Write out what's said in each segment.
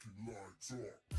fucking lights up.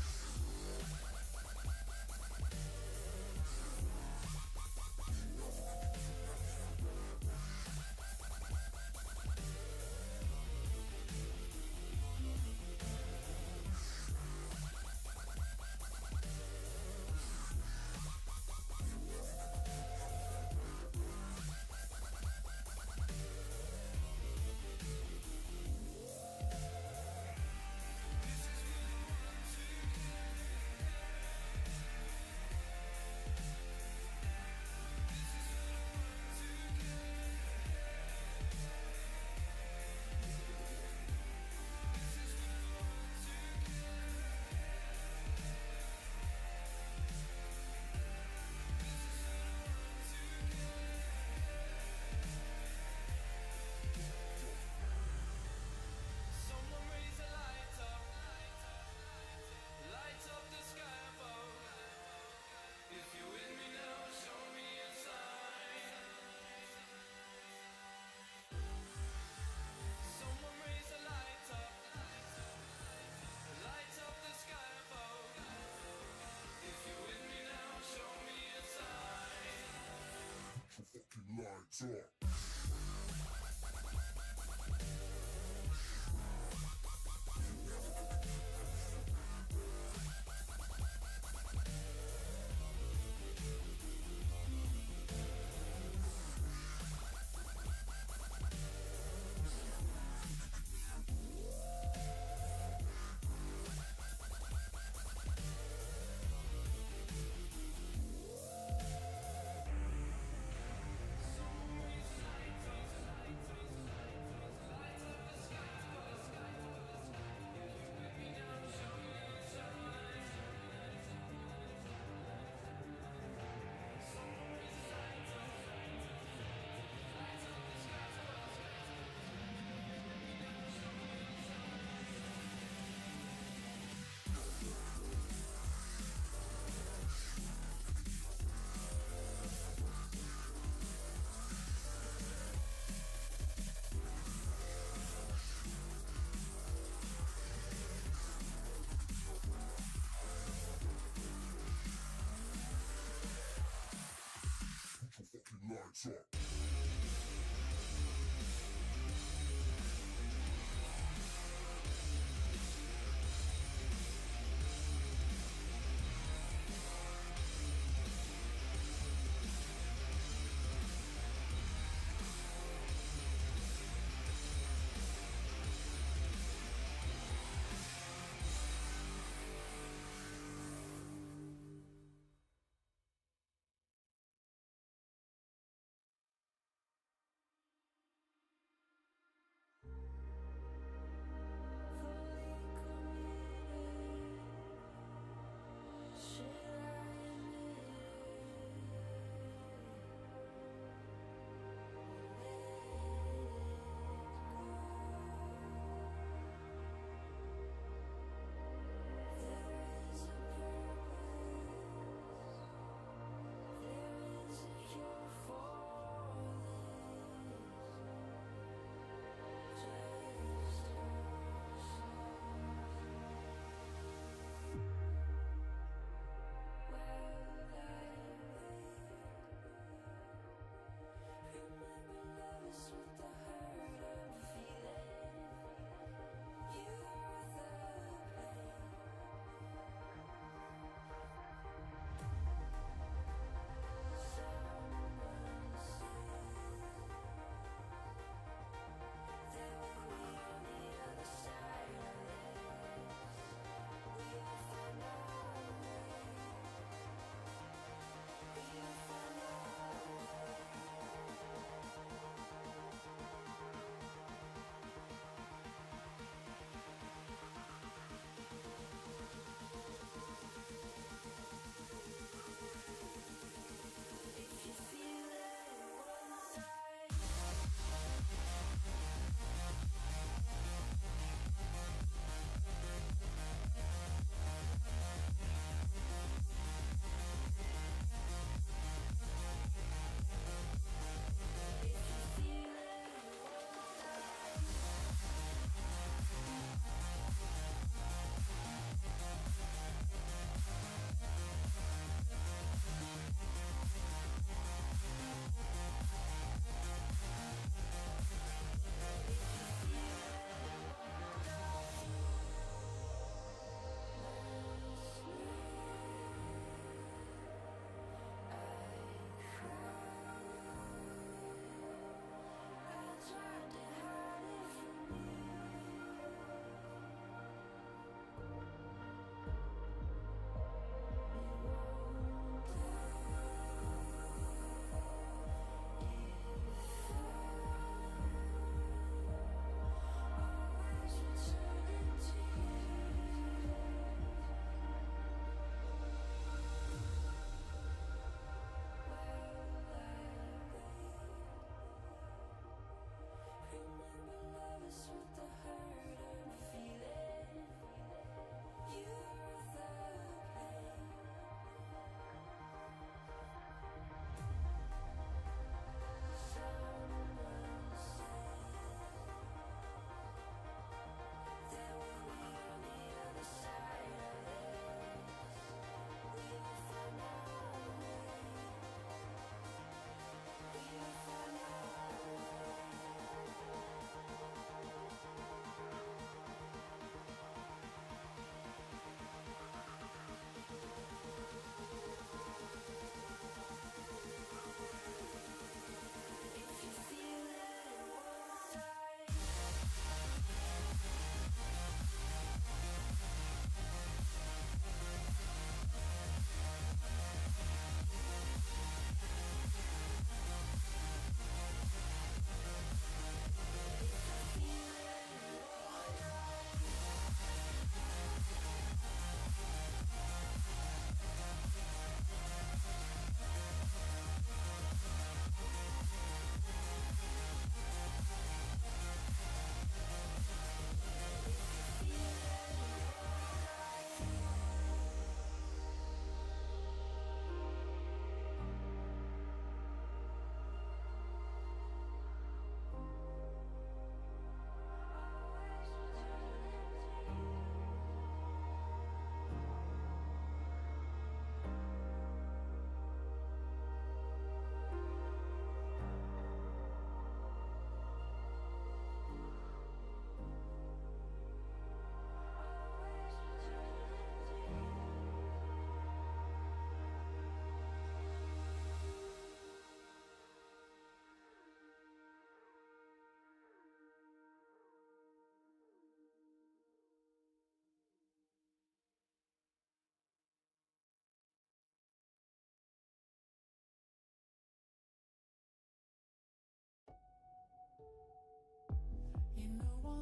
Fucking lights up.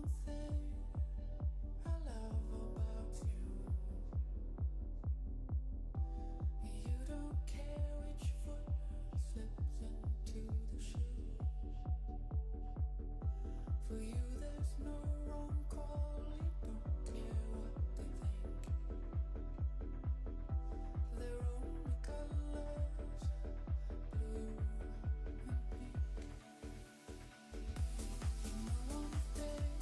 one thing I love about you. You don't care which foot slips into the shoe. For you there's no wrong call. You don't care what they think. Their only colors, blue and pink. You know one thing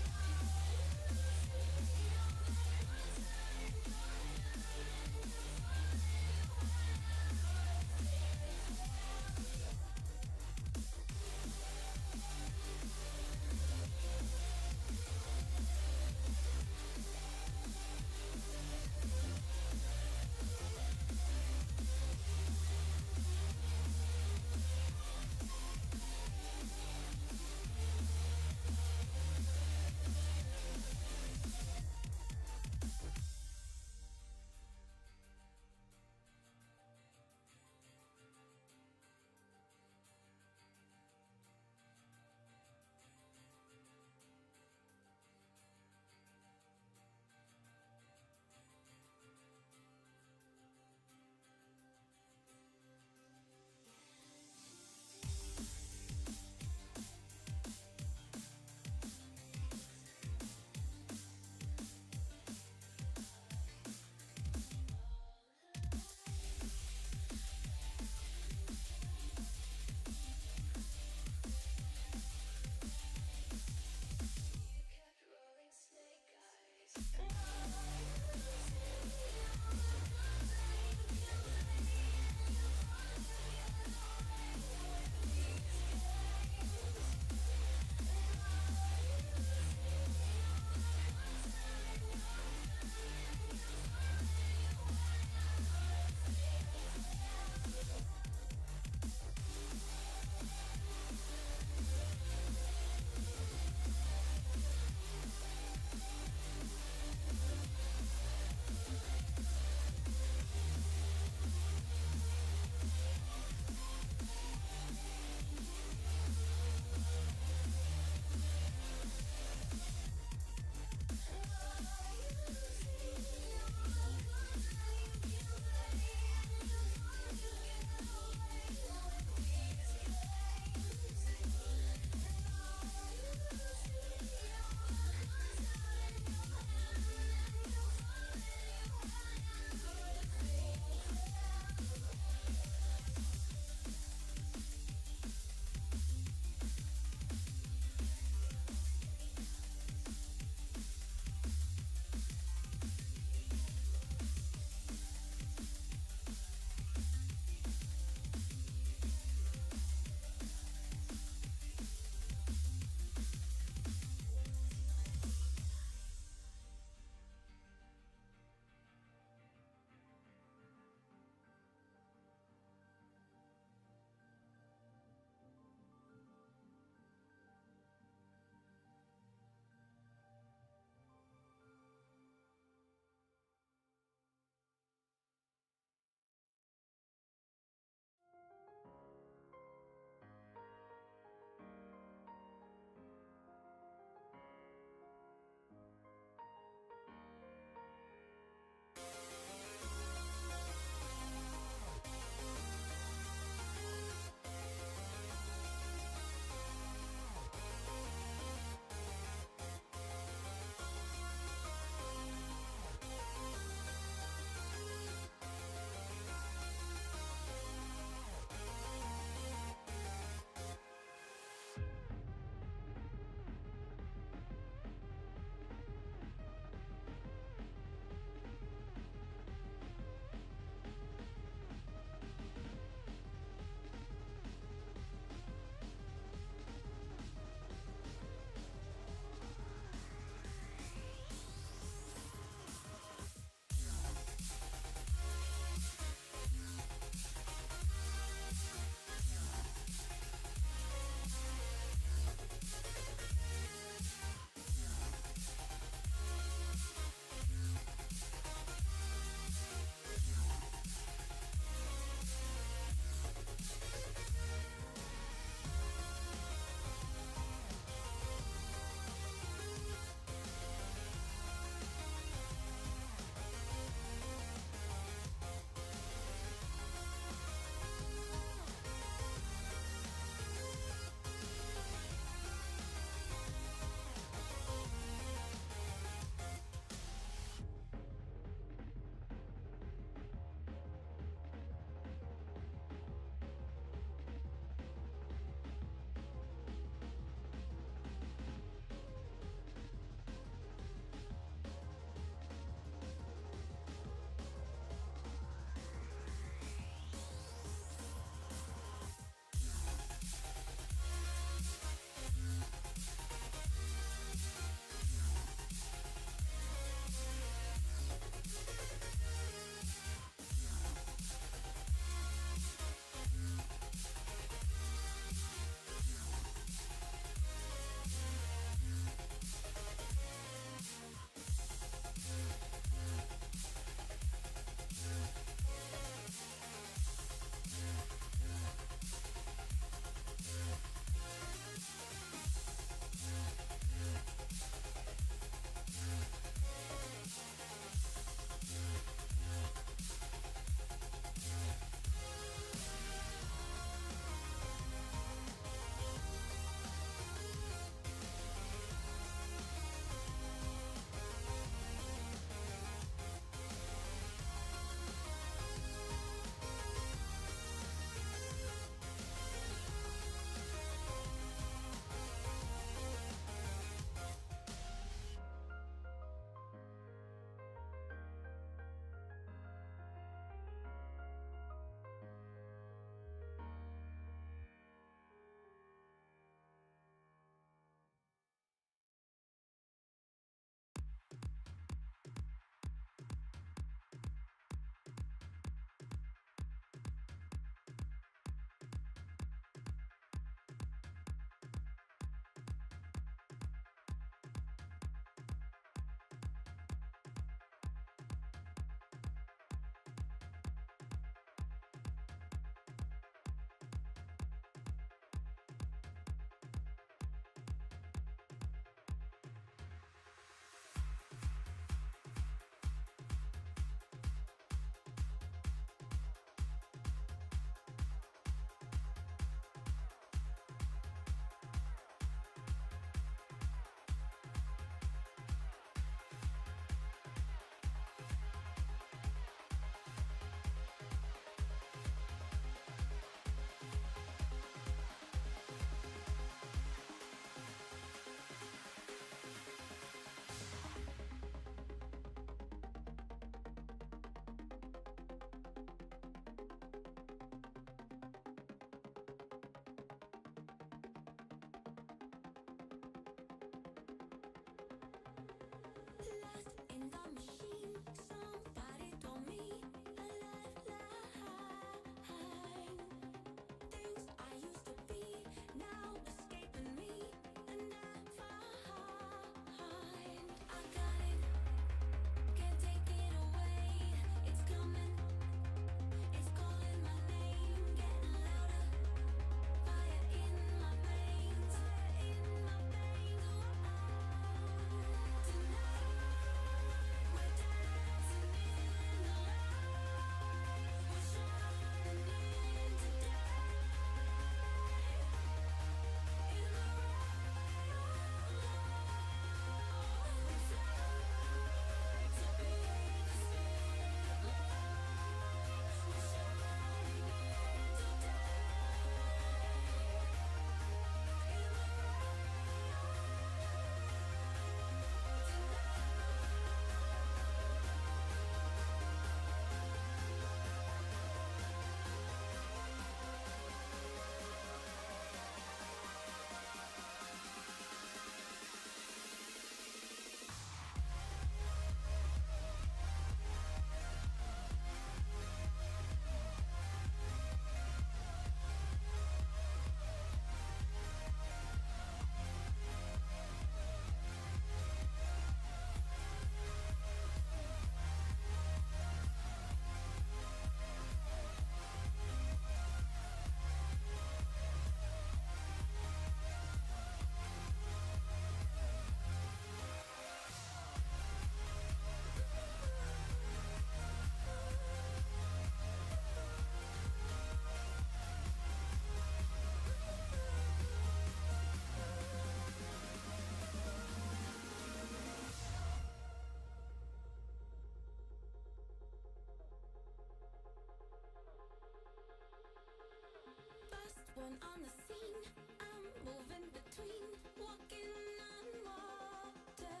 One on the scene, I'm moving between walking on water.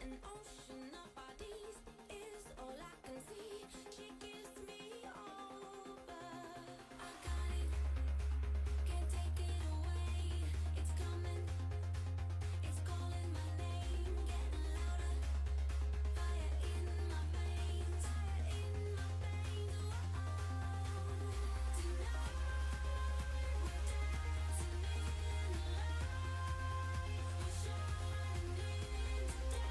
An ocean of bodies is all I can see. She gives me over. I got it, can't take it away. It's coming, it's calling my name, getting louder. Fire in my veins, fire in my veins. Tonight. We're shining in today.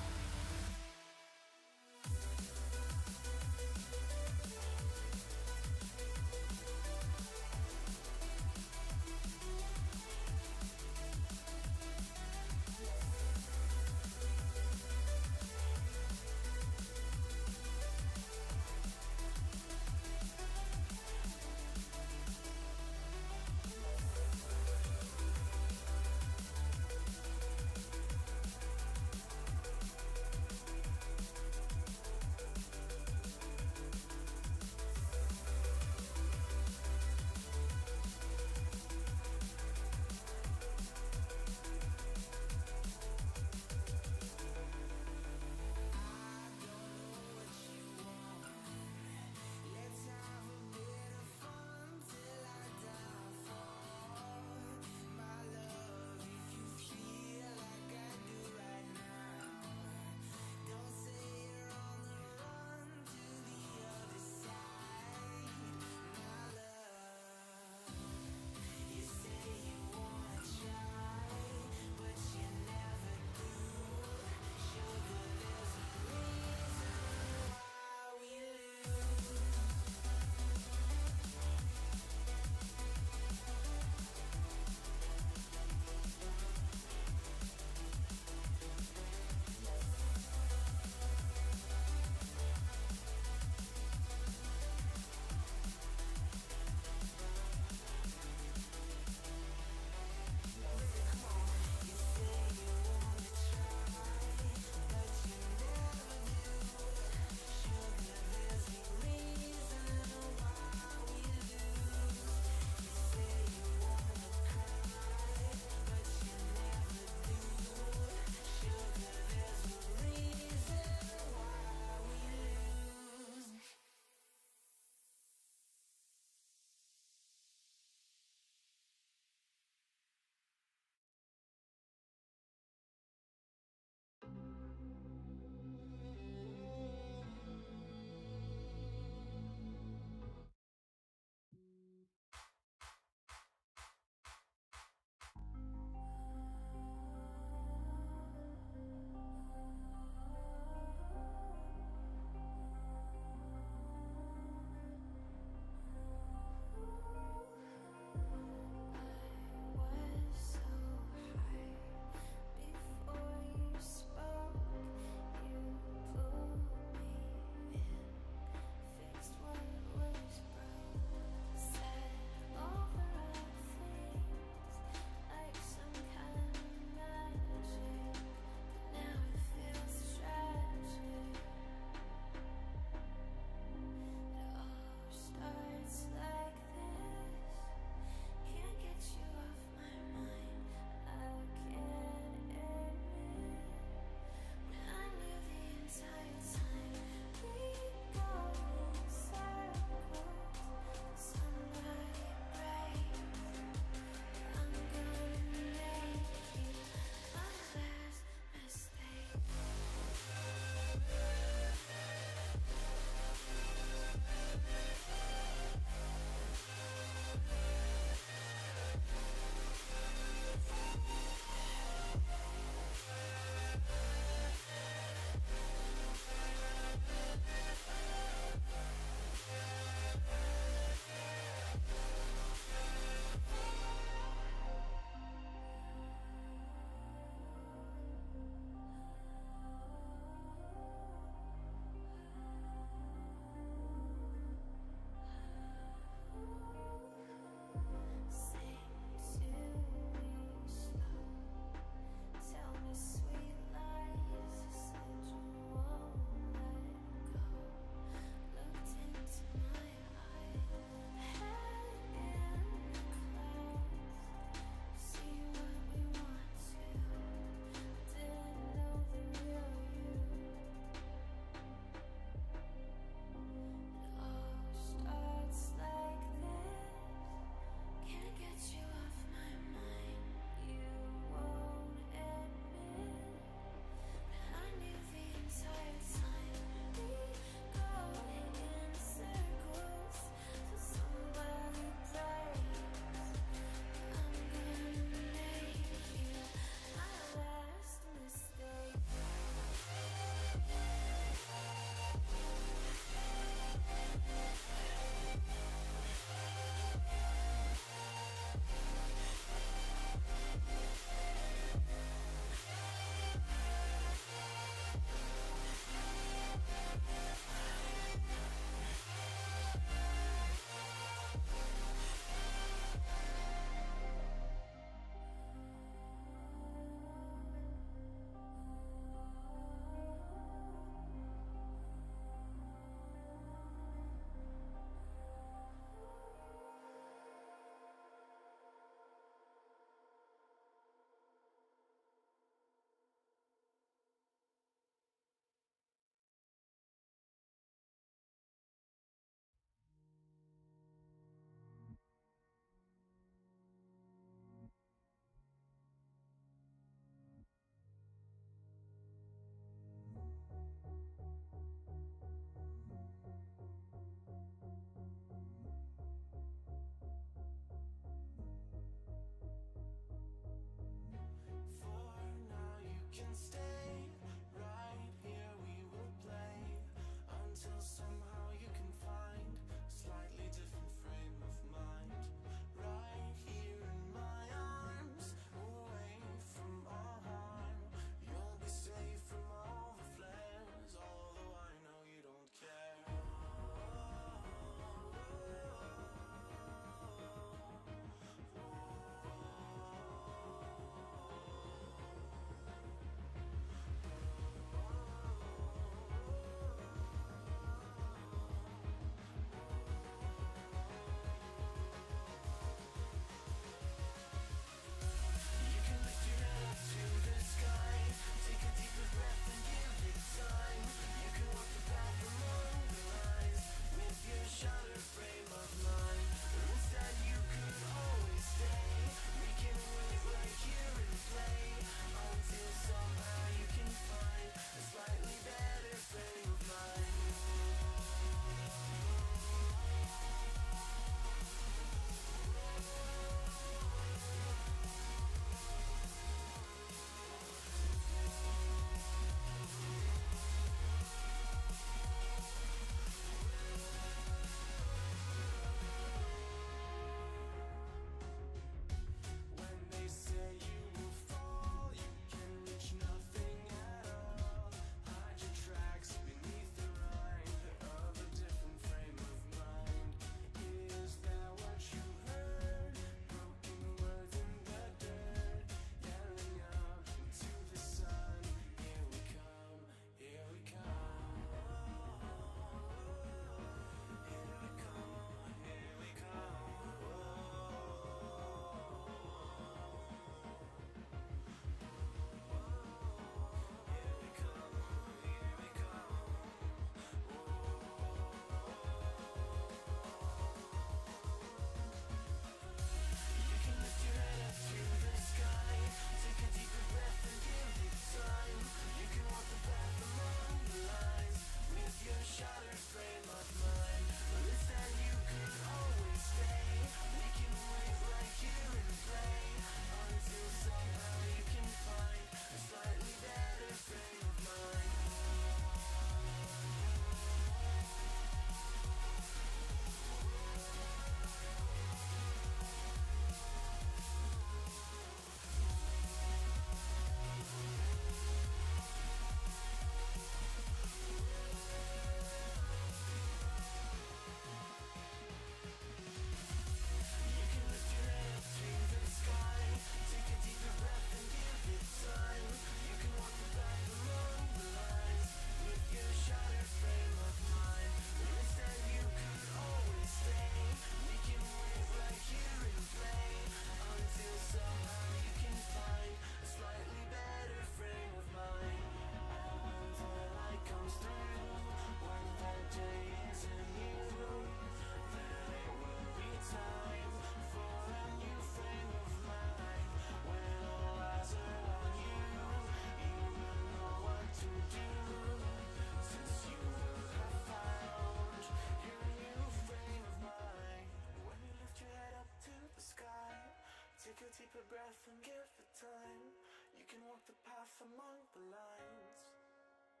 truth among the lines.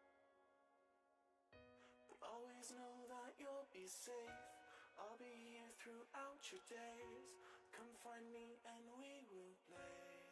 But always know that you'll be safe. I'll be here throughout your days. Come find me and we will play.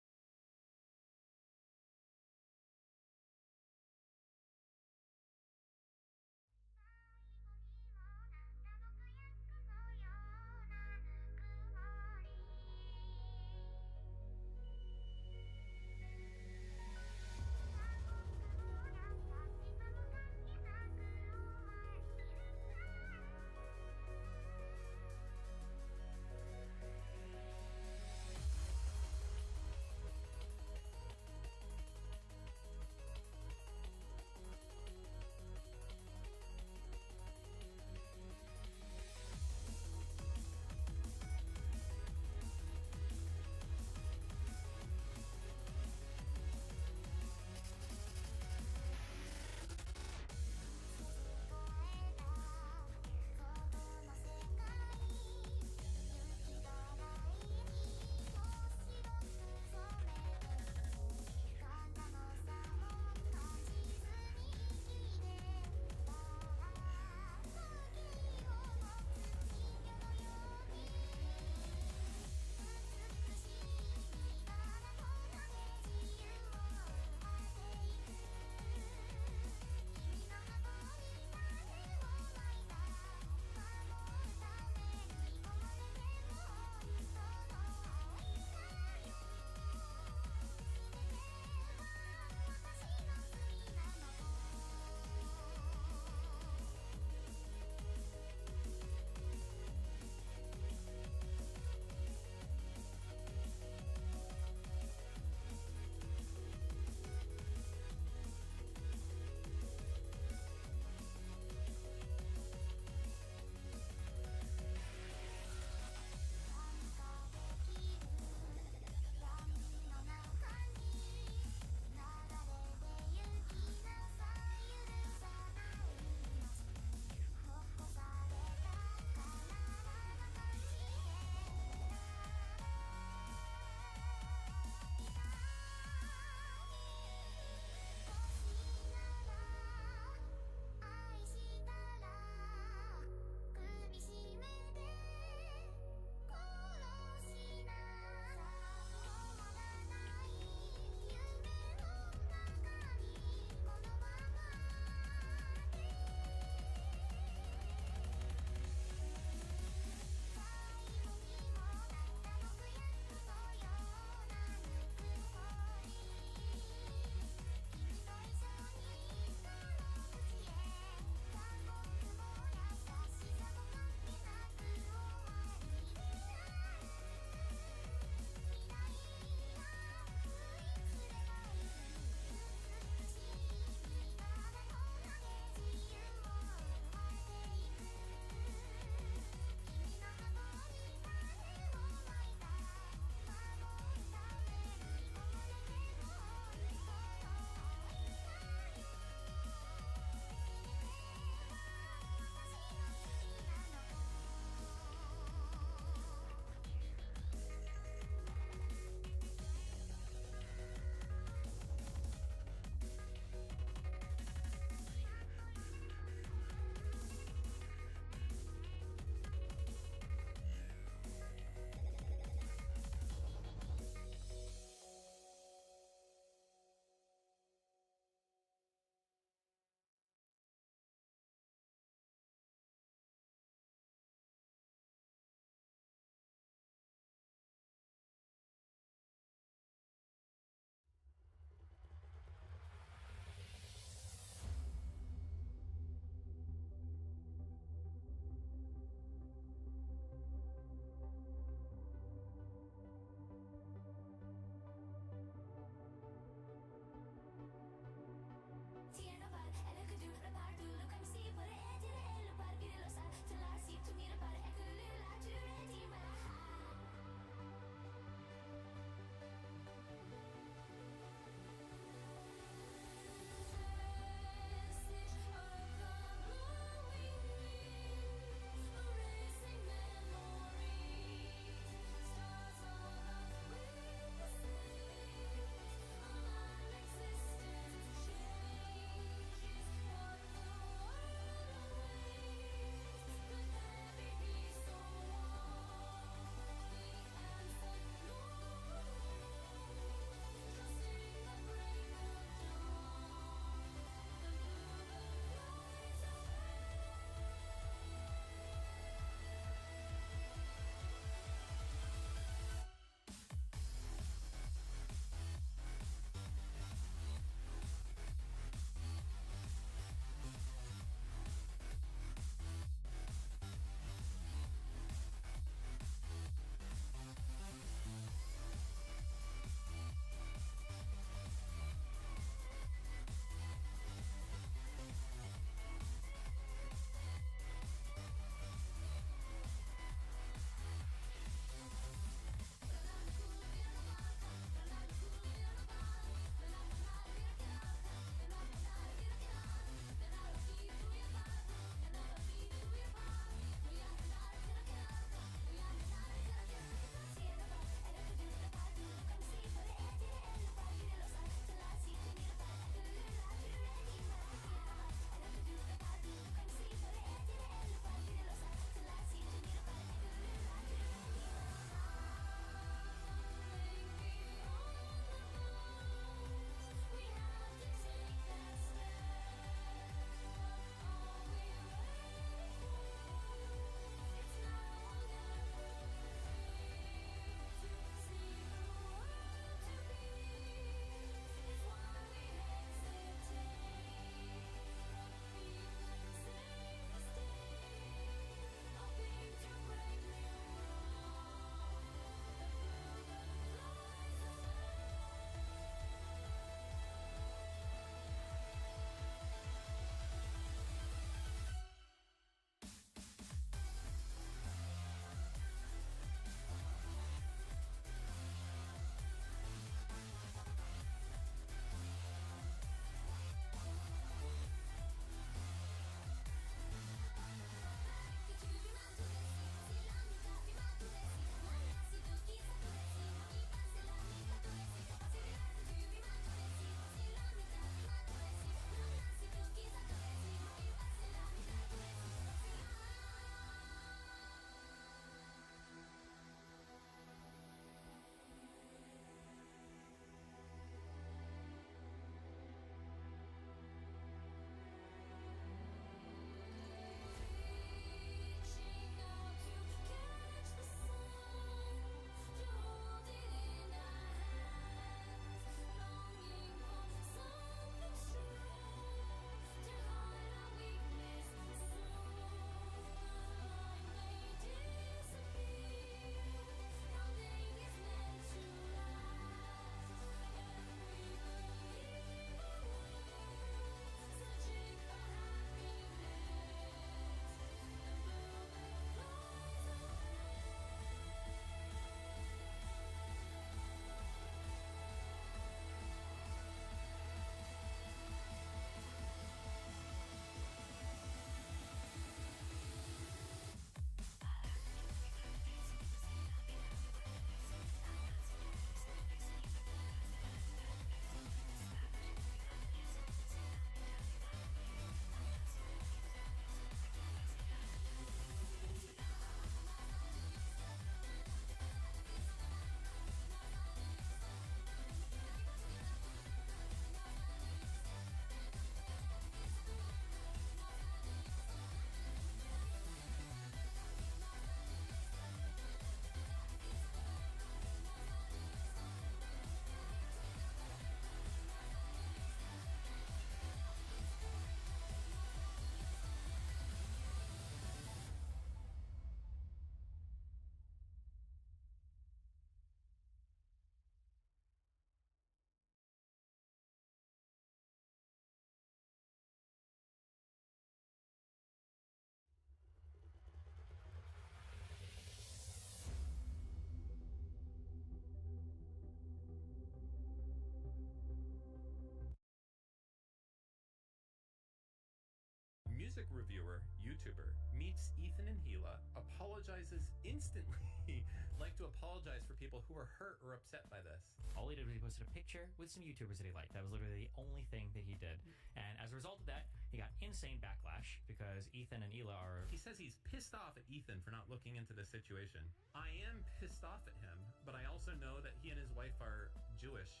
music reviewer, YouTuber, meets Ethan and Gila, apologizes instantly, like to apologize for people who were hurt or upset by this. All he did was he posted a picture with some YouTubers that he liked. That was literally the only thing that he did. And as a result of that, he got insane backlash because Ethan and Hila are... He says he's pissed off at Ethan for not looking into this situation. I am pissed off at him, but I also know that he and his wife are Jewish.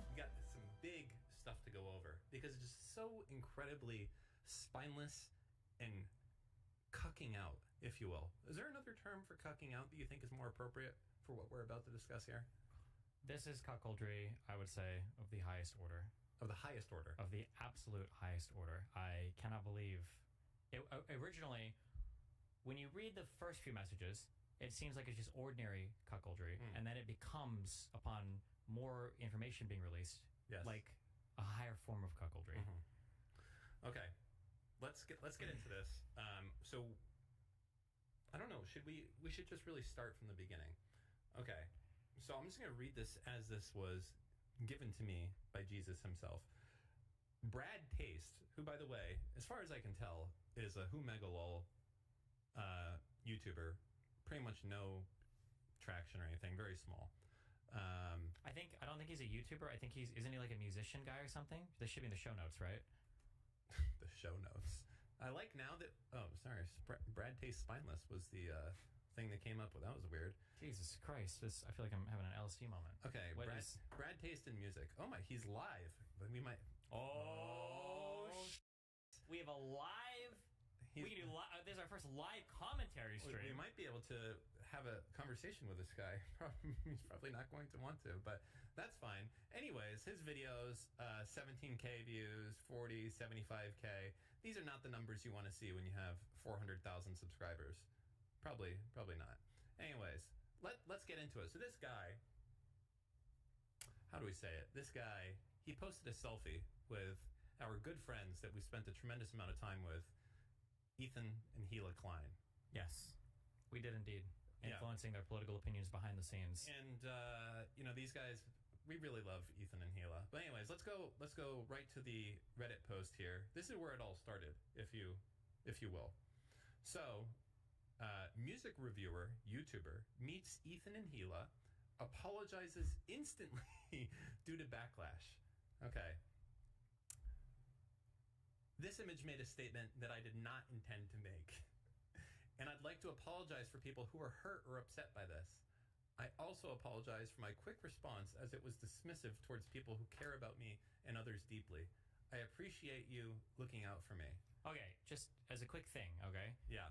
We got some big stuff to go over because it's just so incredibly spineless and cucking out, if you will. Is there another term for cucking out that you think is more appropriate for what we're about to discuss here? This is cuckoldry, I would say, of the highest order. Of the highest order. Of the absolute highest order. I cannot believe... Originally, when you read the first few messages, it seems like it's just ordinary cuckoldry, and then it becomes, upon more information being released, like a higher form of cuckoldry. Okay, let's get into this. So, I don't know. We should just really start from the beginning. Okay, so I'm just going to read this as this was given to me by Jesus himself. Brad Taste, who, by the way, as far as I can tell, is a Whomegalol YouTuber. Pretty much no traction or anything. Very small. I don't think he's a YouTuber. I think isn't he like a musician guy or something? This should be in the show notes, right? The show notes. I like now that... Oh, sorry. Brad Taste Spineless was the thing that came up with. That was weird. Jesus Christ. I feel like I'm having an LSD moment. Okay, Brad Taste in music. Oh my, he's live. We might... We have a live... We can do this is our first live commentary stream. We might be able to have a conversation with this guy. He's probably not going to want to, but that's fine. Anyways, his videos, 17K views, 40, 75K. These are not the numbers you want to see when you have 400,000 subscribers. Probably not. Anyways, let's get into it. So this guy, how do we say it? This guy, he posted a selfie with our good friends that we spent a tremendous amount of time with, Ethan and Hila Klein. Yes, we did indeed. Influencing their political opinions behind the scenes. And, these guys, we really love Ethan and Hila. But anyways, let's go right to the Reddit post here. This is where it all started, if you will. So, music reviewer, YouTuber, meets Ethan and Hila, apologizes instantly due to backlash. Okay. This image made a statement that I did not intend to make. And I'd like to apologize for people who are hurt or upset by this. I also apologize for my quick response as it was dismissive towards people who care about me and others deeply. I appreciate you looking out for me. Okay, just as a quick thing, okay? Yeah.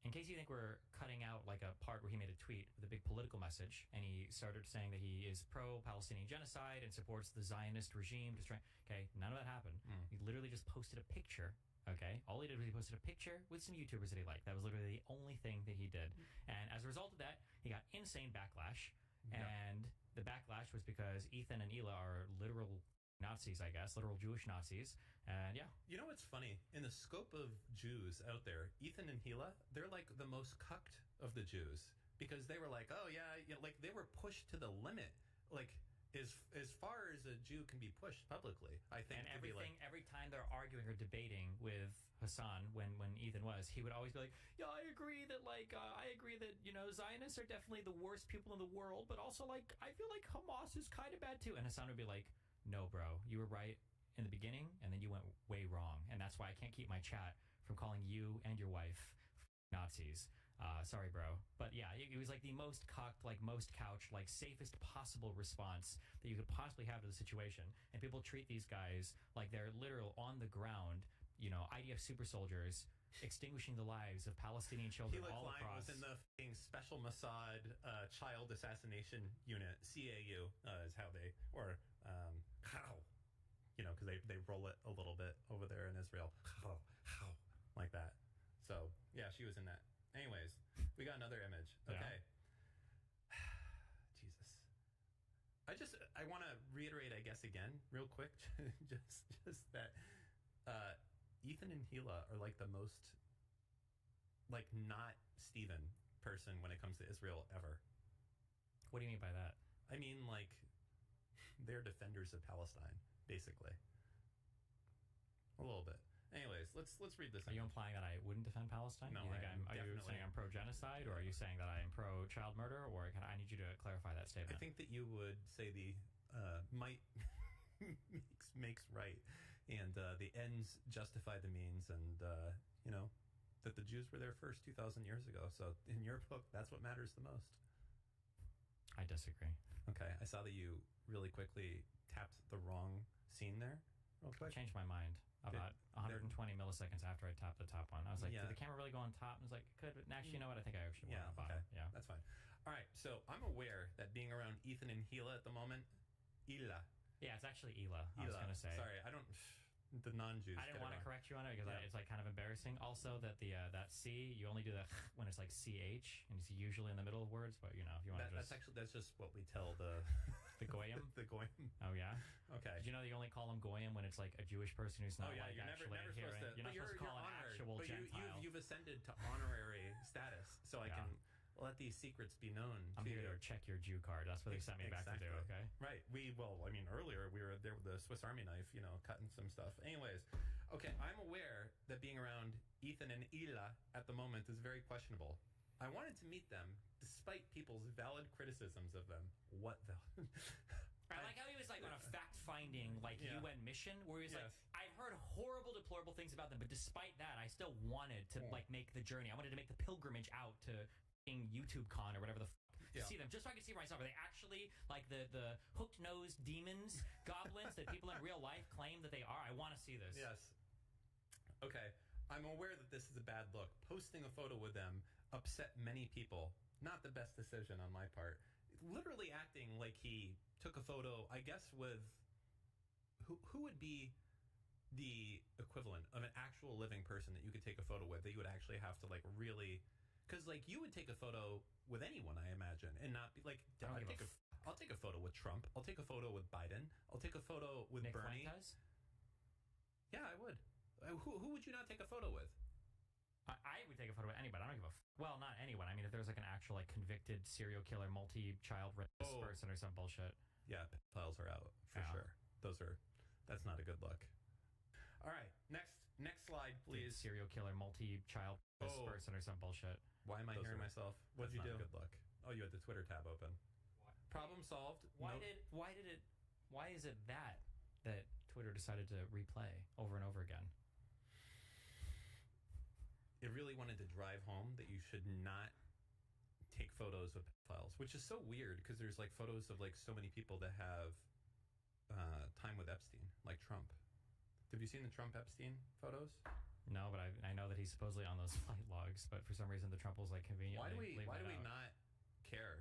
In case you think we're cutting out like a part where he made a tweet with a big political message and he started saying that he is pro-Palestinian genocide and supports the Zionist regime. Okay, none of that happened. He literally just posted a picture, okay? All he did was he posted a picture with some YouTubers that he liked. That was literally the only thing that he did. And as a result of that, he got insane backlash. And the backlash was because Ethan and Hila are literal Nazis, I guess, literal Jewish Nazis. And yeah. You know what's funny? In the scope of Jews out there, Ethan and Hila, they're like the most cucked of the Jews because they were like, oh yeah, like they were pushed to the limit, like as far as a Jew can be pushed publicly. I think. And every time they're arguing or debating with Hassan, when Ethan was, he would always be like, yeah, I agree that Zionists are definitely the worst people in the world, but also like I feel like Hamas is kind of bad too. And Hassan would be like, no, bro, you were right in the beginning, and then you went way wrong. And that's why I can't keep my chat from calling you and your wife Nazis. Sorry, bro. But yeah, it was like the most cocked, like most couched, like safest possible response that you could possibly have to the situation. And people treat these guys like they're literal on the ground, IDF super soldiers extinguishing the lives of Palestinian children all Klein across. Was in the Special Mossad Child Assassination Unit, CAU is how they, or how, because they roll it a little bit over there in Israel, how, like that. So yeah, she was in that. Anyways, we got another image. Okay. Yeah. Jesus. I want to reiterate, I guess, again, real quick, just that Ethan and Hila are like the most, like, not Steven person when it comes to Israel ever. What do you mean by that? I mean, like, they're defenders of Palestine, basically. A little bit. Anyways, let's read this. Are you implying that I wouldn't defend Palestine? No, you think I am are you definitely- saying I'm pro-genocide, or are you saying that I am pro-child murder, or I need you to clarify that I statement? think that you would say the might makes right, and the ends justify the means, and that the Jews were there first 2,000 years ago. So in your book, that's what matters the most. I disagree. Okay, I saw that you really quickly tapped the wrong scene there. Real I quick. changed my mind about 120 milliseconds after I tapped the top one. I was like, Yeah. did the camera really go on top? And I was like, could. But actually, you know what? I think I actually went on okay, bottom. Yeah. that's fine. All right, so I'm aware that being around Ethan and Hila at the moment, Hila. Yeah, it's actually Ela. I was going to say. Sorry, I don't. The non-Jews. I didn't want to correct you on it because Yeah. it's like kind of embarrassing. Also, that the that C, you only do the when it's like CH, and it's usually in the middle of words. But if you want to just That's just what we tell the the goyim. the goyim. Oh yeah. Okay. Did you know that you only call them goyim when it's like a Jewish person who's not Oh yeah, like you're actually never supposed adhering? to. You're not supposed to call an honorary, actual but Gentile. you've ascended to honorary status, so I Yeah. can let these secrets be known. I'm to here you. to check your Jew card. That's what they sent me back to do. Exactly. Okay. Right. Earlier we were there with the Swiss Army knife, cutting some stuff. Anyways, okay, I'm aware that being around Ethan and Ela at the moment is very questionable. I wanted to meet them despite people's valid criticisms of them. What the? I like how he was like on a fact-finding Yeah. UN mission where he was Yes. like, I've heard horrible, deplorable things about them, but despite that, I still wanted to make the journey. I wanted to make the pilgrimage out to YouTube Con or whatever the Yeah. see them just so I could see for myself. Are they actually like the hooked-nosed demons, goblins that people in real life claim that they are? I want to see this. Yes. Okay. I'm aware that this is a bad look. Posting a photo with them upset many people. Not the best decision on my part. Literally acting like he took a photo, I guess, with who would be the equivalent of an actual living person that you could take a photo with, that you would actually have to really, because you would take a photo with anyone, I imagine, and not be like, I don't give I'll take a photo with Trump. I'll take a photo with Biden. I'll take a photo with Nick Bernie. Fuentes? Yeah, I would. Who would you not take a photo with? I would take a photo with anybody. I don't give a well, not anyone. I mean, if there's like an actual convicted serial killer, multi-child rapist person or some bullshit. Yeah, pedophiles are out for Yeah. sure. That's not a good look. All right, next slide, please. Serial killer, multi-child rapist person or some bullshit. Why am I hearing myself? What'd you do? not a Good look. Oh, you had the Twitter tab open. Problem solved. Why is it that Twitter decided to replay over and over again? It really wanted to drive home that you should not take photos with pedophiles, which is so weird because there's photos of so many people that have time with Epstein, like Trump. Have you seen the Trump Epstein photos? No, but I know that he's supposedly on those flight logs, but for some reason the Trumples conveniently Why do we leave that out. not care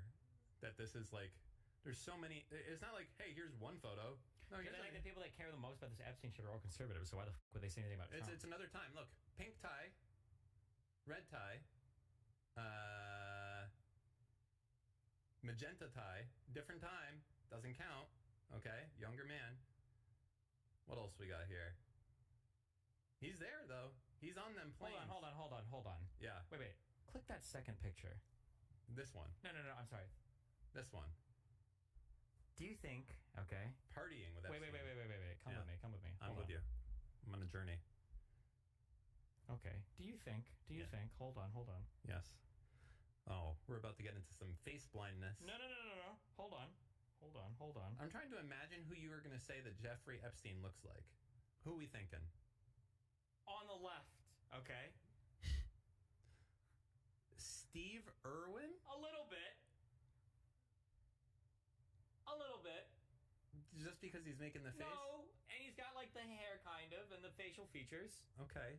that this is there's so many? It's not hey, here's one photo. No, Because I think the people that care the most about this Epstein shit are all conservative, so why the fuck would they say anything about Trump? It's another time. Look, pink tie, red tie, magenta tie, different time, doesn't count. Okay, younger man. What else we got here? He's there though. He's on them planes. Hold on. Yeah, Wait. Click that second picture. this one. No, I'm sorry. This one. Do you think, okay. Partying with Wait. Epstein. Come Yeah. with me. I'm Hold with on. you. I'm on a journey. Okay. Do you think, hold on. Yes. Oh, we're about to get into some face blindness. No. Hold on. I'm trying to imagine who you were going to say that Jeffrey Epstein looks like. Who are we thinking? On the left, okay? Steve Irwin? A little bit. Just because he's making the face? No, and he's got the hair kind of and the facial features. Okay.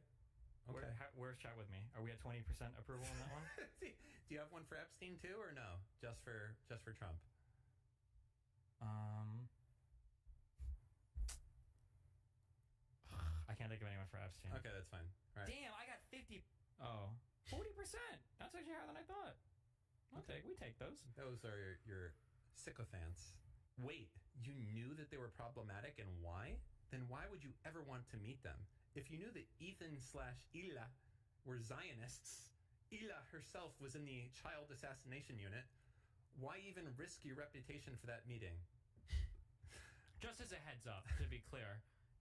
Where's chat with me? Are we at 20% approval on that one? Do you have one for Epstein too, or no? Just for Trump? I can't think of anyone for Epstein. Okay, that's fine. Right. Damn, I got 40%. That's actually higher than I thought. We take those. Those are your sycophants. Wait, you knew that they were problematic, and why? Then why would you ever want to meet them? If you knew that Ethan/Ela were Zionists, Ela herself was in the child assassination unit, why even risk your reputation for that meeting? Just as a heads up, to be clear,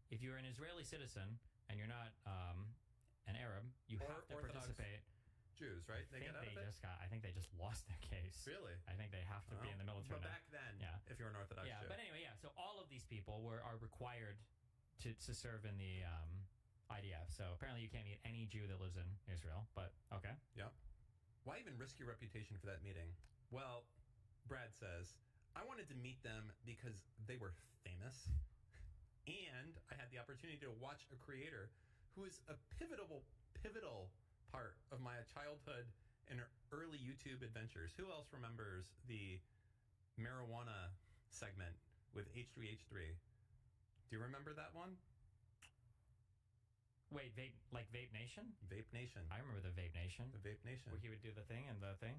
if you're an Israeli citizen and you're not an Arab, you have to Orthodox participate. Jews, right? They get out of it? I think they just lost their case. Really? I think they have to be in the military But now. back then, Yeah. if you're an Orthodox Yeah, Jew. but anyway, yeah. So all of these people are required to serve in the IDF. So apparently you can't meet any Jew that lives in Israel. But okay. Yeah. Why even risk your reputation for that meeting? Well, Brad says, I wanted to meet them because they were famous. And I had the opportunity to watch a creator who is a pivotal part of my childhood and early YouTube adventures. Who else remembers the marijuana segment with H3H3? Do you remember that one? Wait, Vape Nation? Vape Nation. I remember the Vape Nation. The Vape Nation. Where he would do the thing and the thing.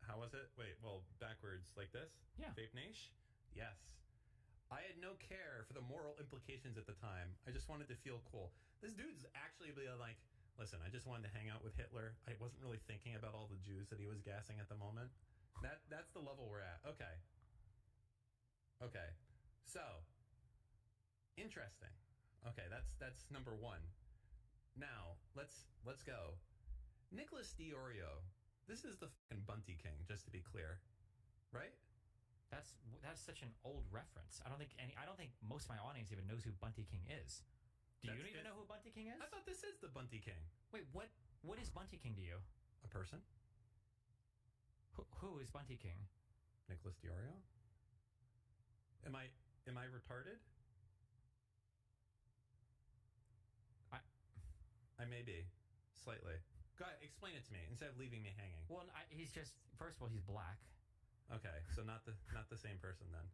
How was it? Wait, well, backwards like this? Yeah. Vape Nation? Yes. I had no care for the moral implications at the time. I just wanted to feel cool. This dude's actually like, listen, I just wanted to hang out with Hitler. I wasn't really thinking about all the Jews that he was gassing at the moment. That's the level we're at. Okay. So, interesting. Okay, that's number one. Now, let's go. Nicholas Diorio. This is the fucking Bunty King, just to be clear. Right? That's such an old reference. I don't think most of my audience even knows who Bunty King is. Do you even know who Bunty King is? I thought this is the Bunty King. Wait, what is Bunty King to you? A person? Who is Bunty King? Nicholas Diorio? Am I retarded? I may be. Slightly. Go ahead, explain it to me instead of leaving me hanging. Well, he's just, first of all, he's black. Okay, so not the same person then.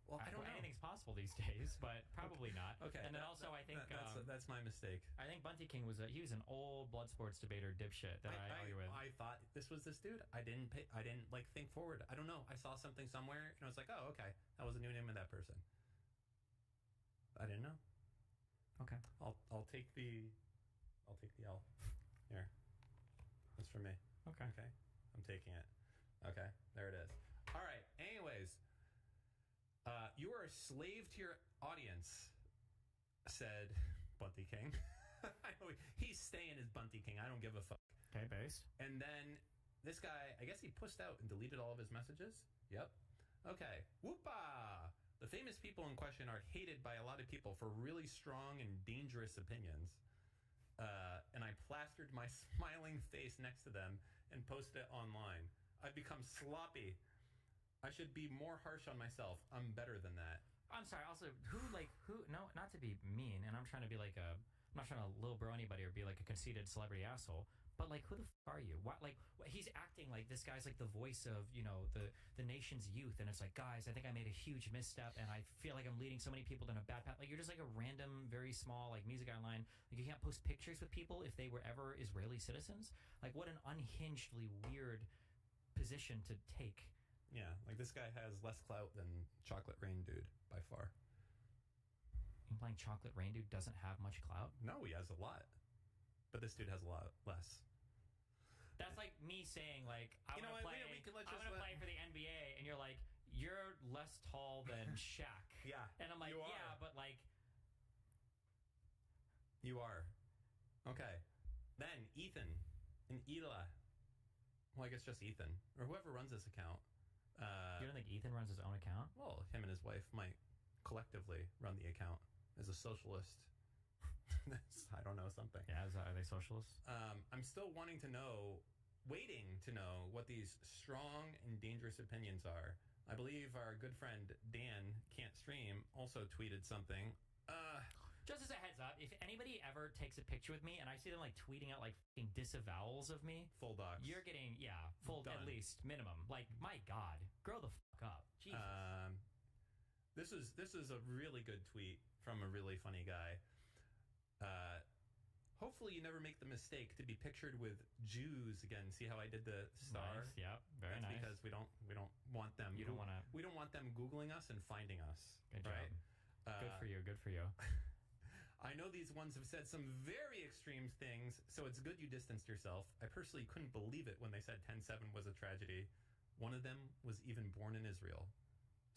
Well, I don't know. Anything's possible these days, but probably not. Okay, and then also I think that's my mistake. I think Bunty King was an old blood sports debater dipshit that I argue with. I thought this was this dude. I didn't think forward. I don't know. I saw something somewhere and I was like, oh, okay, that was the new name of that person. I didn't know. Okay, I'll take the L. Here, that's for me. Okay, I'm taking it. Okay, there it is. All right. Anyways, you are a slave to your audience, said Bunty King. I know he's staying as Bunty King. I don't give a fuck. Okay, based. And then this guy, I guess he pussed out and deleted all of his messages. Yep. Okay. Whoopah! The famous people in question are hated by a lot of people for really strong and dangerous opinions. And I plastered my smiling face next to them and posted it online. I've become sloppy. I should be more harsh on myself. I'm better than that. I'm sorry. Also, who, no, not to be mean, and I'm trying to be like I'm not trying to little bro anybody or be like a conceited celebrity asshole, but like, who the fuck are you? What, he's acting like this guy's like the voice of, the nation's youth, and it's like, guys, I think I made a huge misstep, and I feel like I'm leading so many people down a bad path. Like, you're just like a random, very small, like, music online. Like, you can't post pictures with people if they were ever Israeli citizens. Like, what an unhingedly weird position to take. Yeah, like this guy has less clout than Chocolate Rain Dude by far. Implying Chocolate Rain Dude doesn't have much clout? No, he has a lot. But this dude has a lot less. That's like me saying, like, I want to play for the NBA, and you're like, you're less tall than Shaq. Yeah. And I'm like, yeah, but like... You are. Okay. Then Ethan and Ela. Well, I guess just Ethan. Or whoever runs this account. You don't think Ethan runs his own account? Well, him and his wife might collectively run the account as a socialist. I don't know, something. Yeah, are they socialists? I'm still waiting to know what these strong and dangerous opinions are. I believe our good friend Dan Can't Stream also tweeted something. Just as a heads up, if anybody ever takes a picture with me and I see them like tweeting out like fucking disavowals of me, full docs. You're getting full Done. At least minimum. Like, my God, grow the fuck up. Jesus. This is a really good tweet from a really funny guy. Hopefully you never make the mistake to be pictured with Jews again. See how I did the star? Nice. Yep, very That's nice. Because we don't want them. You don't want to. We don't want them Googling us and finding us. Good right? job. Good for you. Good for you. I know these ones have said some very extreme things, so it's good you distanced yourself. I personally couldn't believe it when they said 10/7 was a tragedy. One of them was even born in Israel.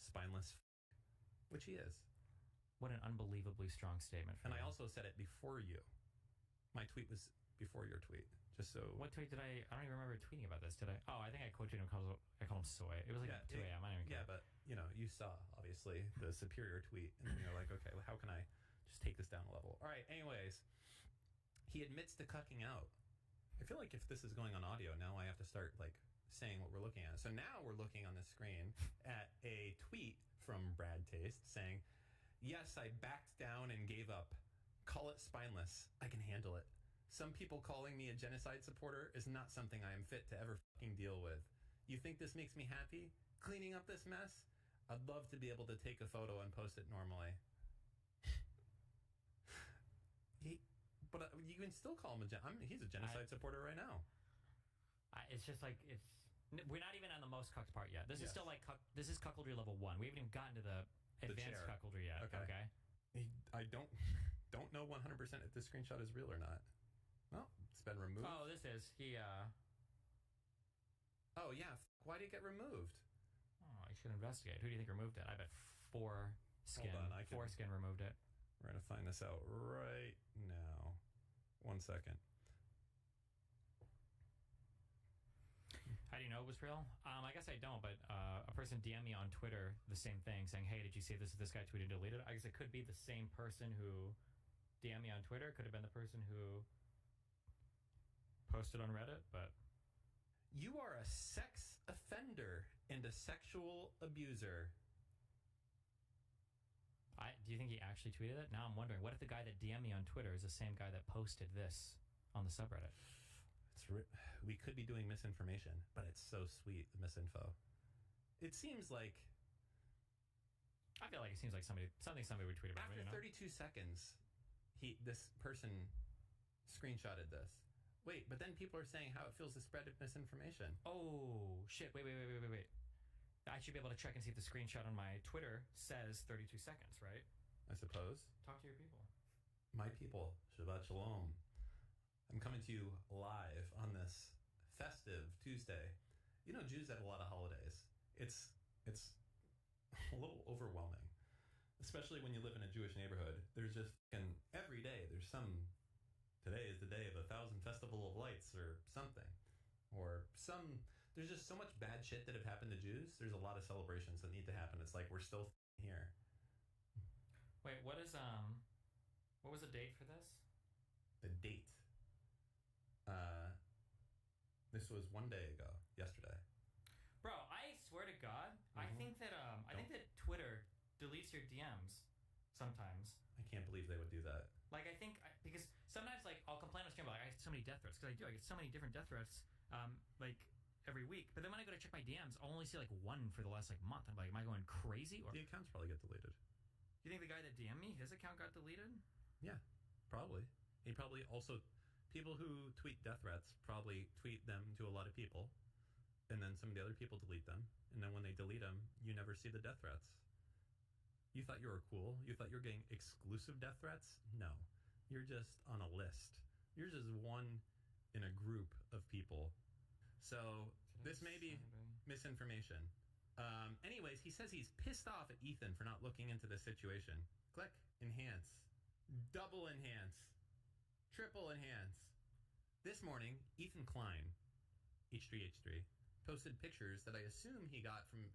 Spineless which he is. What an unbelievably strong statement. And I also said it before you. My tweet was before your tweet. Just so. What tweet did I don't even remember tweeting about this, did I? Oh, I think I quoted him because I called him soy. It was like 2 a.m. I don't even care. Yeah, but you saw obviously the superior tweet, and then you're like, okay, well, how can I just take this down a level? All right. Anyways, he admits to cucking out. I feel like if this is going on audio, now I have to start like saying what we're looking at. So now we're looking on the screen at a tweet from Brad Taste saying, "Yes, I backed down and gave up. Call it spineless. I can handle it. Some people calling me a genocide supporter is not something I am fit to ever fucking deal with. You think this makes me happy? Cleaning up this mess? I'd love to be able to take a photo and post it normally." But you can still call him he's a genocide supporter right now. It's just like we're not even on the most cucked part yet. This is still like this is cuckoldry level 1. We haven't even gotten to the advanced cuckoldry yet. Okay. I don't know 100% if this screenshot is real or not. Well, it's been removed. Oh, this is Oh yeah. Why did it get removed? Oh, I should investigate. Who do you think removed it? I bet Foreskin. Hold on, Foreskin removed it. We're gonna find this out right now. 1 second. How do you know it was real? I guess I don't, but a person DM'd me on Twitter the same thing, saying, "Hey, did you see this? This guy tweeted deleted." I guess it could be the same person who DM'd me on Twitter. Could have been the person who posted on Reddit, but You are a sex offender and a sexual abuser. do you think he actually tweeted it? Now I'm wondering, what if the guy that DM'd me on Twitter is the same guy that posted this on the subreddit? We could be doing misinformation, but it's so sweet, the misinfo. It seems like I feel like it seems like something somebody would tweet about. after 32 seconds, this person screenshotted this. Wait, but then people are saying how it feels to spread misinformation. Oh shit! Wait! I should be able to check and see if the screenshot on my Twitter says 32 seconds, right? I suppose. Talk to your people. My people, Shabbat Shalom. I'm coming to you live on this festive Tuesday. You know, Jews have a lot of holidays. It's a little overwhelming, especially when you live in a Jewish neighborhood. There's just every day there's today is the day of 1,000 festival of lights or something, there's just so much bad shit that have happened to Jews. There's a lot of celebrations that need to happen. It's like we're still here. Wait, what was the date for this? The date. This was 1 day ago, yesterday. Bro, I swear to God, I think that Twitter deletes your DMs sometimes. I can't believe they would do that. Like, I think because sometimes like I'll complain on stream about like, I get so many death threats because I get so many different death threats like every week. But then when I go to check my DMs, I'll only see like one for the last like month. I'm like, am I going crazy? Or The accounts probably get deleted. you think the guy that DM'd me, his account got deleted? Yeah, probably. He probably also people who tweet death threats probably tweet them to a lot of people, and then some of the other people delete them, and then when they delete them, you never see the death threats. You thought you were cool? You thought you were getting exclusive death threats? No. You're just on a list. You're just one in a group of people. So this may be misinformation. Anyways, he says he's pissed off at Ethan for not looking into this situation. Click. Enhance. Double enhance. Triple enhance. This morning, Ethan Klein, H3H3, posted pictures that I assume he got from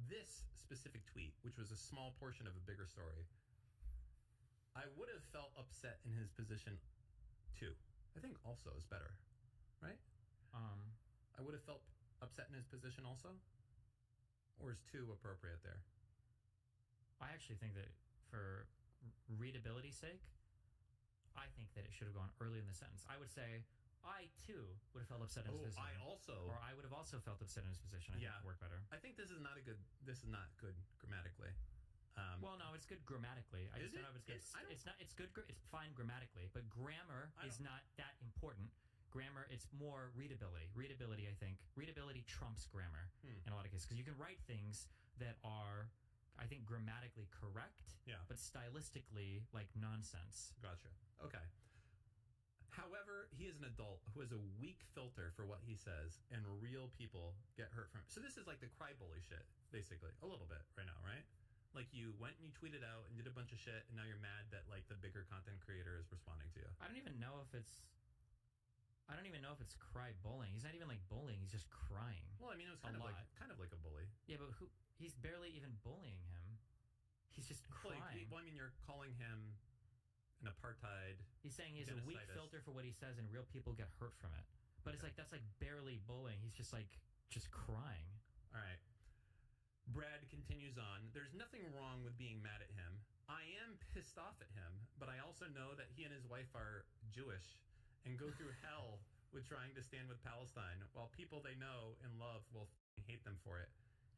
this specific tweet, which was a small portion of a bigger story. I would have felt upset in his position too. I think also is better, right? I would have felt upset in his position also, or is too appropriate there? I actually think that for readability's sake, I think that it should have gone early in the sentence. I would say I too would have felt upset in his position. Or I would have also felt upset in his position. I think it would work better. I think this is not good grammatically. Well, no, it's good grammatically. I just don't know if it's good. It's good. It's fine grammatically, but grammar is not that important. Grammar, it's more readability. Readability, I think. Readability trumps grammar in a lot of cases because you can write things that are, I think, grammatically correct, but stylistically like nonsense. Gotcha. Okay. However, he is an adult who has a weak filter for what he says, and real people get hurt from it. So this is like the cry bully shit, basically, a little bit right now, right? Like you went and you tweeted out and did a bunch of shit, and now you're mad that like the bigger content creator is responding to you. I don't even know if it's. I don't even know if it's cry bullying. He's not even like bullying. He's just crying. Well, I mean, it was A kind of like a bully. Yeah, but who? He's barely even bullying him. He's just crying. Well, I mean, you're calling him an apartheid. He's saying he has a weak genocidist. filter for what he says, and real people get hurt from it. But it's like that's like barely bullying. He's just crying. All right. Brad continues on. There's nothing wrong with being mad at him. I am pissed off at him, but I also know that he and his wife are Jewish and go through hell with trying to stand with Palestine, while people they know and love will hate them for it.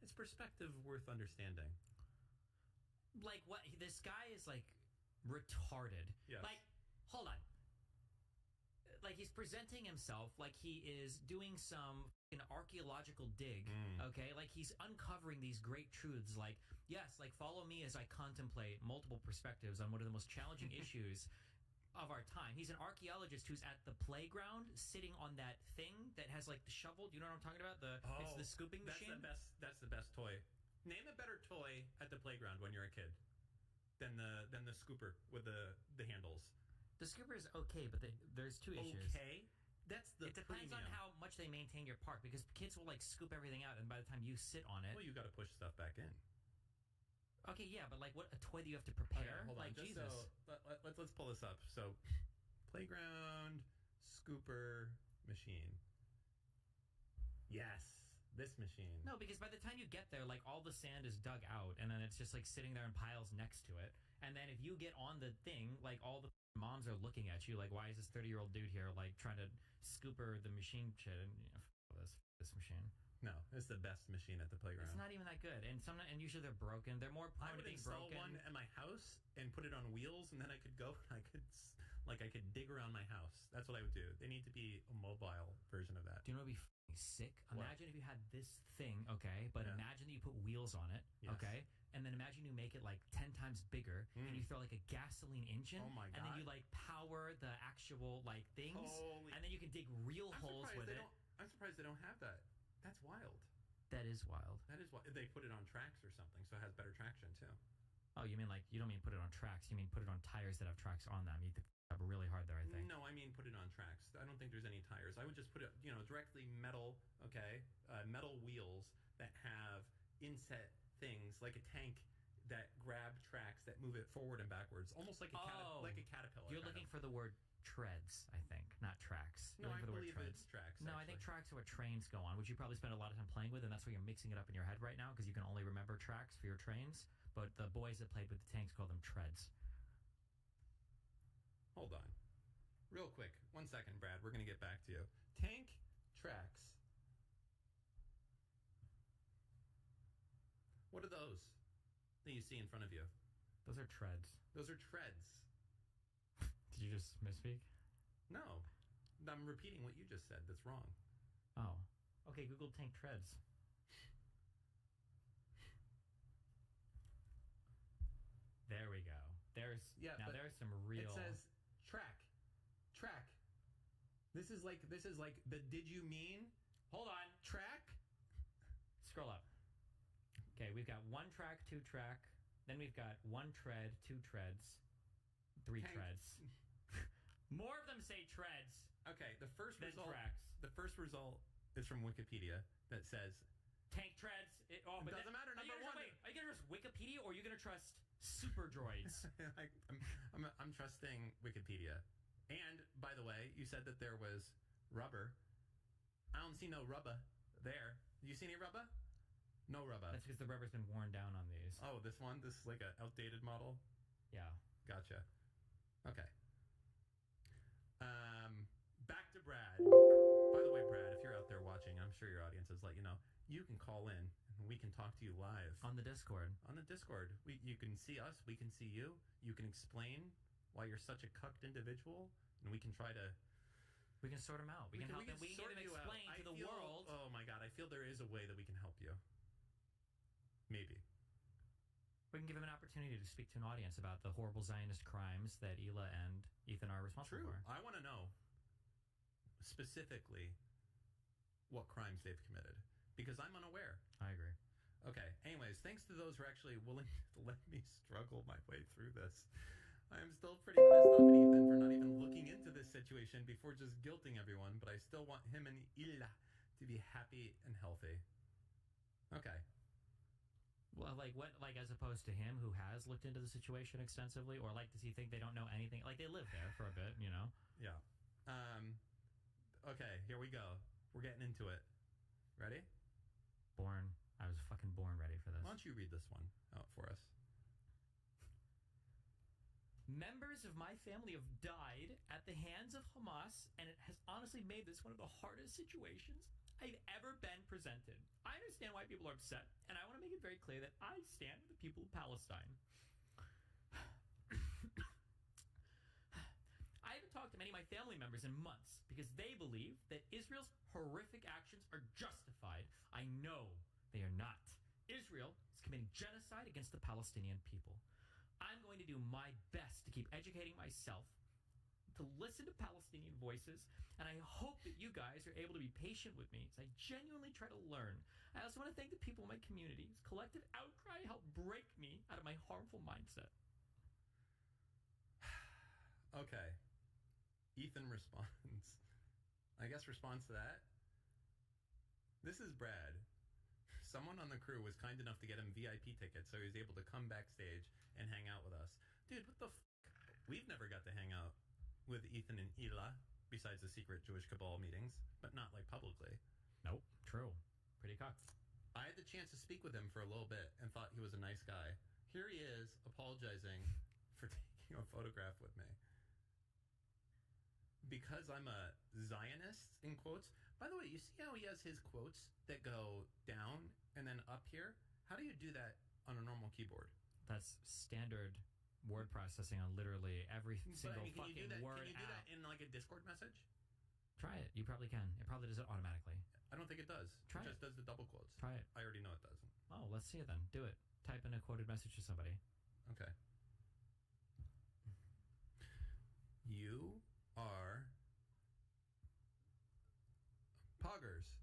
It's perspective worth understanding. Like what? This guy is like retarded. Yes. Like, hold on. Like he's presenting himself like he is doing some an archaeological dig. Okay, like he's uncovering these great truths. Like, yes, like follow me as I contemplate multiple perspectives on one of the most challenging issues of our time. He's an archaeologist who's at the playground sitting on that thing that has like the shovel. Do you know what I'm talking about? It's the scooping machine. That's the best toy. Name a better toy at the playground when you're a kid than the scooper with the handles. The scooper is okay, but there's two issues. Okay, that's the. It depends on how much they maintain your park, because kids will like scoop everything out, and by the time you sit on it, well, you got to push stuff back in. Okay, yeah, but like what a toy that you have to prepare? Okay, hold on, like just Jesus. let's pull this up. So, playground scooper machine. Yes, this machine. No, because by the time you get there, like all the sand is dug out, and then it's just like sitting there in piles next to it. And then if you get on the thing, like all the moms are looking at you, like, why is this 30-year-old dude here, like trying to scooper the machine shit? And this machine. No, it's the best machine at the playground. It's not even that good, and usually they're broken. They're more prone I to would being install broken. one at my house and put it on wheels, and then I could go. I could dig around my house. That's what I would do. They need to be a mobile version of that. Do you know what would be sick? What? Imagine if you had this thing, okay, but Yeah. imagine that you put wheels on it, Yes. okay, and then imagine you make it like 10 times bigger, and you throw like a gasoline engine, Oh my and then God. you like power the actual like things, Holy- and then you can dig real holes with it. I'm surprised they don't have that. That's wild. That is wild. That is wild. They put it on tracks or something, so it has better traction too. Oh, you mean like, you don't mean put it on tracks, you mean put it on tires that have tracks on them. You up really hard there, I think. No, I mean put it on tracks. I don't think there's any tires. I would just put it, directly metal, okay, metal wheels that have inset things like a tank that grab tracks that move it forward and backwards, almost like a caterpillar. You're looking for the word treads, I think, not tracks. No, I You're looking for the word believe treads. it's tracks. No, I think tracks are what trains go on, which you probably spend a lot of time playing with, and that's why you're mixing it up in your head right now, because you can only remember tracks for your trains. But the boys that played with the tanks call them treads. Hold on. Real quick. 1 second, Brad. We're going to get back to you. Tank tracks. What are those that you see in front of you? Those are treads. Those are treads. Did you just misspeak? No. I'm repeating what you just said. That's wrong. Oh. Okay, Google tank treads. There we go. There's some real. It says track. This is like the did you mean? Hold on. Track? Scroll up. Okay, we've got 1 track, 2 track. Then we've got 1 tread, 2 treads, 3 Tank. treads. More of them say treads Okay, the first than result. tracks. The first result is from Wikipedia that says Tank treads. It doesn't matter, number one. Wait, are you gonna trust Wikipedia or are you gonna trust super droids? I'm trusting Wikipedia. And by the way, you said that there was rubber. I don't see no rubber there. You see any rubber? No rubber. That's because the rubber's been worn down on these. Oh, this one? This is like an outdated model? Yeah. Gotcha. Okay. Back to Brad. By the way, Brad, if you're out there watching, I'm sure your audience has let you know, you can call in and we can talk to you live. On the Discord. On the Discord. You can see us, we can see you. You can explain why you're such a cucked individual, and we can try to... We can sort them out. We can help them. We can sort get them you out. explain to the world. Oh my God, I feel there is a way that we can help you. Maybe. We can give them an opportunity to speak to an audience about the horrible Zionist crimes that Hila and Ethan are responsible True. for. I want to know specifically what crimes they've committed, because I'm unaware. I agree. Okay. Anyways, thanks to those who are actually willing to let me struggle my way through this. I am still pretty pissed off at Ethan for not even looking into this situation before just guilting everyone, but I still want him and Illa to be happy and healthy. Okay. Well, like what? Like as opposed to him, who has looked into the situation extensively, or like does he think they don't know anything? Like they live there for a bit, you know? Yeah. Okay, here we go. We're getting into it. Ready? I was fucking born ready for this. Why don't you read this one out for us? Members of my family have died at the hands of Hamas, and it has honestly made this one of the hardest situations I've ever been presented. I understand why people are upset, and I want to make it very clear that I stand with the people of Palestine. I haven't talked to many of my family members in months because they believe that Israel's horrific actions are justified. I know they are not. Israel is committing genocide against the Palestinian people. I'm going to do my best to keep educating myself, to listen to Palestinian voices, and I hope that you guys are able to be patient with me as I genuinely try to learn. I also want to thank the people in my community whose collective outcry helped break me out of my harmful mindset. Okay. Ethan responds. I guess responds to that. This is Brad. Someone on the crew was kind enough to get him VIP tickets so he was able to come backstage and hang out with us. Dude, what the We've never got to hang out with Ethan and Ila besides the secret Jewish cabal meetings, but not like publicly. Nope, true. Pretty cocked. I had the chance to speak with him for a little bit and thought he was a nice guy. Here he is apologizing for taking a photograph with me. Because I'm a Zionist, in quotes. By the way, you see how he has his quotes that go down and then up here? How do you do that on a normal keyboard? That's standard word processing on literally every single can fucking you do that, word Can you do app. that in like a Discord message? Try it. You probably can. It probably does it automatically. I don't think it does. Try it just does the double quotes. Try it. I already know it doesn't. Oh, let's see it then. Do it. Type in a quoted message to somebody. Okay. You are poggers.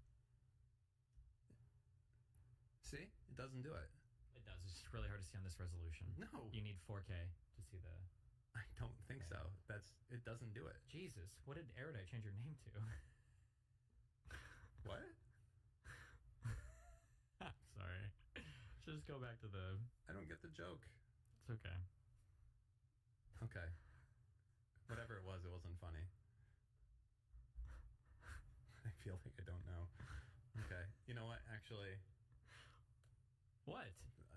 See? It doesn't do it. It does. It's just really hard to see on this resolution. No. You need 4K to see the... I don't think so. It doesn't do it. Jesus, what did Erudite change your name to? What? Sorry. Just go back to the... I don't get the joke. It's okay. Okay. Whatever it wasn't funny. I feel like I don't know. Okay. You know what? Actually... What?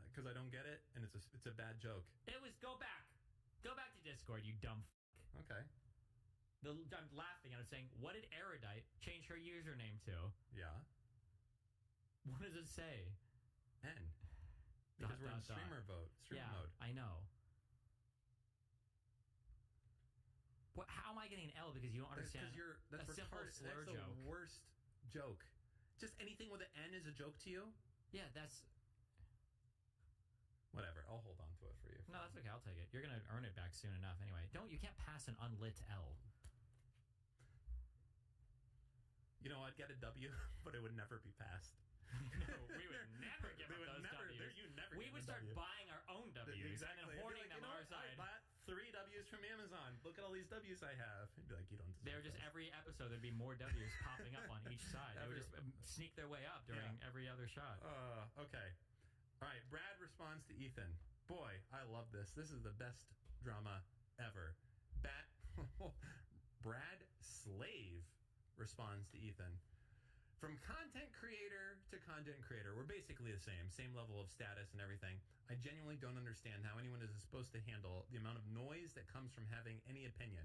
Because I don't get it, and it's a bad joke. It was... Go back. Go back to Discord, you dumb f***. Okay. I'm laughing and I'm saying, what did Erudite change her username to? Yeah. What does it say? N. Because we're in streamer mode. I know. What? How am I getting an L? Because you don't understand. That's a simple retarded. slur That's joke. the worst joke. Just anything with an N is a joke to you? Yeah, that's... Whatever. I'll hold on to it for you. No, that's okay. I'll take it. You're going to earn it back soon enough anyway. You can't pass an unlit L. You know, I'd get a W, but it would never be passed. No, we would never give up those W's. We would start buying our own W's Exactly. and then hoarding them on our side. I bought 3 W's from Amazon. Look at all these W's I have. I'd be like, you don't deserve They're just this. every episode there'd be more W's popping up on each side. They would just sneak their way up during every other shot. Okay. All right, Brad responds to Ethan. Boy, I love this. This is the best drama ever. Brad Slave responds to Ethan. From content creator to content creator, we're basically the same level of status and everything. I genuinely don't understand how anyone is supposed to handle the amount of noise that comes from having any opinion.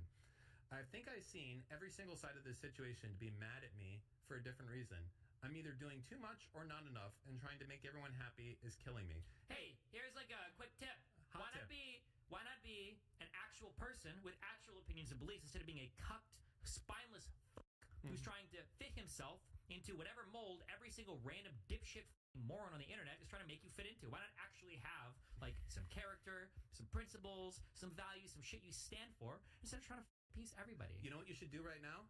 I think I've seen every single side of this situation to be mad at me for a different reason. I'm either doing too much or not enough, and trying to make everyone happy is killing me. Hey, here's like a quick tip. Why not be an actual person with actual opinions and beliefs instead of being a cucked, spineless who's trying to fit himself into whatever mold every single random dipshit moron on the internet is trying to make you fit into? Why not actually have like some character, some principles, some values, some shit you stand for, instead of trying to please everybody? You know what you should do right now?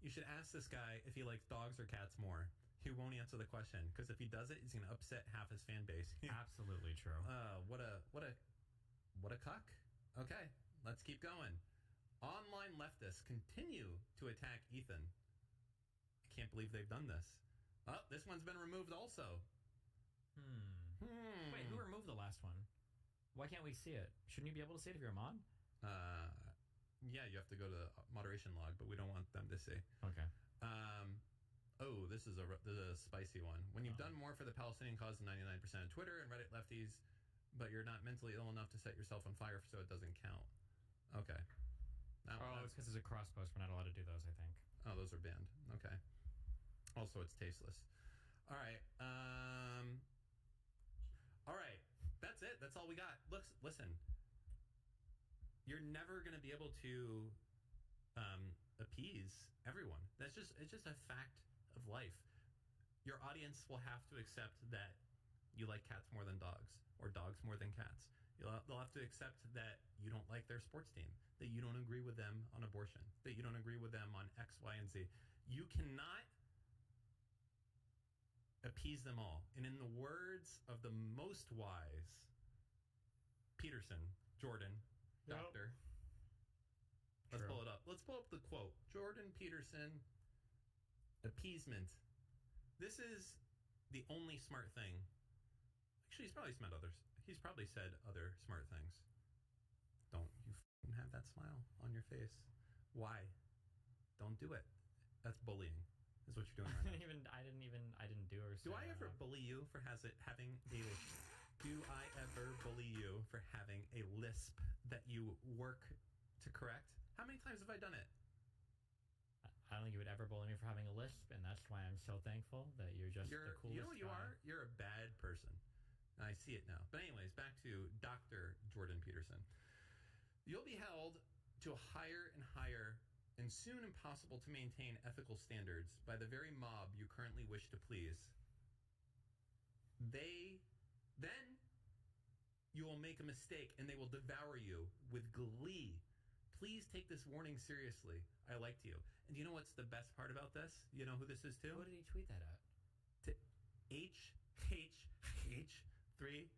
You should ask this guy if he likes dogs or cats more. He won't answer the question, because if he does it, he's going to upset half his fan base. Absolutely true. What a cuck. Okay, let's keep going. Online leftists continue to attack Ethan. I can't believe they've done this. Oh, this one's been removed also. Wait, who removed the last one? Why can't we see it? Shouldn't you be able to see it if you're a mod? Yeah, you have to go to the moderation log, but we don't want them to see. Okay. Oh, this is a spicy one. When you've done more for the Palestinian cause than 99% of Twitter and Reddit lefties, but you're not mentally ill enough to set yourself on fire so it doesn't count. Okay. It's because it's a cross post. We're not allowed to do those, I think. Oh, those are banned. Okay. Also, it's tasteless. All right. All right. That's it. That's all we got. Listen. You're never going to be able to appease everyone. It's just a fact of life. Your audience will have to accept that you like cats more than dogs, or dogs more than cats. They'll have to accept that you don't like their sports team, that you don't agree with them on abortion, that you don't agree with them on X, Y, and Z. You cannot appease them all. And in the words of the most wise Peterson, Jordan, doctor, let's pull it up. Let's pull up the quote. Jordan Peterson, appeasement. This is the only smart thing. Actually, he's probably said other smart things. Don't you have that smile on your face. Why? Don't do it. That's bullying. Is what you're doing right now. I didn't do or say. Do I ever bully you for having a? Do I ever bully you for having a lisp that you work to correct? How many times have I done it? I don't think you would ever bully me for having a lisp, and that's why I'm so thankful that you're the coolest You know what you guy. are? You're a bad person. I see it now. But anyways, back to Dr. Jordan Peterson. You'll be held to a higher and higher and soon impossible to maintain ethical standards by the very mob you currently wish to please. Then you will make a mistake and they will devour you with glee. Please take this warning seriously. I liked you. And you know what's the best part about this? You know who this is to? Who did he tweet that at? To H3H3.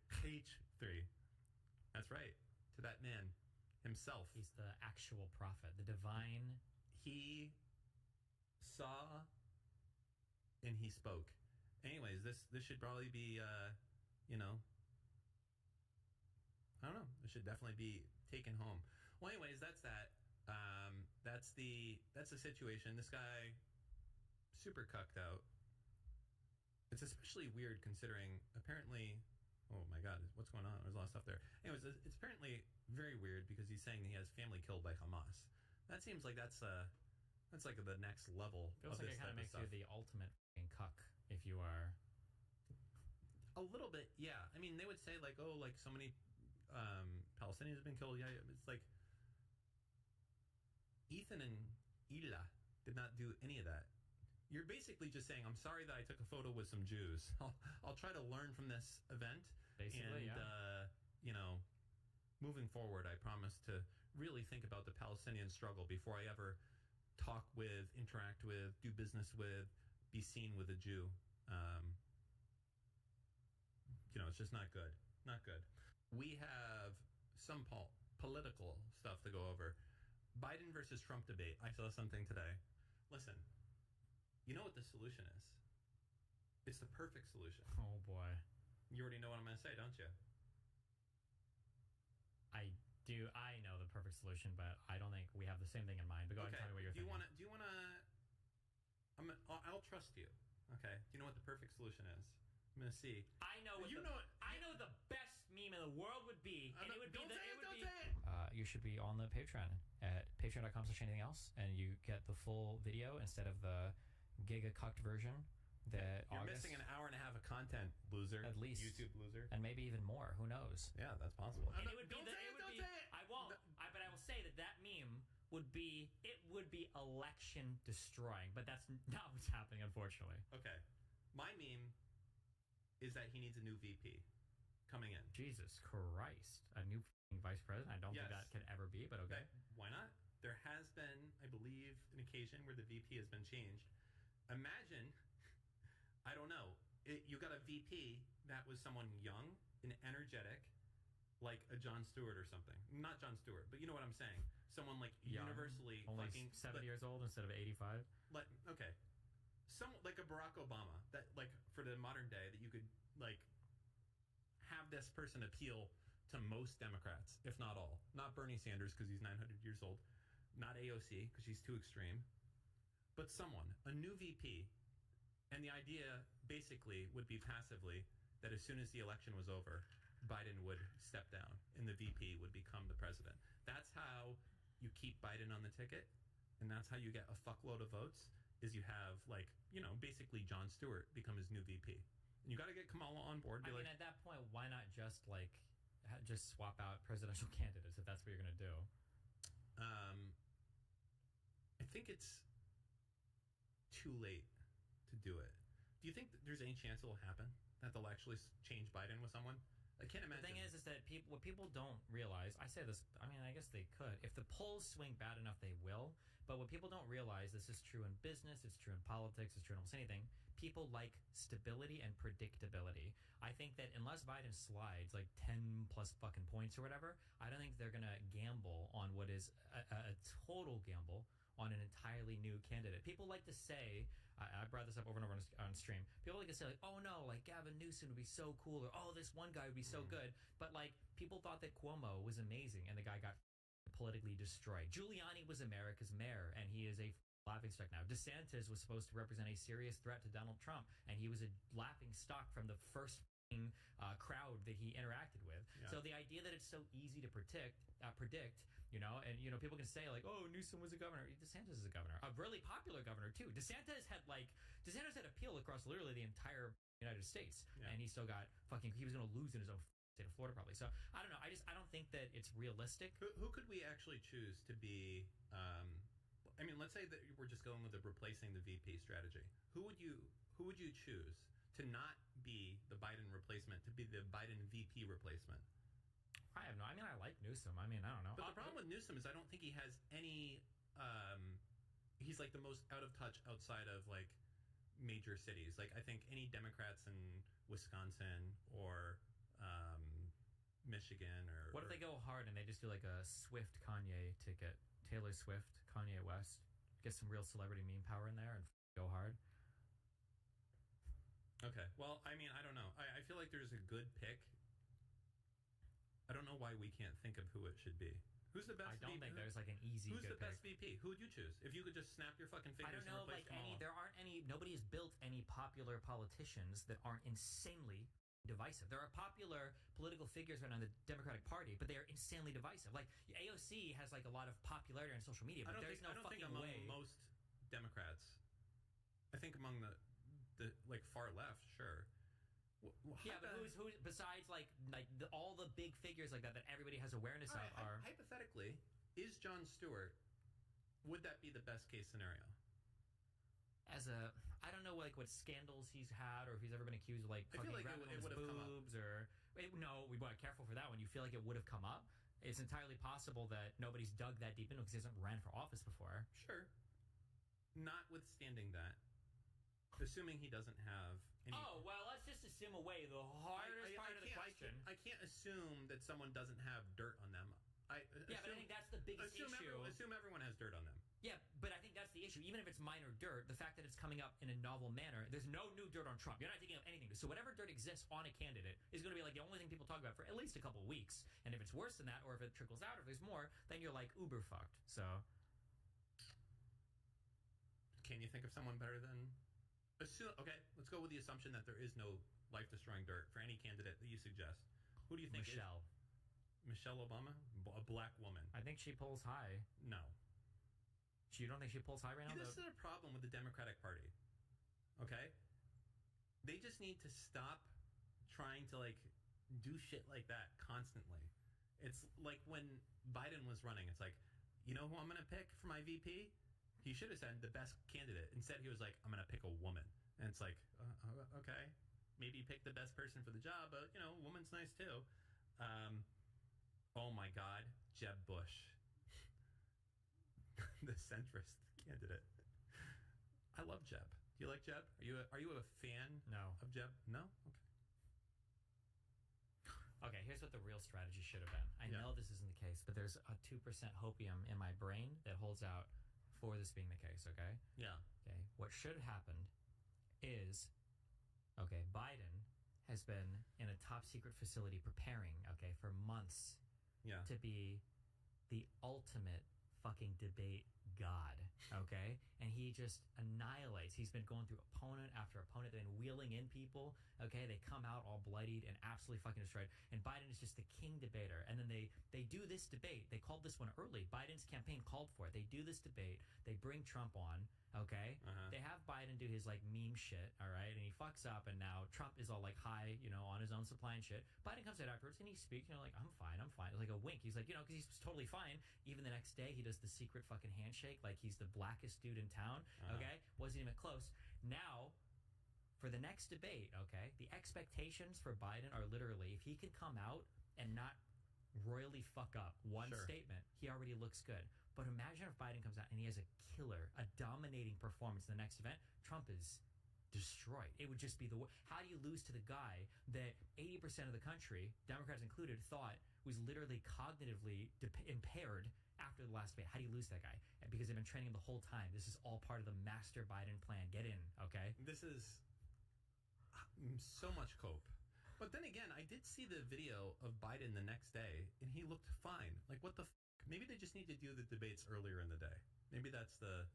That's right. To that man himself. He's the actual prophet, the divine. He saw and he spoke. Anyways, this should probably be I don't know. It should definitely be taken home. Well, anyways, that's that. That's the situation. This guy, super cucked out. It's especially weird considering apparently, oh my God, what's going on? There's a lot of stuff there. Anyways, it's apparently very weird because he's saying he has family killed by Hamas. That seems like that's like the next level. Feels of like this it kind of makes stuff. you the ultimate fucking cuck if you are. A little bit, yeah. I mean, they would say like, oh, like so many Palestinians have been killed. Yeah, it's like Ethan and Ila did not do any of that. You're basically just saying, I'm sorry that I took a photo with some Jews. I'll try to learn from this event. Basically, and, moving forward, I promise to really think about the Palestinian struggle before I ever talk with, interact with, do business with, be seen with a Jew. It's just not good. Not good. We have some political stuff to go over. Biden versus Trump debate. I saw something today. Listen, you know what the solution is? It's the perfect solution. Oh boy. You already know what I'm going to say, don't you? I do. I know the perfect solution, but I don't think we have the same thing in mind. But go ahead and tell me what you're thinking. Do you want to? I'll trust you. Okay. Do you know what the perfect solution is? I'm going to see. I know the best meme in the world would be, and it would be you should be on the Patreon at patreon.com/anything else, and you get the full video instead of the giga-cucked version. You're missing an hour and a half of content, loser. At least. YouTube loser. And maybe even more. Who knows? Yeah, that's possible. And it would be. I won't. But I will say that meme would be election destroying. But that's not what's happening, unfortunately. Okay. My meme is that he needs a new VP coming in. Jesus Christ. A new vice president? I don't think that can ever be, but okay. Why not? There has been, I believe, an occasion where the VP has been changed. Imagine, I don't know, you got a VP that was someone young and energetic, like a Jon Stewart or something. Not Jon Stewart, but you know what I'm saying. Someone like Young. universally Only fucking 70 years old instead of 85. Okay, some like a Barack Obama that like for the modern day that you could like have this person appeal to most Democrats, if not all. Not Bernie Sanders because he's 900 years old, not AOC because she's too extreme, but someone, a new VP. And the idea basically would be passively that as soon as the election was over, Biden would step down and the VP would become the president. That's how you keep Biden on the ticket, and that's how you get a fuckload of votes, is you have, like, you know, basically Jon Stewart become his new VP. And you got to get Kamala on board. I mean, at that point, why not just, like, just swap out presidential candidates if that's what you're going to do? I think it's too late to do it. Do you think that there's any chance it'll happen? That they'll actually change Biden with someone? I can't imagine. The thing is that what people don't realize, I say this, I mean, I guess they could. If the polls swing bad enough, they will. But what people don't realize, this is true in business, it's true in politics, it's true in almost anything. People like stability and predictability. I think that unless Biden slides like 10 plus fucking points or whatever, I don't think they're going to gamble on what is a total gamble on an entirely new candidate. People like to say, I brought this up over and over on stream, people like to say, like, oh no, like Gavin Newsom would be so cool, or oh, this one guy would be so good. But like, people thought that Cuomo was amazing, and the guy got politically destroyed. Giuliani was America's mayor, and he is a laughingstock now. DeSantis was supposed to represent a serious threat to Donald Trump, and he was a laughingstock from the first crowd that he interacted with. Yeah. So the idea that it's so easy to predict, you know, and you know, people can say like, oh, Newsom was a governor. DeSantis is a governor, a really popular governor too. DeSantis had appeal across literally the entire United States, and he still got he was going to lose in his own state of Florida probably. So I don't know. I don't think that it's realistic. Who could we actually choose to be? I mean, let's say that we're just going with the replacing the VP strategy. Who would you choose to not be the Biden replacement, to be the Biden VP replacement? I have no. I mean, I like Newsom. I mean, I don't know. But the problem with Newsom is I don't think he has any. He's like the most out of touch outside of like major cities. Like I think any Democrats in Wisconsin or Michigan or. What if they go hard and they just do like a Swift Kanye ticket? Taylor Swift, Kanye West, get some real celebrity meme power in there and go hard. Okay. Well, I mean, I don't know. I feel like there's a good pick. I don't know why we can't think of who it should be. Who's the best? I don't think there's like an easy. Who's good the best pick. VP? Who would you choose if you could just snap your fucking fingers? I don't know. And replace Like any, there aren't any. Nobody has built any popular politicians that aren't insanely divisive. There are popular political figures right now in the Democratic Party, but they are insanely divisive. Like AOC has like a lot of popularity on social media, but there's no fucking among way. Most Democrats, I think among the like far left, sure. Yeah, but who's besides like all the big figures like that everybody has awareness of are hypothetically, is Jon Stewart, would that be the best case scenario? I don't know like what scandals he's had or if he's ever been accused of like fucking grabbing his boobs or no, we want to be careful for that one. You feel like it would have come up. It's entirely possible that nobody's dug that deep into because he hasn't ran for office before. Sure. Notwithstanding that, assuming he doesn't have any... Oh, well, let's just assume away the hardest part of the question. I can't assume that someone doesn't have dirt on them. But I think that's the biggest issue. Assume everyone has dirt on them. Yeah, but I think that's the issue. Even if it's minor dirt, the fact that it's coming up in a novel manner, there's no new dirt on Trump. You're not thinking of anything. So whatever dirt exists on a candidate is going to be like the only thing people talk about for at least a couple of weeks. And if it's worse than that, or if it trickles out, or if there's more, then you're like uber fucked. So... Can you think of someone better than... Okay, let's go with the assumption that there is no life-destroying dirt for any candidate that you suggest. Who do you think Michelle Obama? A black woman. I think she pulls high. No. You don't think she pulls high right now? This is a problem with the Democratic Party. Okay? They just need to stop trying to, like, do shit like that constantly. It's like when Biden was running, it's like, you know who I'm going to pick for my VP? He should have said the best candidate. Instead, he was like, I'm going to pick a woman. And it's like, okay. Maybe pick the best person for the job, but, you know, a woman's nice too. Oh, my God. Jeb Bush. The centrist candidate. I love Jeb. Do you like Jeb? Are you a fan of Jeb? No? Okay, here's what the real strategy should have been. I know this isn't the case, but there's a 2% hopium in my brain that holds holds out for this being the case, okay? Yeah. Okay. What should have happened is, okay, Biden has been in a top secret facility preparing, okay, for months Yeah. to be the ultimate fucking debate god, okay? And he just annihilates. He's been going through opponent after opponent. They've been wheeling in people, okay? They come out all bloodied and absolutely fucking destroyed. And Biden is just the king debater. And then they do this debate. They called this one early. Biden's campaign called for it. They do this debate. They bring Trump on, okay? Uh-huh. They have Biden do his like meme shit, all right? And he fucks up, and now Trump is all like high, you know, on his own supply and shit. Biden comes out afterwards and he speaks, you know, like, I'm fine. It's like a wink. He's like, you know, because he's totally fine. Even the next day, he does the secret fucking handshake like he's the blackest dude in town, okay? Wasn't even close. Now, for the next debate, okay, the expectations for Biden are literally, if he can come out and not royally fuck up one Sure. statement, he already looks good. But imagine if Biden comes out and he has a killer, a dominating performance in the next event. Trump is destroyed. It would just be how do you lose to the guy that 80% of the country, Democrats included, thought was literally cognitively impaired after the last debate? How do you lose that guy? Because they've been training him the whole time. This is all part of the master Biden plan. Get in, okay? This is so much cope. But then again, I did see the video of Biden the next day, and he looked fine. Like, what the Maybe they just need to do the debates earlier in the day. Maybe that's the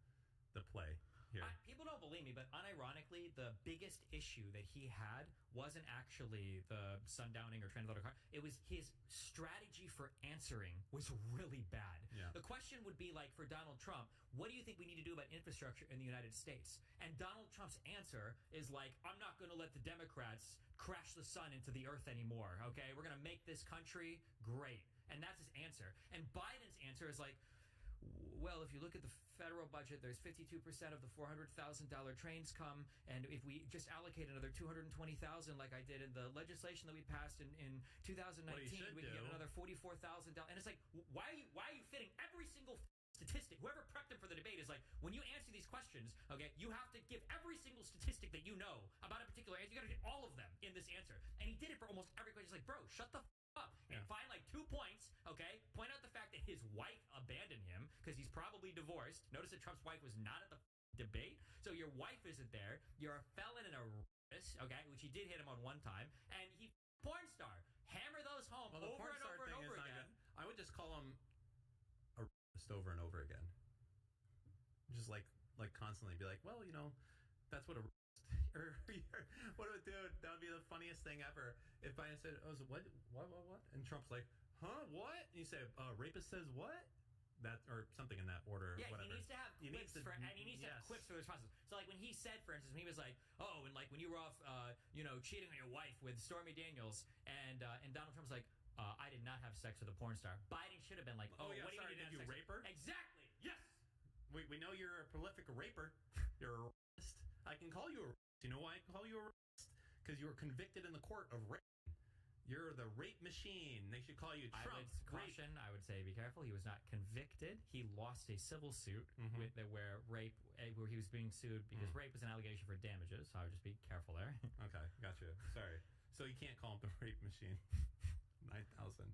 play here. People don't believe me, but unironically, the biggest issue that he had wasn't actually the sundowning or translator car. It was his strategy for answering was really bad. Yeah. The question would be like, for Donald Trump, what do you think we need to do about infrastructure in the United States? And Donald Trump's answer is like, I'm not going to let the Democrats crash the sun into the earth anymore, okay? We're going to make this country great. And that's his answer. And Biden's answer is like, well, if you look at the federal budget, there's 52% of the $400,000 trains come, and if we just allocate another $220,000 like I did in the legislation that we passed in 2019, we can get another $44,000. And it's like, why are you fitting every single statistic? Whoever prepped him for the debate is like, when you answer these questions, okay, you have to give every single statistic that you know about a particular answer. You got to get all of them in this answer. And he did it for almost every question. He's like, bro, shut the up and find like 2 points, okay? Point out the fact that his wife abandoned him because he's probably divorced. Notice that Trump's wife was not at the debate, so your wife isn't there. You're a felon and a rapist, okay? Which he did hit him on one time, and he porn star. Hammer those home over and over and over again. I would just call him a rapist over and over again. Just like constantly be like, well, you know, that's what a or what would dude? That would be the funniest thing ever. If Biden said, "Oh, so what?" And Trump's like, "Huh? What?" And you say, "Rapist says what?" That or something in that order. Yeah, whatever. he needs to have quips to have quips for the responses. So like when he said, for instance, when he was like, "Oh, and like when you were off, cheating on your wife with Stormy Daniels," and Donald Trump's like, "I did not have sex with a porn star." Biden should have been like, "Oh, yeah, what sorry, do you mean did you rape her?" Exactly. Yes. We know you're a prolific raper. You're a rapist. I can call you a rapist. You know why I can call you a rapist? Because you were convicted in the court of rape. You're the rape machine. They should call you Trump. I would say be careful. He was not convicted. He lost a civil suit where he was being sued because rape was an allegation for damages. So I would just be careful there. Okay, gotcha. Sorry. So you can't call him the rape machine. 9,000.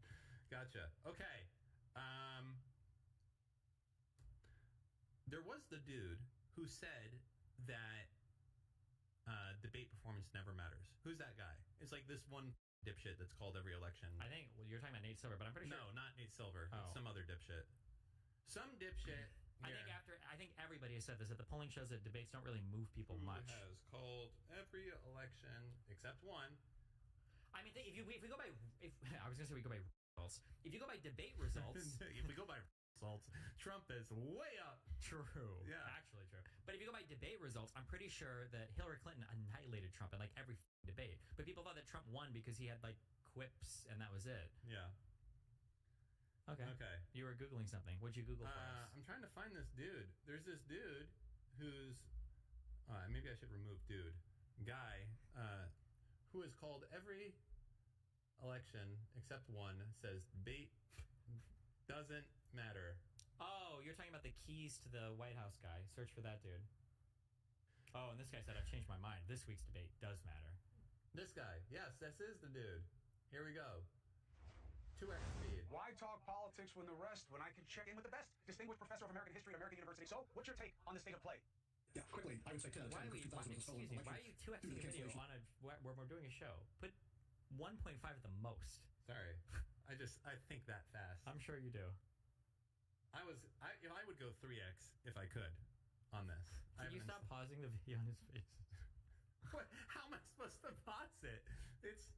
Gotcha. Okay. There was the dude who said that debate performance never matters. Who's that guy? It's like this one dipshit that's called every election. I think you're talking about Nate Silver, but I'm pretty sure. No, not Nate Silver. Oh. It's some other dipshit. Some dipshit. I think everybody has said this, that the polling shows that debates don't really move people much. Who has called every election except one. I mean, if we go by, I was going to say we go by results. If you go by debate results, if we go by results, Trump is way up. True. Yeah. Actually true. But if you go by debate results, I'm pretty sure that Hillary Clinton annihilated Trump in like every debate. But people thought that Trump won because he had like quips and that was it. Yeah. Okay. You were Googling something. What'd you Google for us? I'm trying to find this dude. There's this dude who's maybe I should remove dude. Guy who has called every election except one, says debate doesn't matter. Oh, you're talking about the keys to the White House guy. Search for that dude. Oh, and this guy said, I've changed my mind. This week's debate does matter. This guy. Yes, this is the dude. Here we go. 2x speed. Why talk politics when I can check in with the best distinguished professor of American history at American University? So, what's your take on the state of play? Yeah, quickly, I would say 10 out of 10 because 2000 was a stolen election. Why are you 2xing a video on where we're doing a show? Put 1.5 at the most. Sorry, I think that fast. I'm sure you do. I would go 3x if I could on this. Can you stop pausing the video on his face? What? How am I supposed to pause it? It's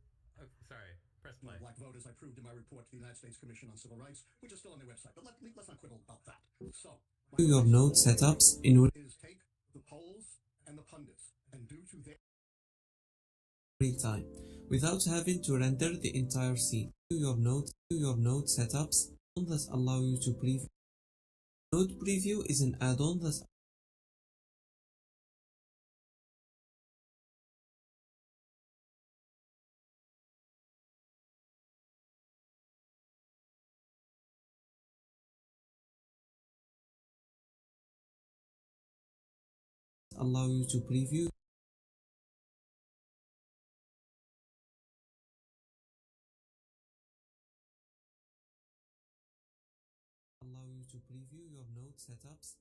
sorry. Press play. Black voters, I proved in my report to the United States Commission on Civil Rights, which is still on their website. But let's not quibble about that. So, Do your node setups in is take the polls and the pundits and do to their real time without having to render the entire scene. Do your node setups that allow you to preview. Node preview is an add-on that allow you to preview your node setups.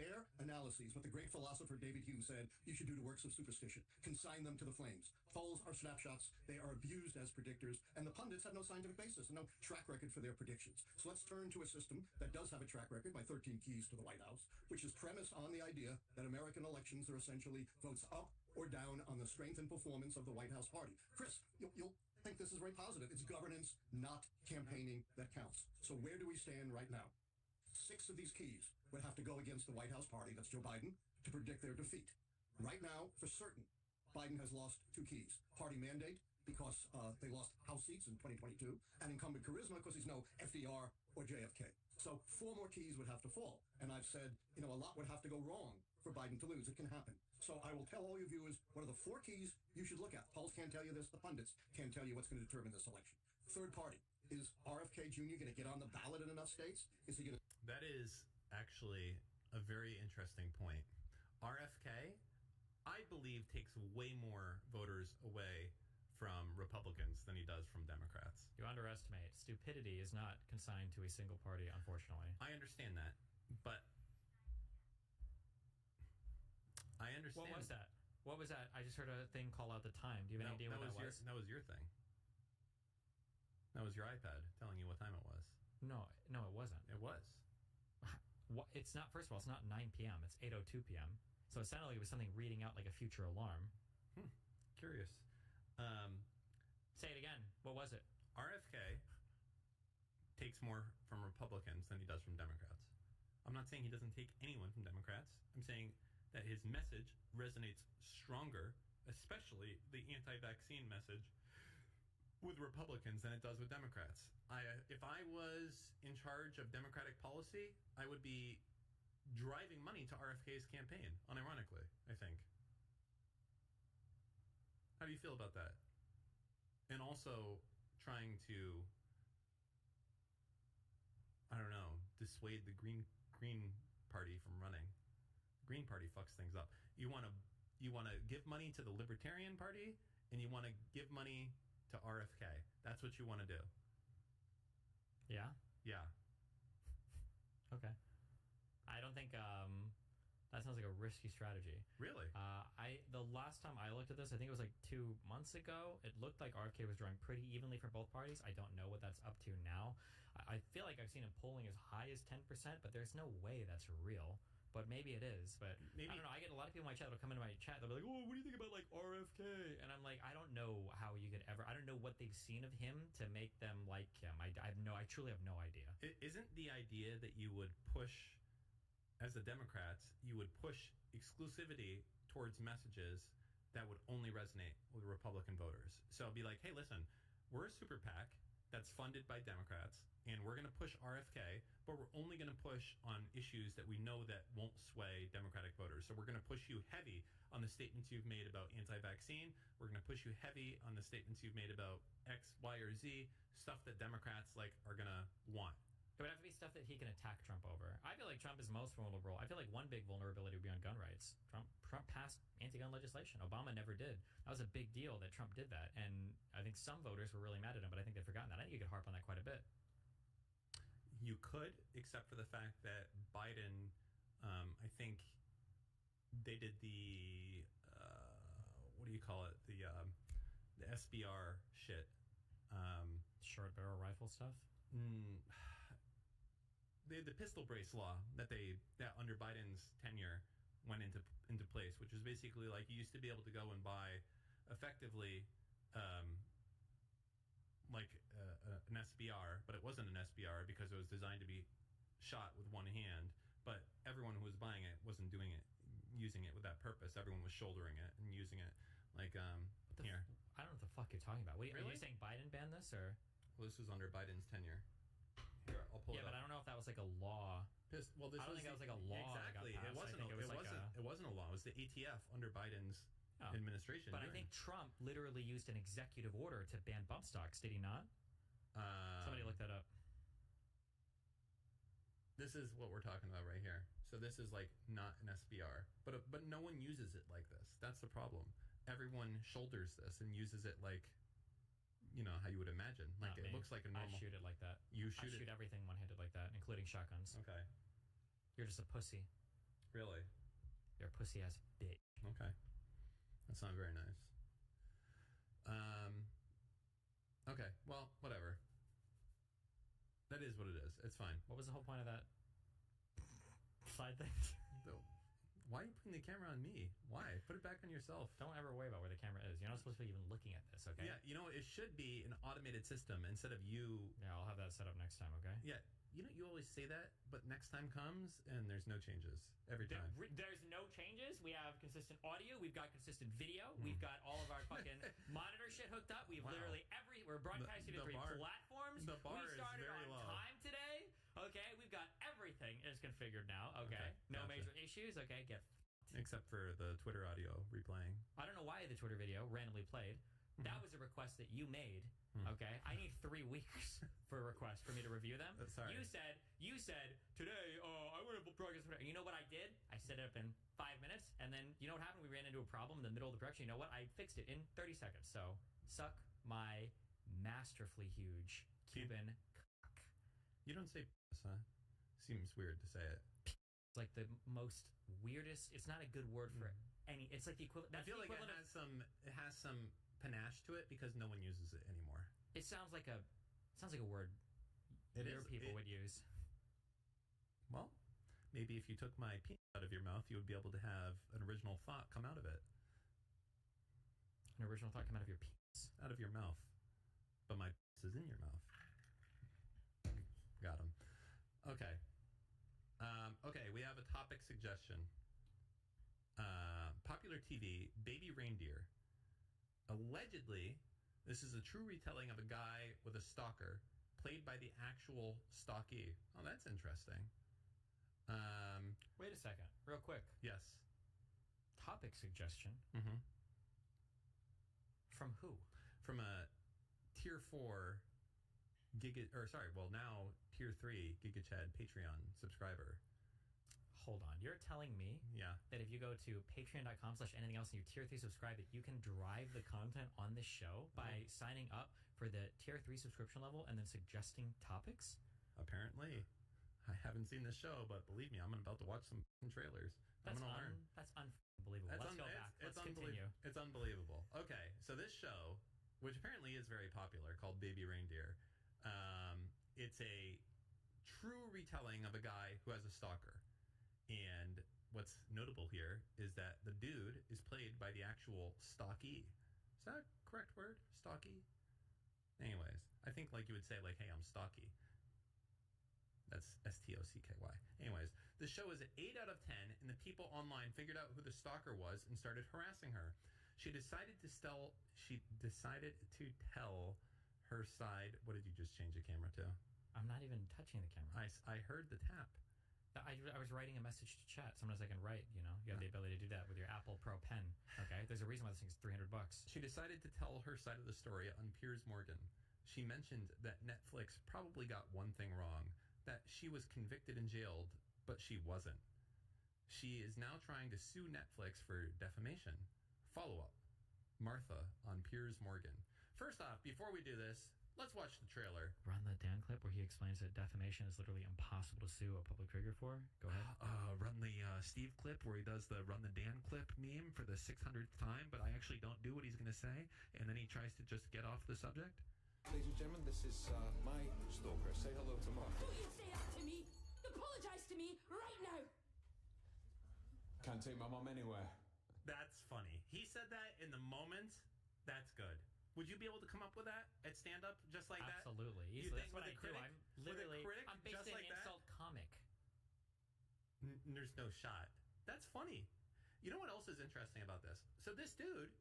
their analyses, what the great philosopher David Hume said you should do to works of superstition. Consign them to the flames. Polls are snapshots. They are abused as predictors, and the pundits have no scientific basis and no track record for their predictions. So let's turn to a system that does have a track record by 13 keys to the White House, which is premised on the idea that American elections are essentially votes up or down on the strength and performance of the White House party. Chris, you'll think this is very positive. It's governance, not campaigning, that counts. So where do we stand right now? 6 of these keys would have to go against the White House party, that's Joe Biden, to predict their defeat. Right now, for certain, Biden has lost 2 keys. Party mandate, because they lost House seats in 2022, and incumbent charisma, because he's no FDR or JFK. So 4 more keys would have to fall. And I've said, a lot would have to go wrong for Biden to lose. It can happen. So I will tell all your viewers what are the 4 keys you should look at. Polls can't tell you this. The pundits can't tell you what's going to determine this election. Third party. Is RFK Jr. going to get on the ballot in enough states? Is he going to... That is actually a very interesting point. RFK, I believe, takes way more voters away from Republicans than he does from Democrats. You underestimate. Stupidity is not consigned to a single party, unfortunately. I understand that, but I understand. What was that? What was that? I just heard a thing call out the time. Do you have any idea what that was? That was your thing. That was your iPad telling you what time it was. No, it wasn't. It was. What? It's not. First of all, it's not 9 p.m. It's 8:02 p.m. So it sounded like it was something reading out like a future alarm. Curious. Say it again. What was it? RFK takes more from Republicans than he does from Democrats. I'm not saying he doesn't take anyone from Democrats. I'm saying that his message resonates stronger, especially the anti-vaccine message, with Republicans than it does with Democrats. If I was in charge of Democratic policy, I would be driving money to RFK's campaign, unironically, I think. How do you feel about that? And also trying to, I don't know, dissuade the Green Party from running. The Green Party fucks things up. You want to give money to the Libertarian Party, and you want to give money to RFK. That's what you want to do. Yeah? Yeah. Okay. I don't think that sounds like a risky strategy. Really? The last time I looked at this, I think it was like 2 months ago, it looked like RFK was drawing pretty evenly for both parties. I don't know what that's up to now. I feel like I've seen him polling as high as 10%, but there's no way that's real. But maybe it is. But maybe. I don't know. I get a lot of people in my chat that'll come into my chat. They'll be like, "Oh, what do you think about like RFK?" And I'm like, I don't know how you could ever. I don't know what they've seen of him to make them like him. I truly have no idea. Isn't the idea that you would push, as the Democrats, you would push exclusivity towards messages that would only resonate with Republican voters? So it'd be like, hey, listen, we're a super PAC that's funded by Democrats, and we're going to push RFK, but we're only going to push on issues that we know that won't sway Democratic voters. So we're going to push you heavy on the statements you've made about anti-vaccine. We're going to push you heavy on the statements you've made about X, Y, or Z, stuff that Democrats are going to want. It would have to be stuff that he can attack Trump over. I feel like Trump is most vulnerable. I feel like one big vulnerability would be on gun rights. Trump passed anti-gun legislation. Obama never did. That was a big deal that Trump did that. And I think some voters were really mad at him, but I think they've forgotten that. I think you could harp on that quite a bit. You could, except for the fact that Biden, I think they did the, what do you call it? The SBR shit. Short barrel rifle stuff? The pistol brace law that under Biden's tenure went into place, which was basically like you used to be able to go and buy effectively an SBR, but it wasn't an SBR because it was designed to be shot with one hand, but everyone who was buying it wasn't using it with that purpose. Everyone was shouldering it and using it here. I don't know what the fuck you're talking about. Are you saying Biden banned this, or? Well, this was under Biden's tenure. Here, I'll pull it up. Yeah, but I don't know if that was like a law. I don't think that was like a law. Exactly. It wasn't a law. It was the ATF under Biden's administration. But I think Trump literally used an executive order to ban bump stocks. Did he not? Somebody look that up. This is what we're talking about right here. So this is like not an SBR, but no one uses it like this. That's the problem. Everyone shoulders this and uses it like, how you would imagine. Like it looks like a normal. I shoot it like that. You shoot everything one-handed like that, including shotguns. Okay. You're just a pussy. Really? You're a pussy ass bitch. Okay. That's not very nice. Okay. Well, whatever. That is what it is. It's fine. What was the whole point of that side thing? Why are you putting the camera on me? Why? Put it back on yourself. Don't ever worry about where the camera is. You're not supposed to be even looking at this, okay? Yeah, it should be an automated system instead of you. Yeah, I'll have that set up next time, okay? Yeah, you always say that, but next time comes and there's no changes every time. There's no changes. We have consistent audio. We've got consistent video. We've got all of our fucking monitor shit hooked up. We've literally we're broadcasting to 3 platforms. The bar we started is very on low. time today. Okay, we've got everything is configured now. Okay, no gotcha. major issues. Okay, Except for the Twitter audio replaying. I don't know why the Twitter video randomly played. That was a request that you made. Okay, I need 3 weeks for a request for me to review them. Sorry. You said today. I want to broadcast. You know what I did? I set it up in 5 minutes, and then you know what happened? We ran into a problem in the middle of the production. You know what? I fixed it in 30 seconds. So suck my masterfully huge Cuban cock. You don't say penis, huh? Seems weird to say it. It's like the most weirdest. It's not a good word for any. It's like the equivalent. I feel like it has some panache to it because no one uses it anymore. It sounds like a word your people would use. Well, maybe if you took my penis out of your mouth, you would be able to have an original thought come out of it. An original thought come out of your penis? Out of your mouth. But my penis is in your mouth. Got him. Okay. Okay, we have a topic suggestion. Popular TV, Baby Reindeer. Allegedly, this is a true retelling of a guy with a stalker, played by the actual stalkee. Oh, that's interesting. Wait a second, real quick. Yes. Topic suggestion. From who? From a tier 4 now tier 3 GigaChad Patreon subscriber. Hold on, you're telling me that if you go to patreon.com/anything else and you tier 3 subscribe, that you can drive the content on this show by signing up for the tier 3 subscription level and then suggesting topics? Apparently. I haven't seen this show, but believe me, I'm about to watch some trailers. I'm going to learn. That's unbelievable. Let's go back. Let's continue. It's unbelievable. Okay, so this show, which apparently is very popular, called Baby Reindeer, it's a true retelling of a guy who has a stalker. And what's notable here is that the dude is played by the actual stalkee. Is that a correct word? Stalkee? Anyways, I think like you would say like, hey, I'm stalky. That's S-T-O-C-K-Y. Anyways, the show is an 8 out of 10, and the people online figured out who the stalker was and started harassing her. She decided to tell her side. What did you just change the camera to? I'm not even touching the camera. I heard the tap. I was writing a message to chat. Sometimes I can write, you have the ability to do that with your Apple Pro pen. Okay, there's a reason why this thing's $300. She decided to tell her side of the story on Piers Morgan. She mentioned that Netflix probably got one thing wrong, that she was convicted and jailed, but she wasn't. She is now trying to sue Netflix for defamation. Follow-up. Martha on Piers Morgan. First off, before we do this, let's watch the trailer. Run the Dan clip where he explains that defamation is literally impossible to sue a public figure for. Go ahead. Run the Steve clip where he does the Run the Dan clip meme for the 600th time, but I actually don't do what he's going to say, and then he tries to just get off the subject. Ladies and gentlemen, this is my stalker. Say hello to Mark. Don't you say that to me! Apologize to me right now! Can't take my mom anywhere. That's funny. He said that in the moment. That's good. Would you be able to come up with that at stand-up just like that? Absolutely. You think That's what I do. I'm literally, I'm based just in like an insult comic. There's no shot. That's funny. You know what else is interesting about this? So this dude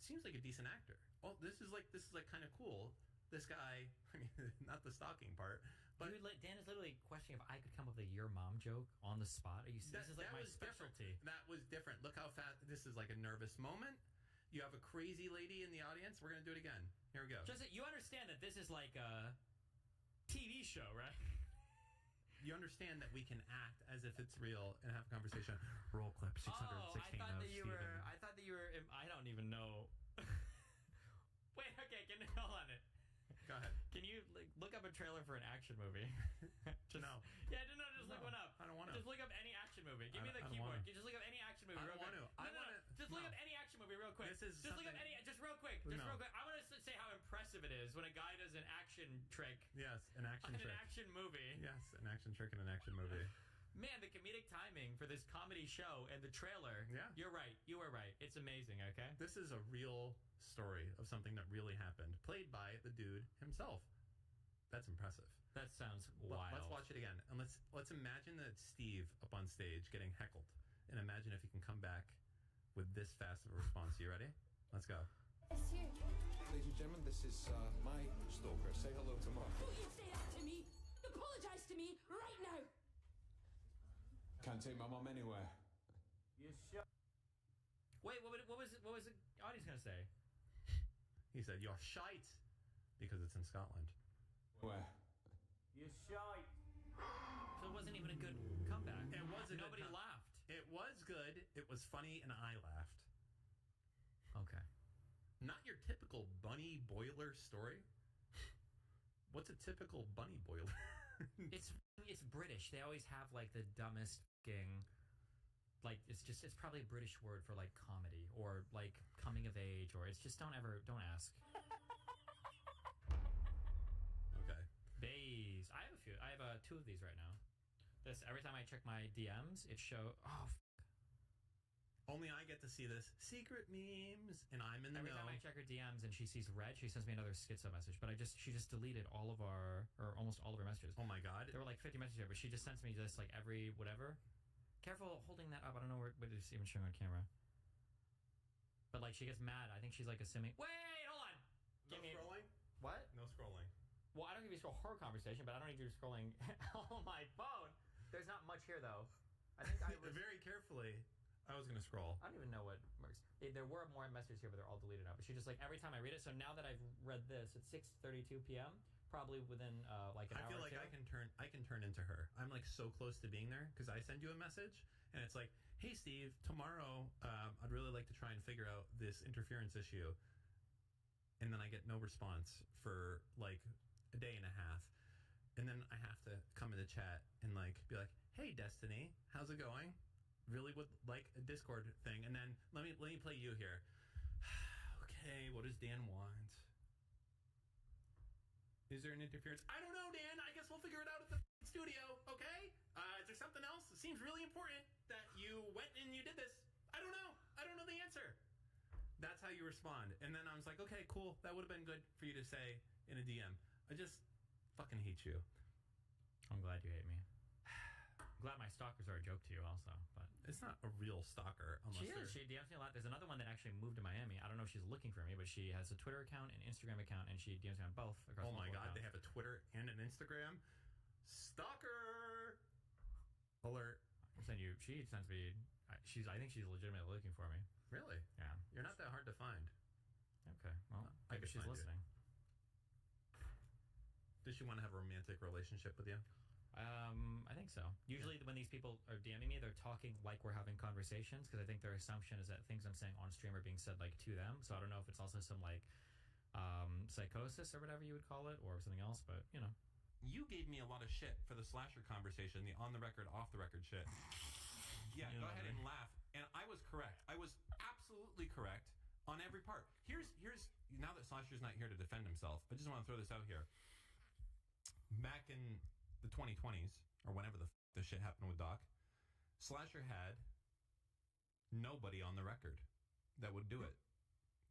seems like a decent actor. Oh, this is like kind of cool. This guy, I mean, not the stalking part, but Dan is literally questioning if I could come up with a "your mom" joke on the spot. Are you? This is like my specialty. That was different. Look how fast. This is like a nervous moment. You have a crazy lady in the audience. We're gonna do it again. Here we go. Just you understand that this is like a TV show, right? You understand that we can act as if it's real and have a conversation. Roll clip 616 I thought that you Steven. were. I thought that you were. I don't even know. Wait. Okay. Hold on it. Go ahead. Can you look up a trailer for an action movie? No. Yeah, no, just look one up. I don't want to. Just look up any action movie. Give me the keyboard. Just look up any action movie. I don't want to. Just look up any action movie real quick. This is just look up any. Just real quick. Just No. real quick. I want to say how impressive it is when a guy does an action trick. Yes, an action in trick. an action movie. Yes, an action trick in an action movie. Man, the comedic timing for this comedy show and the trailer. Yeah. You're right. You were right. It's amazing, okay? This is a real story of something that really happened, played by the dude himself. That's impressive. That sounds wild. Let's watch it again, and let's imagine that it's Steve up on stage getting heckled, and imagine if he can come back with this fast of a response. You ready? Let's go. It's you. Ladies and gentlemen, this is my stalker. Say hello to Mark. Don't you say that to me. Apologize to me right now. Can't take my mom anywhere. Wait, what was the audience gonna say? He said, "You're shite," because it's in Scotland. Where? So it wasn't even a good comeback. It was a good Nobody laughed. It was good. It was funny, and I laughed. Okay. Not your typical bunny boiler story. What's a typical bunny boiler? It's British. They always have like the dumbest fucking, like it's probably a British word for like comedy or like coming of age, or it's just don't ask. Okay. Bays. I have a few. I have two of these right now. This every time I check my DMs, it Only I get to see this secret memes, and I'm in the every know. time I check her DMs and she sees red, she sends me another schizo message. But she just deleted all of our, or almost all of our messages. Oh my god. There were like 50 messages here, but she just sends me this like every whatever. Careful holding that up. I don't know what it's even showing on camera. But like she gets mad. I think she's like assuming. Wait, hold on. No scrolling? What? No scrolling. Well, I don't need you to scroll her conversation, but I don't need you scrolling on my phone. There's not much here though. I think I was Very carefully. I was gonna scroll. I don't even know what works. There were more messages here, but they're all deleted now. But she just like every time I read it. So now that I've read this, it's 6:32 p.m. Probably within like an hour. I feel like I can turn into her. I'm like so close to being there because I send you a message and it's like, "Hey Steve, tomorrow I'd really like to try and figure out this interference issue," and then I get no response for like a day and a half, and then I have to come in the chat and like be like, "Hey Destiny, how's it going? Really would like a Discord thing," and then let me play you here. Okay, what does Dan want? Is there an interference? I don't know, Dan. I guess we'll figure it out at the studio. Okay. Is there something else? It seems really important that you went and you did this. I don't know. I don't know the answer. That's how you respond. And then I was like, okay, cool. That would have been good for you to say in a DM. I just fucking hate you. I'm glad you hate me. I'm glad my stalkers are a joke to you also, but it's not a real stalker unless she is. She DMs me a lot. There's another one that actually moved to Miami. I don't know if she's looking for me, but she has a Twitter account and Instagram account, and she DMs me on both. Oh my god, accounts. they have a Twitter and an Instagram. Stalker alert. She sends me. I think she's legitimately looking for me. Really? Yeah. You're not that hard to find. Okay. Well, I maybe could she's find you. listening. Does she want to have a romantic relationship with you? I think so. Usually when these people are DMing me, they're talking like we're having conversations because I think their assumption is that things I'm saying on stream are being said like to them. So I don't know if it's also some like psychosis or whatever you would call it or something else, but you know. You gave me a lot of shit for the slasher conversation, the on the record, off the record shit. Yeah, go ahead and laugh. And I was correct. I was absolutely correct on every part. Here's now that Slasher's not here to defend himself, I just want to throw this out here. Back in the 2020s, or whenever the shit happened with Doc, Slasher had nobody on the record that would do it.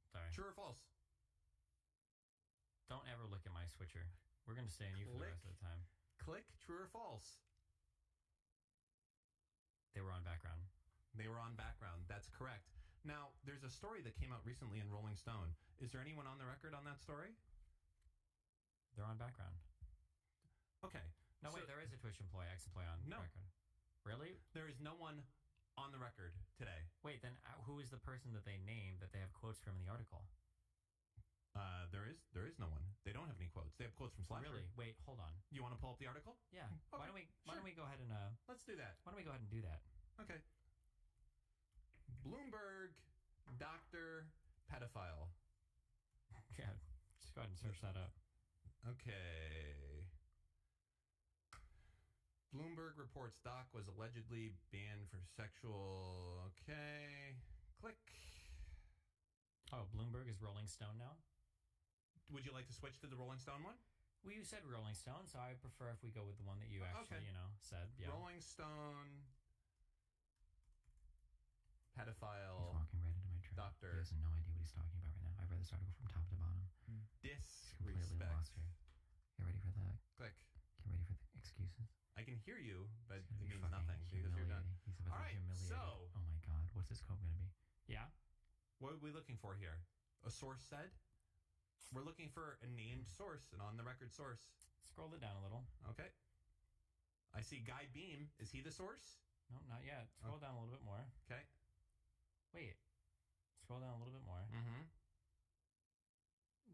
Sorry. True or false? Don't ever look at my switcher. We're going to stay in you for the rest of the time. Click true or false. They were on background. They were on background. That's correct. Now, there's a story that came out recently in Rolling Stone. Is there anyone on the record on that story? They're on background. Okay. No, wait, there is a Twitch employee, ex-employee on record. Really? There is no one on the record today. Wait, then who is the person that they named that they have quotes from in the article? There is no one. They don't have any quotes. They have quotes from Slasher. Really? Wait, hold on. You want to pull up the article? Yeah. Okay. Why don't we go ahead and let's do that. Why don't we go ahead and do that? Okay. Bloomberg, doctor, pedophile. Yeah. Just go ahead and search that up. Okay. Bloomberg reports Doc was allegedly banned for sexual. Okay. Click. Oh, Bloomberg is Rolling Stone now? Would you like to switch to the Rolling Stone one? Well, you said Rolling Stone, so I prefer if we go with the one that you actually, Okay. Said. Yeah. Rolling Stone, He's pedophile, walking right into my train. doctor. He has no idea what he's talking about right now. I've read this article from top to bottom. He's completely lost disrespect. here. Get ready for the Click. Get ready for the excuses. I can hear you, but It's it gonna be means fucking nothing because you're done. humiliating. He's about All to right, be humiliated. so- Oh my god, what's this code gonna be? Yeah. What are we looking for here? A source said? We're looking for a named source, an on-the-record source. Scroll it down a little. Okay. I see Guy Beam. Is he the source? No, not yet. Scroll down a little bit more. Okay. Wait. Scroll down a little bit more. Mm-hmm.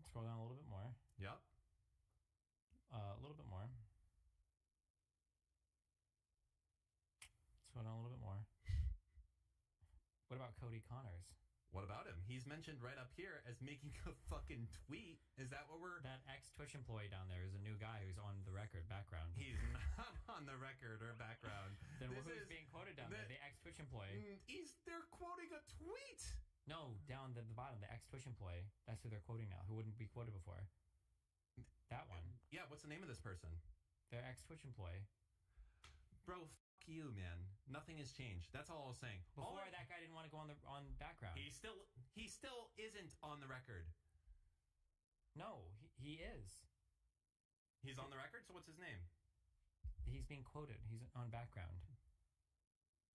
Scroll down a little bit more. Yep. A little bit more. Scroll down a little bit more. What about Cody Connors? What about him? He's mentioned right up here as making a fucking tweet. Is that what we're... That ex-Twitch employee down there is a new guy who's on the record background. He's not on the record or background. Then This who's is- being quoted down there? The ex-Twitch employee. They're quoting a tweet. No, down at the bottom, the ex-Twitch employee. That's who they're quoting now, who wouldn't be quoted before. That one. Yeah, what's the name of this person? Their ex-Twitch employee. Bro, fuck you, man. Nothing has changed. That's all I was saying. Before that guy didn't want to go on background. He still isn't on the record. No, he is. He's on the record, so what's his name? He's being quoted. He's on background.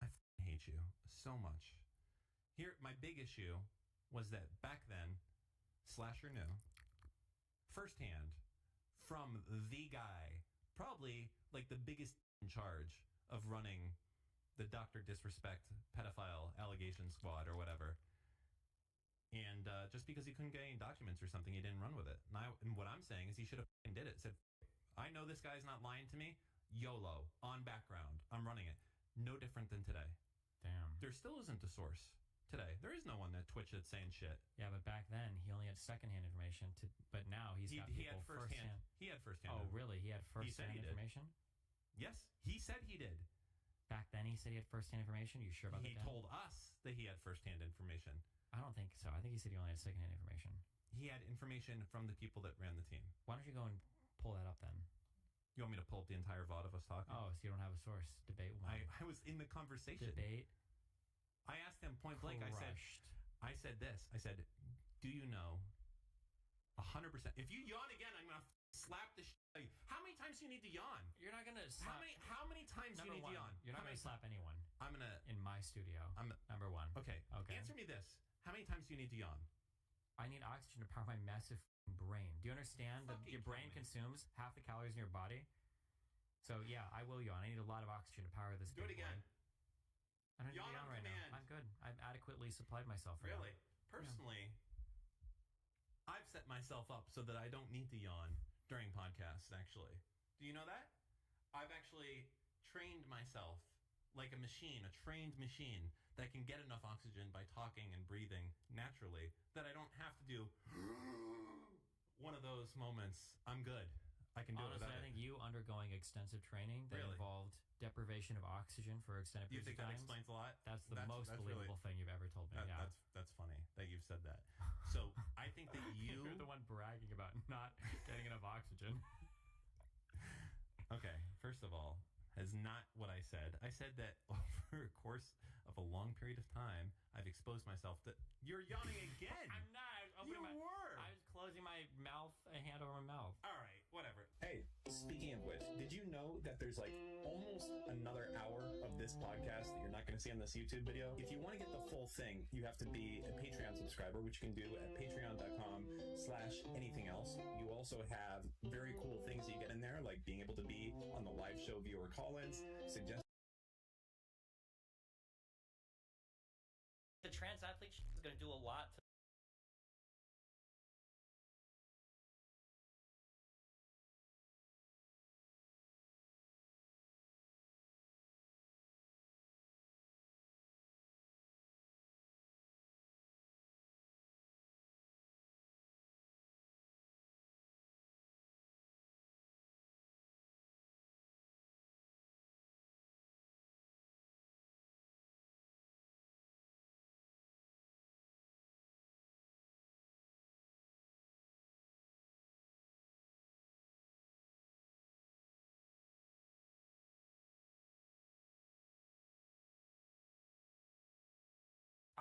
I hate you so much. Here, my big issue was that back then, Slasher knew firsthand from the guy, probably like the biggest in charge of running the Dr. Disrespect pedophile allegation squad or whatever. And just because he couldn't get any documents or something, he didn't run with it. And what I'm saying is he should have did it. Said, I know this guy's not lying to me. YOLO, on background. I'm running it. No different than today. Damn. There still isn't a source today. There is no one that Twitch that's saying shit. Yeah, but back then he only had secondhand information. But now He got had people firsthand. He had firsthand. Oh, really? He had said firsthand he did. information? Yes, he said he did. Back then he said he had firsthand information? You sure about He that? told us that he had firsthand information. I don't think so. I think he said he only had secondhand information. He had information from the people that ran the team. Why don't you go and pull that up then? You want me to pull up the entire VOD of us talking? Oh, so you don't have a source. Debate one. I was in the conversation. Debate. I asked him point blank. Crushed. I said this. I said, do you know 100%? If you yawn again, I'm going to slap the shit out of you. How many times do you need to yawn? You're not going to How many times do you need to yawn? You're not going to slap anyone I'm going to... in my studio. Number one. Okay. Okay. Answer me this. How many times do you need to yawn? I need oxygen to power my massive brain. Do you understand that Fucking your brain kill me. consumes half the calories in your body? So yeah, I will yawn. I need a lot of oxygen to power this. Do it big again. boy. I don't need to Yawn yawn on right command. now. I'm good. I've adequately supplied myself. Right Really? Personally, I've set myself up so that I don't need to yawn during podcasts, actually. Do you know that? I've actually trained myself like a machine, a trained machine that can get enough oxygen by talking and breathing naturally that I don't have to do one of those moments. I'm good. I can do Honestly, it without I think it. you undergoing extensive training that Really? involved deprivation of oxygen for extended You periods think of that time. explains a lot? That's the most believable thing you've ever told me. That, Yeah. That's funny that you've said that. So I think that you... You're the one bragging about not getting enough oxygen. Okay, first of all, is not what I said. I said that over a course of a long period of time, I've exposed myself to... You're yawning again! I'm not. I was opening You were! I was closing my mouth, a hand over my mouth. All right, whatever. Hey, speaking of which, did you know that there's like almost another hour of this podcast that you're not going to see on this YouTube video? If you want to get the full thing, you have to be a Patreon subscriber, which you can do at patreon.com/anything else. You also have very cool things that you get in there, like being able to be on the live show viewer call-ins, suggest The trans athlete is going to do a lot to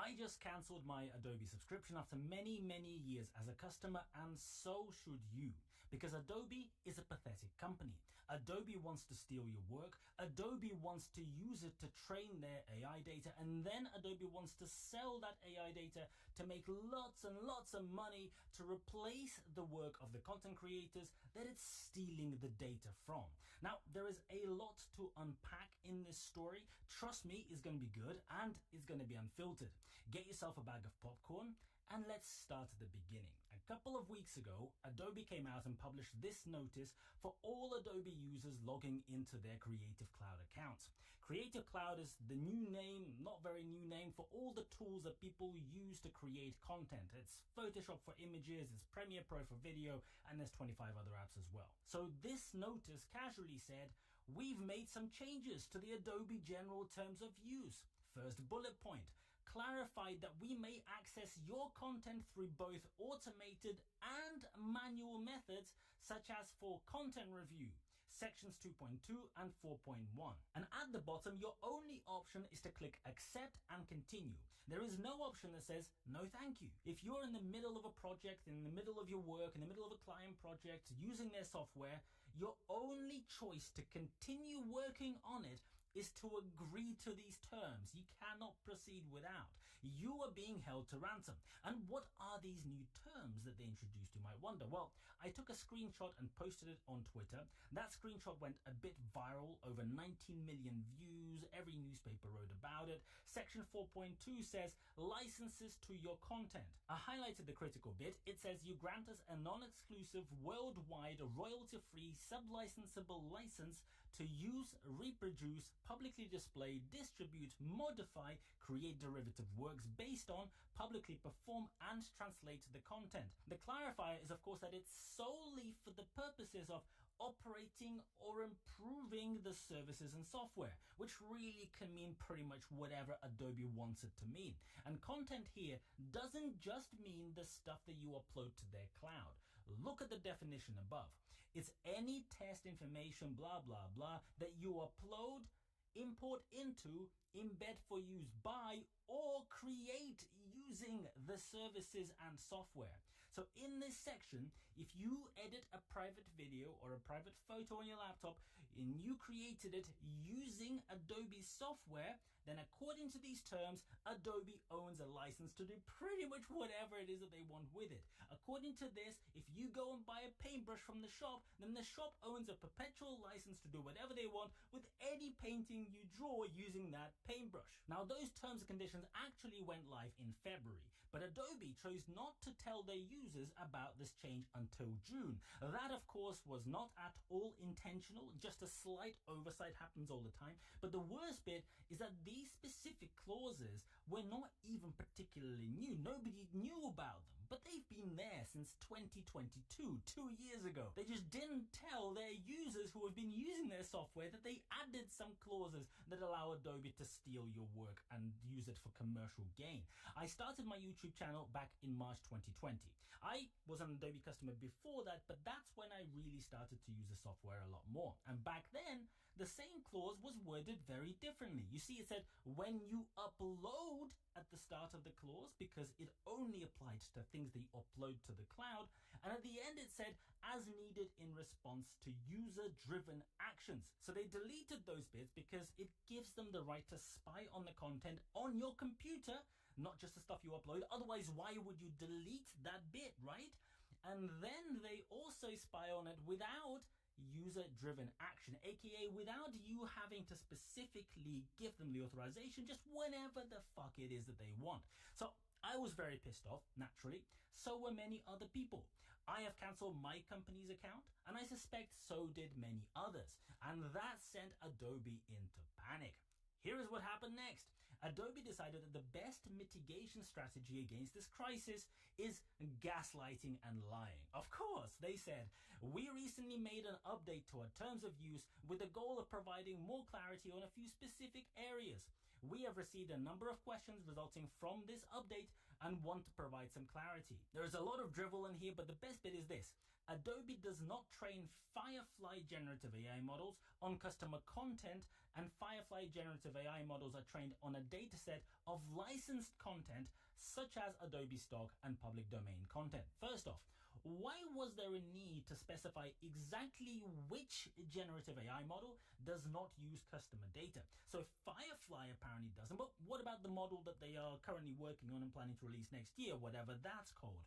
I just cancelled my Adobe subscription after many years as a customer, and so should you. Because Adobe is a pathetic company. Adobe wants to steal your work, Adobe wants to use it to train their AI data, and then Adobe wants to sell that AI data to make lots and lots of money to replace the work of the content creators that it's stealing the data from. Now, there is a lot to unpack in this story. Trust me, it's going to be good and it's going to be unfiltered. Get yourself a bag of popcorn and let's start at the beginning. A couple of weeks ago, Adobe came out and published this notice for all Adobe users logging into their Creative Cloud accounts. Creative Cloud is the new name, not very new name, for all the tools that people use to create content. It's Photoshop for images, it's Premiere Pro for video, and there's 25 other apps as well. So this notice casually said, we've made some changes to the Adobe General Terms of Use. First bullet point, clarified that we may access your content through both automated and manual methods, such as for content review, sections 2.2 and 4.1. And at the bottom, your only option is to click accept and continue. There is no option that says no thank you. If you're in the middle of a project, in the middle of your work, in the middle of a client project, using their software, your only choice to continue working on it is to agree to these terms. You cannot proceed without. You are being held to ransom. And what are these new terms that they introduced, you might wonder? Well, I took a screenshot and posted it on Twitter. That screenshot went a bit viral, over 19 million views. Every newspaper wrote about it. Section 4.2 says, licenses to your content. I highlighted the critical bit. It says you grant us a non-exclusive, worldwide, royalty-free, sub-licensable license to use, reproduce, publicly display, distribute, modify, create derivative works based on, publicly perform, and translate the content. The clarifier is, of course, that it's solely for the purposes of operating or improving the services and software, which really can mean pretty much whatever Adobe wants it to mean. And content here doesn't just mean the stuff that you upload to their cloud. Look at the definition above. It's any test information, blah, blah, blah, that you upload, import into, embed for use by, or create using the services and software. So in this section, if you edit a private video or a private photo on your laptop and you created it using Adobe software, then according to these terms, Adobe owns a license to do pretty much whatever it is that they want with it. According to this, if you go and buy a paintbrush from the shop, then the shop owns a perpetual license to do whatever they want with any painting you draw using that paintbrush. Now, those terms and conditions actually went live in February, but Adobe chose not to tell their users about this change until June. That, of course, was not at all intentional. Just a slight oversight happens all the time. But the worst bit is that these specific clauses were not even particularly new. Nobody knew about them, but they've been there since 2022, 2 years ago. They just didn't tell their users who have been using their software that they added some clauses that allow Adobe to steal your work and use it for commercial gain. I started my YouTube channel back in March 2020. I was an Adobe customer before that, but that's when I really started to use the software a lot more. And back then, the same clause was worded very differently. You see, it said when you upload at the start of the clause, because it only applied to things that you upload to the cloud. And at the end, it said as needed in response to user-driven actions. So they deleted those bits because it gives them the right to spy on the content on your computer, not just the stuff you upload. Otherwise, why would you delete that bit, right? And then they also spy on it without user-driven action, aka without you having to specifically give them the authorization, just whenever the fuck it is that they want. So I was very pissed off, naturally. So were many other people. I have cancelled my company's account, and I suspect so did many others. And that sent Adobe into panic. Here is what happened next. Adobe decided that the best mitigation strategy against this crisis is gaslighting and lying. Of course, they said, we recently made an update to our terms of use with the goal of providing more clarity on a few specific areas. We have received a number of questions resulting from this update and want to provide some clarity. There is a lot of drivel in here, but the best bit is this. Adobe does not train Firefly generative AI models on customer content, and Firefly generative AI models are trained on a dataset of licensed content such as Adobe stock and public domain content. First off, why was there a need to specify exactly which generative AI model does not use customer data? So Firefly apparently doesn't, but what about the model that they are currently working on and planning to release next year, whatever that's called?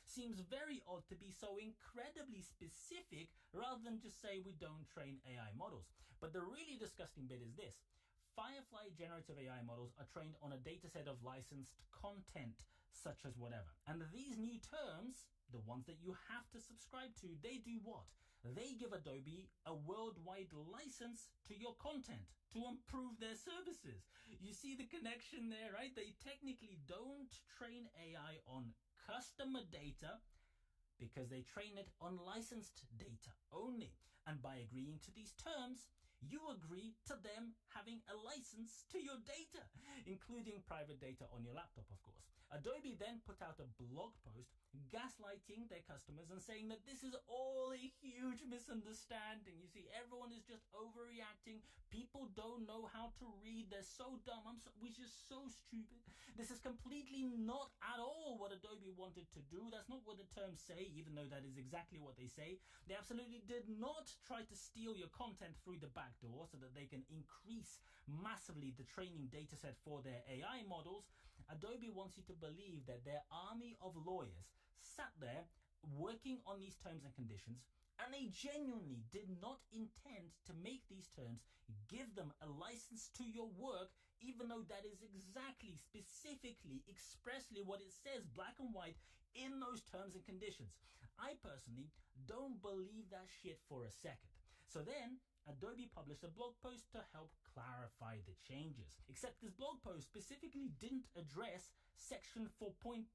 Seems very odd to be so incredibly specific rather than just say we don't train AI models. But the really disgusting bit is this. Firefly generative AI models are trained on a dataset of licensed content, such as whatever. And these new terms, the ones that you have to subscribe to, they do what? They give Adobe a worldwide license to your content to improve their services. You see the connection there, right? They technically don't train AI on customer data because they train it on licensed data only. And by agreeing to these terms, you agree to them having a license to your data, including private data on your laptop, of course. Adobe then put out a blog post gaslighting their customers and saying that this is all a huge misunderstanding. You see, everyone is just overreacting. People don't know how to read. They're so dumb. We're just so stupid. This is completely not at all what Adobe wanted to do. That's not what the terms say, even though that is exactly what they say. They absolutely did not try to steal your content through the back door so that they can increase massively the training data set for their AI models. Adobe wants you to believe that their army of lawyers sat there working on these terms and conditions, and they genuinely did not intend to make these terms give them a license to your work, even though that is exactly, specifically, expressly what it says black and white in those terms and conditions. I personally don't believe that shit for a second. So then Adobe published a blog post to help clarify the changes. Except this blog post specifically didn't address section 4.2,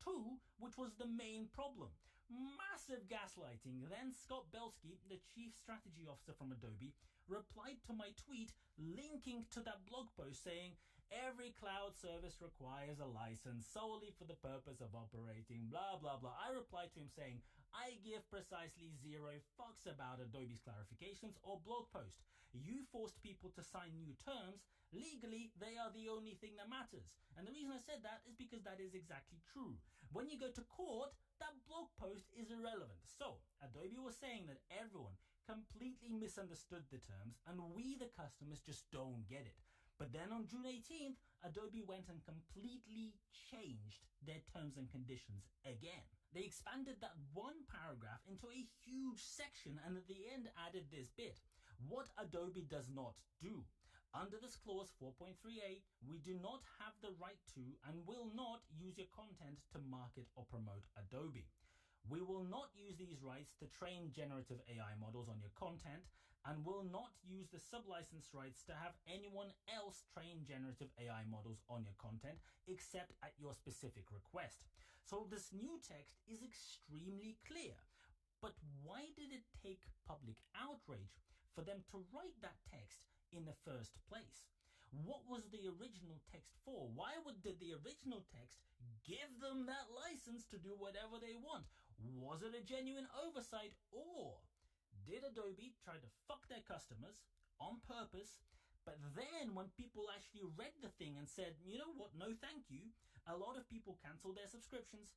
which was the main problem. Massive gaslighting. Then Scott Belsky, the chief strategy officer from Adobe, replied to my tweet linking to that blog post saying, every cloud service requires a license solely for the purpose of operating, blah, blah, blah. I replied to him saying, I give precisely 0 fucks about Adobe's clarifications or blog post. You forced people to sign new terms. Legally, they are the only thing that matters. And the reason I said that is because that is exactly true. When you go to court, that blog post is irrelevant. So, Adobe was saying that everyone completely misunderstood the terms and we, the customers, just don't get it. But then on June 18th, Adobe went and completely changed their terms and conditions again. They expanded that one paragraph into a huge section and at the end added this bit. What Adobe does not do. Under this clause 4.3a, we do not have the right to and will not use your content to market or promote Adobe. We will not use these rights to train generative AI models on your content and will not use the sublicense rights to have anyone else train generative AI models on your content except at your specific request. So this new text is extremely clear. But why did it take public outrage for them to write that text in the first place? What was the original text for? Why did the original text give them that license to do whatever they want? Was it a genuine oversight, or did Adobe try to fuck their customers on purpose? But then when people actually read the thing and said, you know what, no thank you, a lot of people canceled their subscriptions.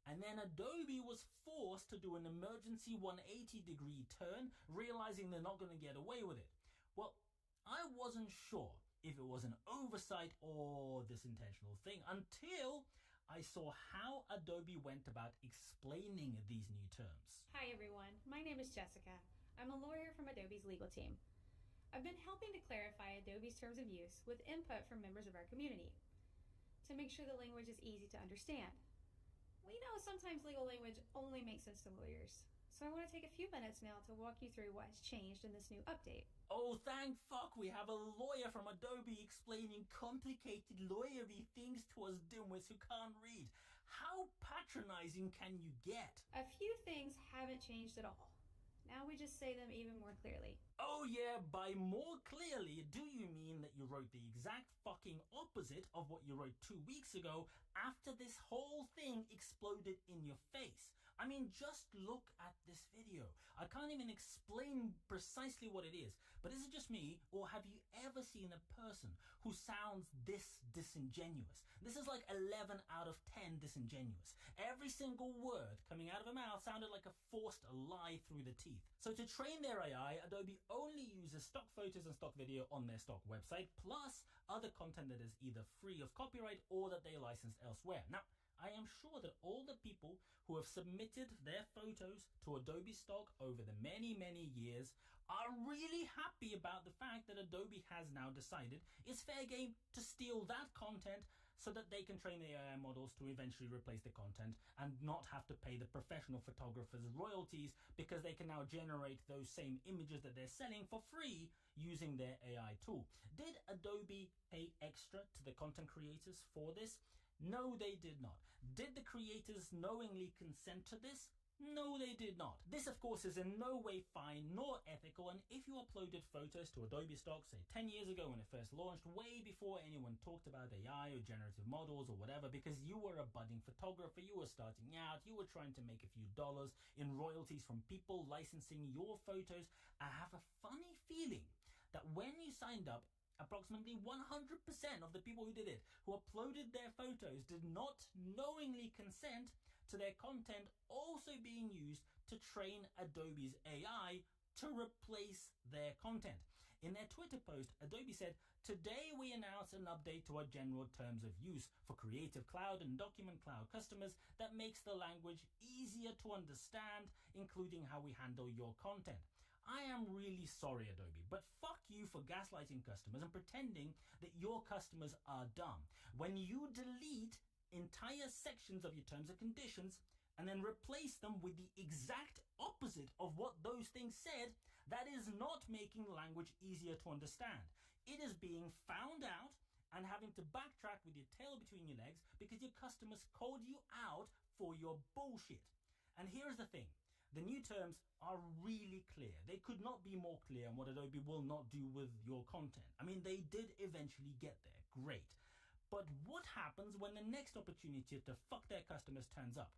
And then Adobe was forced to do an emergency 180-degree turn, realizing they're not going to get away with it. Well, I wasn't sure if it was an oversight or this intentional thing until I saw how Adobe went about explaining these new terms. Hi everyone, my name is Jessica. I'm a lawyer from Adobe's legal team. I've been helping to clarify Adobe's terms of use with input from members of our community to make sure the language is easy to understand. We know sometimes legal language only makes sense to lawyers, so I want to take a few minutes now to walk you through what has changed in this new update. Oh, thank fuck we have a lawyer from Adobe explaining complicated lawyery things to us dimwits who can't read. How patronizing can you get? A few things haven't changed at all. Now we just say them even more clearly. Oh yeah, by more clearly, do you mean that you wrote the exact fucking opposite of what you wrote 2 weeks ago after this whole thing exploded in your face? I mean, just look at this video. I can't even explain precisely what it is, but is it just me, or have you ever seen a person who sounds this disingenuous? This is like 11 out of 10 disingenuous. Every single word coming out of her mouth sounded like a forced lie through the teeth. So to train their AI, Adobe only uses stock photos and stock video on their stock website, plus other content that is either free of copyright or that they licensed elsewhere. Now, I am sure that all the people who have submitted their photos to Adobe Stock over the many, many years are really happy about the fact that Adobe has now decided it's fair game to steal that content so that they can train the AI models to eventually replace the content and not have to pay the professional photographers royalties, because they can now generate those same images that they're selling for free using their AI tool. Did Adobe pay extra to the content creators for this? No, they did not. Did the creators knowingly consent to this? No, they did not. This, of course, is in no way fine nor ethical, and if you uploaded photos to Adobe Stock, say 10 years ago when it first launched, way before anyone talked about AI or generative models or whatever, because you were a budding photographer, you were starting out, you were trying to make a few dollars in royalties from people licensing your photos, I have a funny feeling that when you signed up, approximately 100% of the people who did it, who uploaded their photos, did not knowingly consent to their content also being used to train Adobe's AI to replace their content. In their Twitter post, Adobe said, "Today we announce an update to our general terms of use for Creative Cloud and Document Cloud customers that makes the language easier to understand, including how we handle your content." I am really sorry, Adobe, but fuck you for gaslighting customers and pretending that your customers are dumb. When you delete entire sections of your terms and conditions and then replace them with the exact opposite of what those things said, that is not making language easier to understand. It is being found out and having to backtrack with your tail between your legs because your customers called you out for your bullshit. And here's the thing. The new terms are really clear. They could not be more clear on what Adobe will not do with your content. I mean, they did eventually get there. Great. But what happens when the next opportunity to fuck their customers turns up?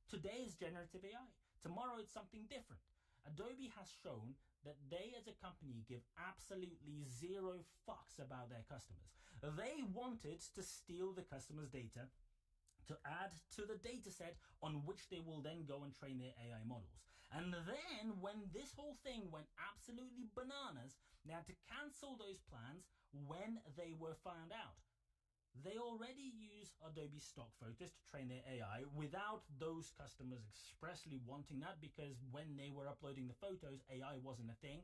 Today is generative AI. Tomorrow it's something different. Adobe has shown that they as a company give absolutely zero fucks about their customers. They wanted to steal the customer's data to add to the data set on which they will then go and train their AI models. And then when this whole thing went absolutely bananas, they had to cancel those plans when they were found out. They already use Adobe stock photos to train their AI without those customers expressly wanting that, because when they were uploading the photos, AI wasn't a thing.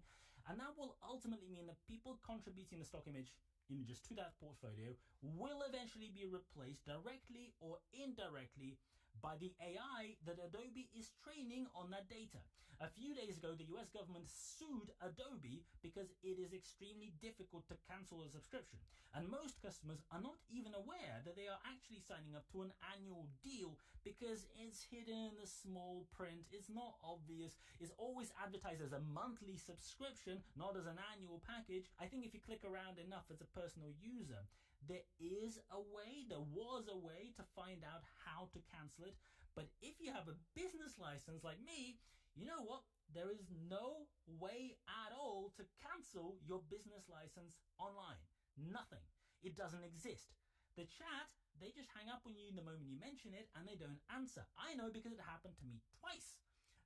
And that will ultimately mean that people contributing the stock images to that portfolio will eventually be replaced directly or indirectly by the AI that Adobe is training on that data. A few days ago, the US government sued Adobe because it is extremely difficult to cancel a subscription. And most customers are not even aware that they are actually signing up to an annual deal because it's hidden in the small print. It's not obvious. It's always advertised as a monthly subscription, not as an annual package. I think if you click around enough as a personal user, there was a way to find out how to cancel it. But if you have a business license like me, you know what? There is no way at all to cancel your business license online. Nothing. It doesn't exist. The chat, they just hang up on you the moment you mention it and they don't answer. I know because it happened to me twice.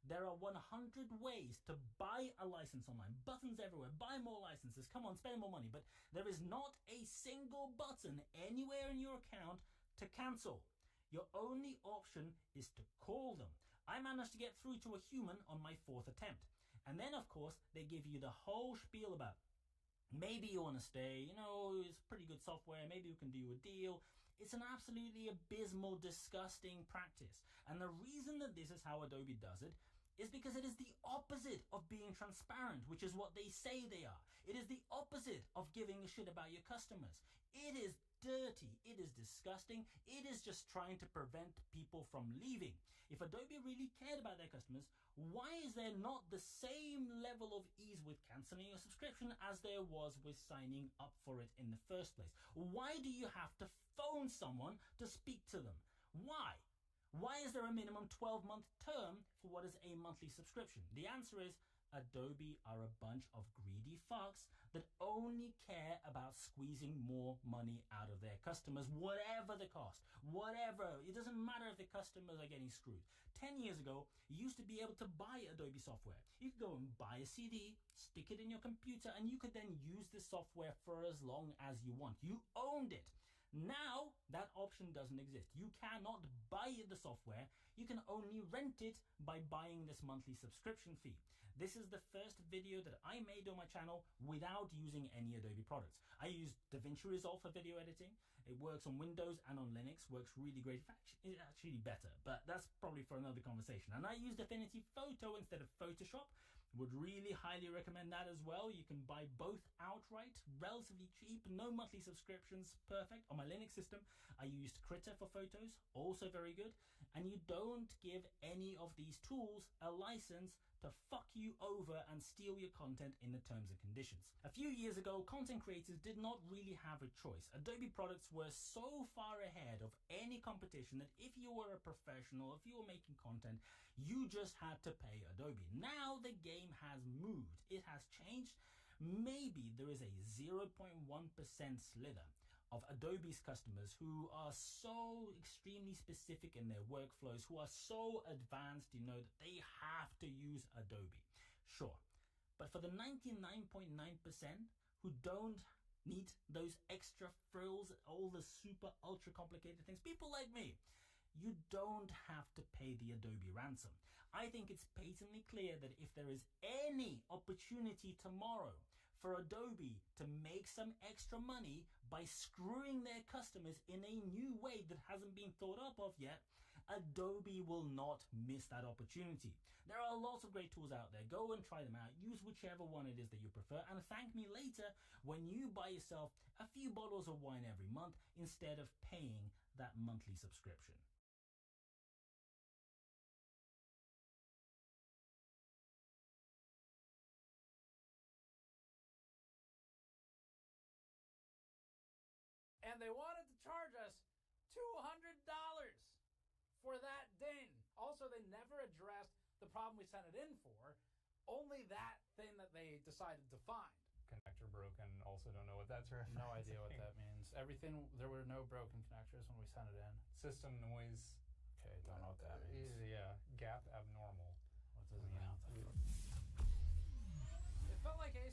There are 100 ways to buy a license online. Buttons everywhere. Buy more licenses. Come on, spend more money. But there is not a single button anywhere in your account to cancel. Your only option is to call them. I managed to get through to a human on my 4th attempt. And then, of course, they give you the whole spiel about maybe you want to stay, it's pretty good software, maybe you can do a deal. It's an absolutely abysmal, disgusting practice. And the reason that this is how Adobe does it is because it is the opposite of being transparent, which is what they say they are. It is the opposite of giving a shit about your customers. It is dirty. It is disgusting. It is just trying to prevent people from leaving. If Adobe really cared about their customers, why is there not the same level of ease with canceling your subscription as there was with signing up for it in the first place? Why do you have to phone someone to speak to them? Why? Why is there a minimum 12-month term for what is a monthly subscription? The answer is Adobe are a bunch of greedy fucks that only care about squeezing more money out of their customers, whatever the cost, whatever. It doesn't matter if the customers are getting screwed. 10 years ago, you used to be able to buy Adobe software. You could go and buy a CD, stick it in your computer, and you could then use the software for as long as you want. You owned it. Now, that option doesn't exist. You cannot buy the software. You can only rent it by buying this monthly subscription fee. This is the first video that I made on my channel without using any Adobe products. I use DaVinci Resolve for video editing. It works on Windows and on Linux, works really great. In fact, it's actually better, but that's probably for another conversation. And I use Affinity Photo instead of Photoshop. Would really highly recommend that as well. You can buy both outright, relatively cheap, no monthly subscriptions, perfect. On my Linux system, I used Krita for photos, also very good. And you don't give any of these tools a license to fuck you over and steal your content in the terms and conditions. A few years ago, content creators did not really have a choice. Adobe products were so far ahead of any competition that if you were a professional, if you were making content, you just had to pay Adobe. Now the game has moved. It has changed. Maybe there is a 0.1% slither of Adobe's customers who are so extremely specific in their workflows, who are so advanced, you know, that they have to use Adobe. Sure. But for the 99.9% who don't need those extra frills, all the super ultra complicated things, people like me, you don't have to pay the Adobe ransom. I think it's patently clear that if there is any opportunity tomorrow for Adobe to make some extra money by screwing their customers in a new way that hasn't been thought up of yet, Adobe will not miss that opportunity. There are lots of great tools out there. Go and try them out. Use whichever one it is that you prefer, and thank me later when you buy yourself a few bottles of wine every month instead of paying that monthly subscription. And they wanted to charge us $200 for that ding. Also, they never addressed the problem we sent it in for, only that thing that they decided to find. Connector broken, also don't know what that's referencing. No idea what that means. Everything, there were no broken connectors when we sent it in. System noise. Okay, don't know what that means. Yeah, gap abnormal. What does it mean? It felt like a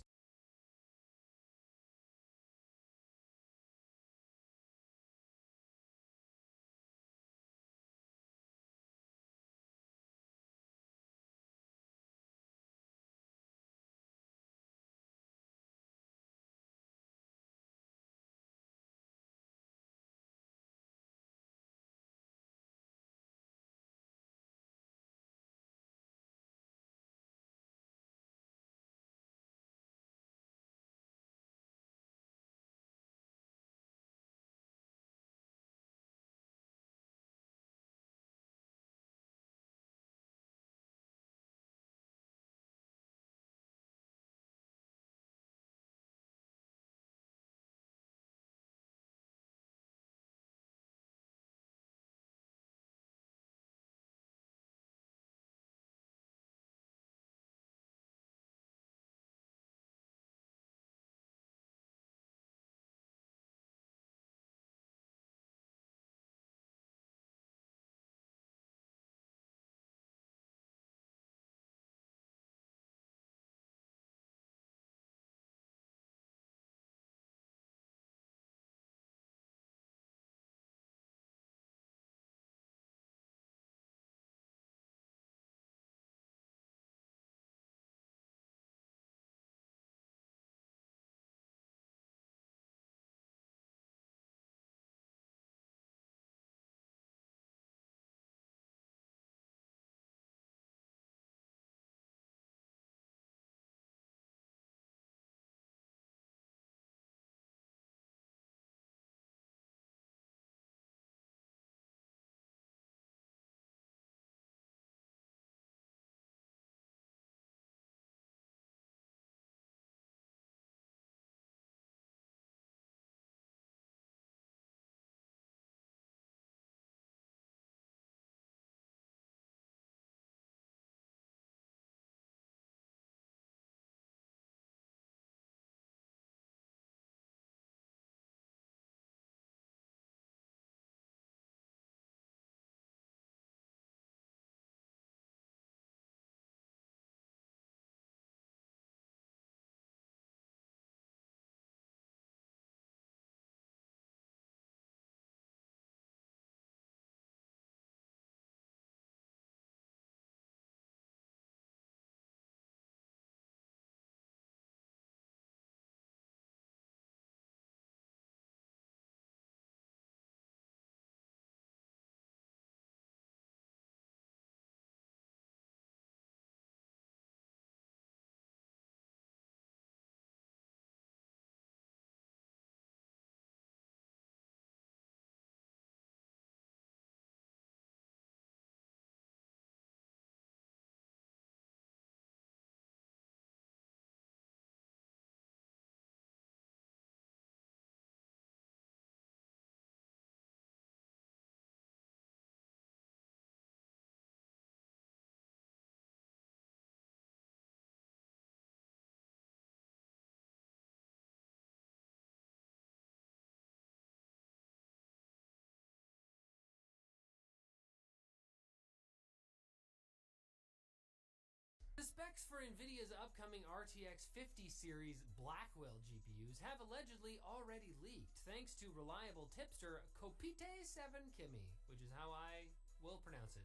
Specs for NVIDIA's upcoming RTX 50 series Blackwell GPUs have allegedly already leaked, thanks to reliable tipster Kopite7Kimi, which is how I will pronounce it,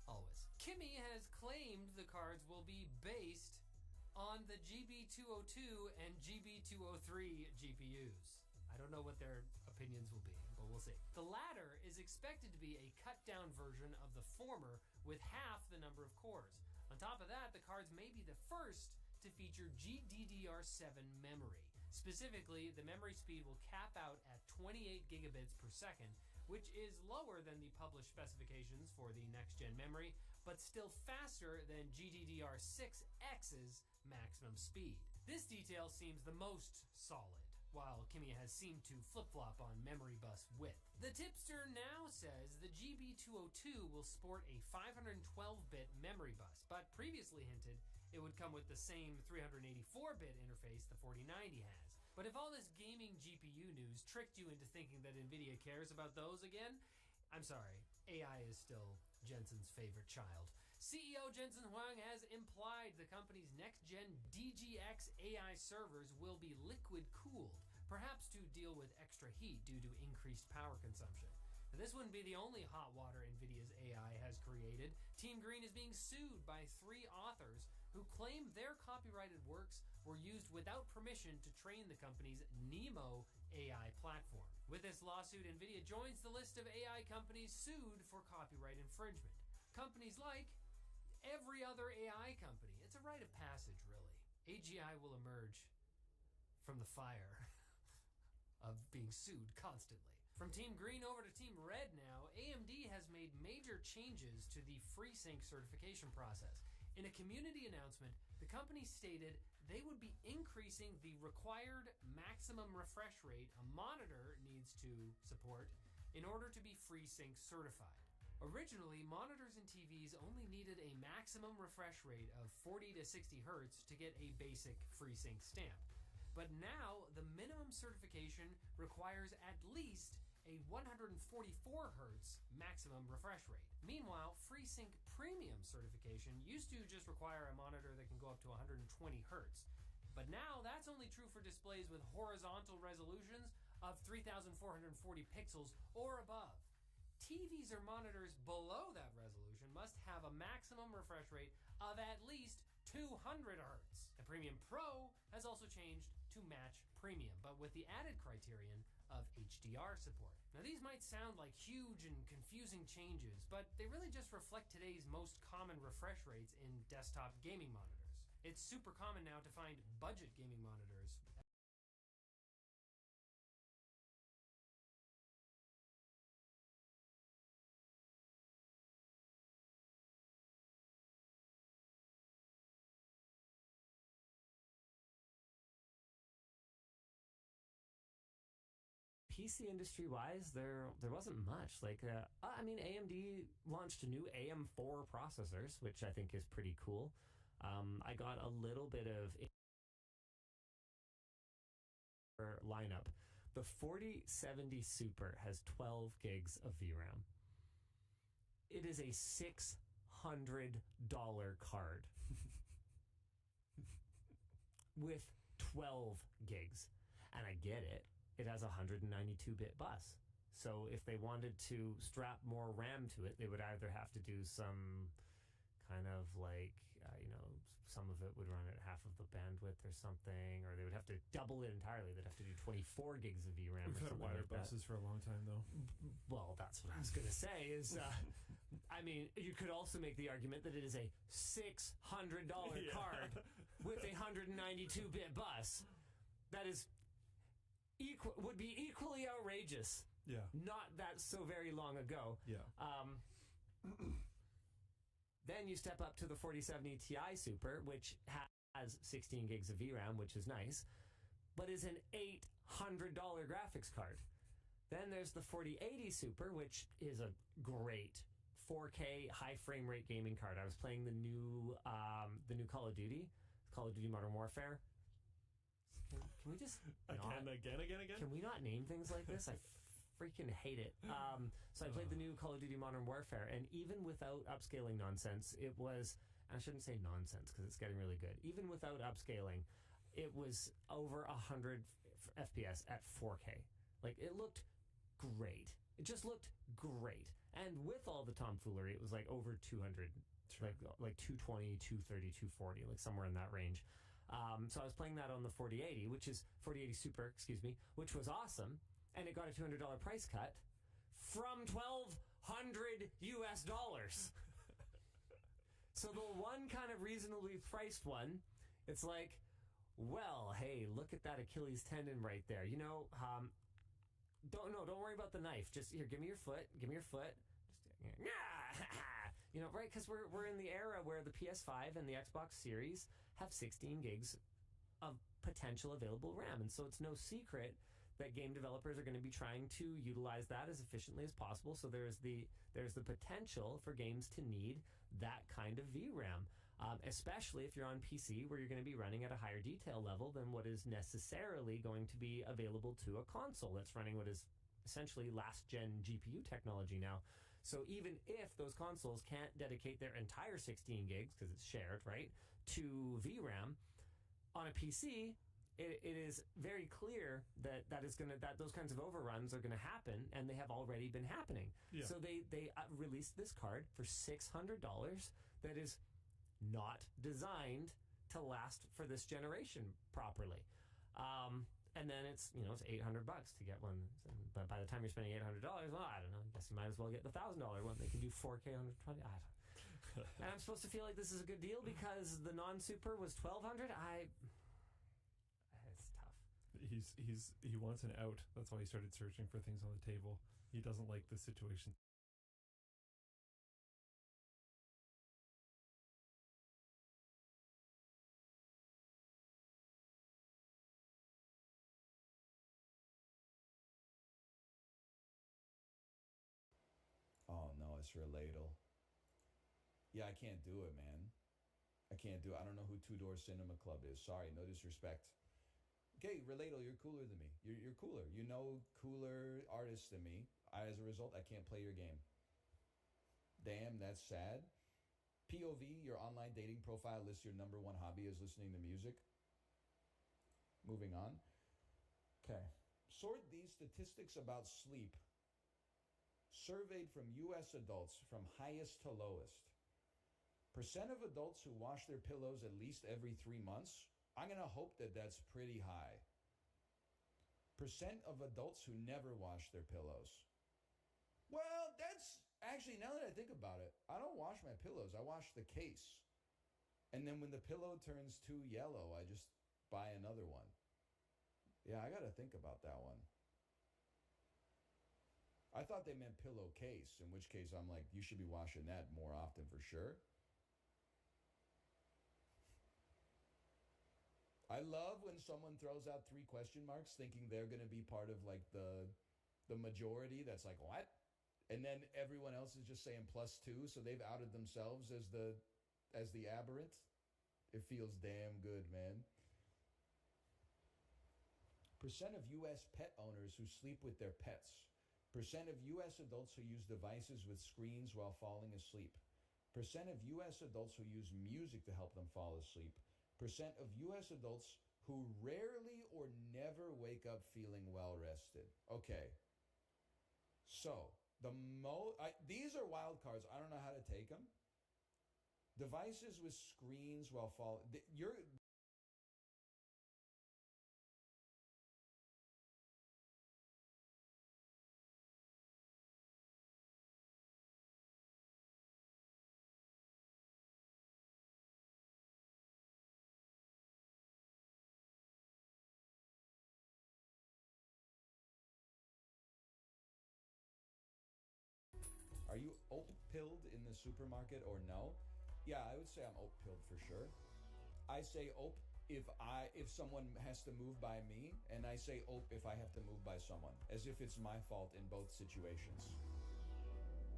always. Kimi has claimed the cards will be based on the GB202 and GB203 GPUs. I don't know what their opinions will be, but we'll see. The latter is expected to be a cut-down version of the former with half the number of cores. On top of that, the cards may be the first to feature GDDR7 memory. Specifically, the memory speed will cap out at 28 gigabits per second, which is lower than the published specifications for the next-gen memory, but still faster than GDDR6X's maximum speed. This detail seems the most solid, while Kimi has seemed to flip-flop on memory bus width. The tipster now says the GB202 will sport a 512-bit memory bus, but previously hinted it would come with the same 384-bit interface the 4090 has. But if all this gaming GPU news tricked you into thinking that NVIDIA cares about those again, I'm sorry, AI is still Jensen's favorite child. CEO Jensen Huang has implied the company's next-gen DGX AI servers will be liquid-cooled, perhaps to deal with extra heat due to increased power consumption. Now, this wouldn't be the only hot water NVIDIA's AI has created. Team Green is being sued by 3 authors who claim their copyrighted works were used without permission to train the company's Nemo AI platform. With this lawsuit, NVIDIA joins the list of AI companies sued for copyright infringement. Companies like every other AI company. It's a rite of passage, really. AGI will emerge from the fire of being sued constantly. From Team Green over to Team Red now, AMD has made major changes to the FreeSync certification process. In a community announcement, the company stated they would be increasing the required maximum refresh rate a monitor needs to support in order to be FreeSync certified. Originally, monitors and TVs only needed a maximum refresh rate of 40 to 60 Hz to get a basic FreeSync stamp. But now, the minimum certification requires at least a 144 Hz maximum refresh rate. Meanwhile, FreeSync Premium certification used to just require a monitor that can go up to 120 Hz. But now, that's only true for displays with horizontal resolutions of 3,440 pixels or above. TVs or monitors below that resolution must have a maximum refresh rate of at least 200 Hz. The Premium Pro has also changed to match Premium, but with the added criterion of HDR support. Now, these might sound like huge and confusing changes, but they really just reflect today's most common refresh rates in desktop gaming monitors. It's super common now to find budget gaming monitors PC industry wise, there wasn't much. I mean, AMD launched new AM4 processors, which I think is pretty cool. I got a little bit of lineup. The 4070 Super has 12 gigs of VRAM. It is a $600 card with 12 gigs. And I get it. It has a 192-bit bus. So if they wanted to strap more RAM to it, they would either have to do some kind of some of it would run at half of the bandwidth or something, or they would have to double it entirely. They'd have to do 24 gigs of VRAM. We've or had something wired like buses for a long time, though. Well, that's what I was going to say is, I mean, you could also make the argument that it is a $600 card with a 192-bit bus. That is would be equally outrageous. Yeah. Not that so very long ago. Yeah. Then you step up to the 4070 Ti Super, which has 16 gigs of VRAM, which is nice, but is an $800 graphics card. Then there's the 4080 Super, which is a great 4K high frame rate gaming card. I was playing the new Call of Duty Modern Warfare. Can we just again? Can we not name things like this? I freaking hate it. So I played the new Call of Duty Modern Warfare, and even without upscaling nonsense, it was and I shouldn't say nonsense because it's getting really good. Even without upscaling, it was over 100 FPS at 4K. Like, it looked great. It just looked great. And with all the tomfoolery, it was like over 200, like 220, 230, 240, like somewhere in that range. So I was playing that on the 4080, which is 4080 Super, which was awesome. And it got a $200 price cut from $1,200 US. So the one kind of reasonably priced one, it's like, well, hey, look at that Achilles tendon right there. You know, don't worry about the knife. Just here, give me your foot. Just, you know, right? Because we're in the era where the PS5 and the Xbox Series have 16 gigs of potential available RAM, and so it's no secret that game developers are going to be trying to utilize that as efficiently as possible. So there's the potential for games to need that kind of VRAM. Especially if you're on PC, where you're going to be running at a higher detail level than what is necessarily going to be available to a console that's running what is essentially last-gen GPU technology now. So even if those consoles can't dedicate their entire 16 gigs, because it's shared, right, to VRAM, on a PC, it is very clear that those kinds of overruns are going to happen, and they have already been happening. Yeah. So they released this card for $600 that is not designed to last for this generation properly. And then it's $800 to get one. But by the time you're spending $800, well, I don't know. I guess you might as well get the $1,000 one. They can do 4K 120. I don't know. And I'm supposed to feel like this is a good deal because the non-super was $1,200. It's tough. He wants an out. That's why he started searching for things on the table. He doesn't like the situation. Oh no, it's Reladle. Yeah, I can't do it, man. I can't do it. I don't know who Two Door Cinema Club is. Sorry, no disrespect. Okay, Reladle, you're cooler than me. You're cooler. You know cooler artists than me. As a result, I can't play your game. Damn, that's sad. POV, your online dating profile lists your number one hobby is listening to music. Moving on. Okay. Sort these statistics about sleep surveyed from U.S. adults from highest to lowest. Percent of adults who wash their pillows at least every 3 months, I'm going to hope that that's pretty high. Percent of adults who never wash their pillows. Well, that's actually, now that I think about it, I don't wash my pillows. I wash the case. And then when the pillow turns too yellow, I just buy another one. Yeah, I got to think about that one. I thought they meant pillowcase, in which case I'm like, you should be washing that more often for sure. I love when someone throws out 3 question marks thinking they're going to be part of like the majority that's like, what? And then everyone else is just saying +2, so they've outed themselves as the aberrant. It feels damn good, man. Percent of U.S. pet owners who sleep with their pets. Percent of U.S. adults who use devices with screens while falling asleep. Percent of U.S. adults who use music to help them fall asleep. Percent of U.S. adults who rarely or never wake up feeling well rested. Okay. So, these are wild cards. I don't know how to take them. Devices with screens while falling. Are you ope-pilled in the supermarket or no? Yeah, I would say I'm ope-pilled for sure. I say ope if someone has to move by me, and I say ope if I have to move by someone, as if it's my fault in both situations.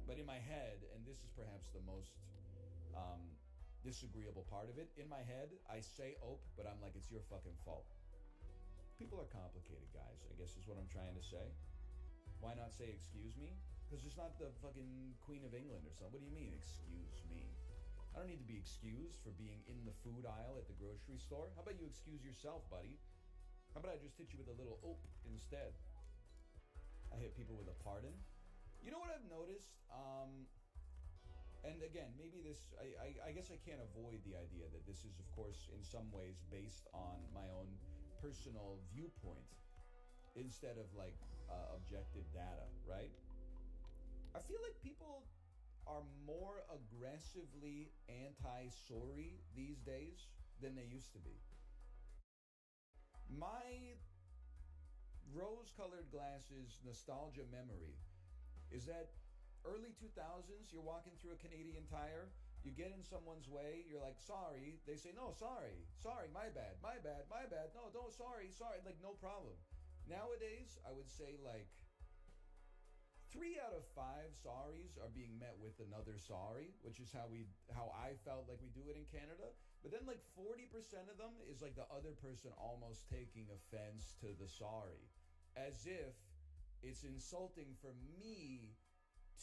But in my head, and this is perhaps the most disagreeable part of it, in my head, I say ope, but I'm like, it's your fucking fault. People are complicated, guys, I guess is what I'm trying to say. Why not say excuse me? Because it's not the fucking Queen of England or something. What do you mean, excuse me? I don't need to be excused for being in the food aisle at the grocery store. How about you excuse yourself, buddy? How about I just hit you with a little oop instead? I hit people with a pardon. You know what I've noticed? And again, maybe this, I guess I can't avoid the idea that this is, of course, in some ways based on my own personal viewpoint instead of like objective data, right? I feel like people are more aggressively anti-sorry these days than they used to be. My rose-colored glasses nostalgia memory is that early 2000s, you're walking through a Canadian Tire, you get in someone's way, you're like, sorry. They say, no, sorry, my bad, no, don't, sorry, like no problem. Nowadays, I would say like 3 out of 5 sorries are being met with another sorry, which is how I felt like we do it in Canada. But then like 40% of them is like the other person almost taking offense to the sorry, as if it's insulting for me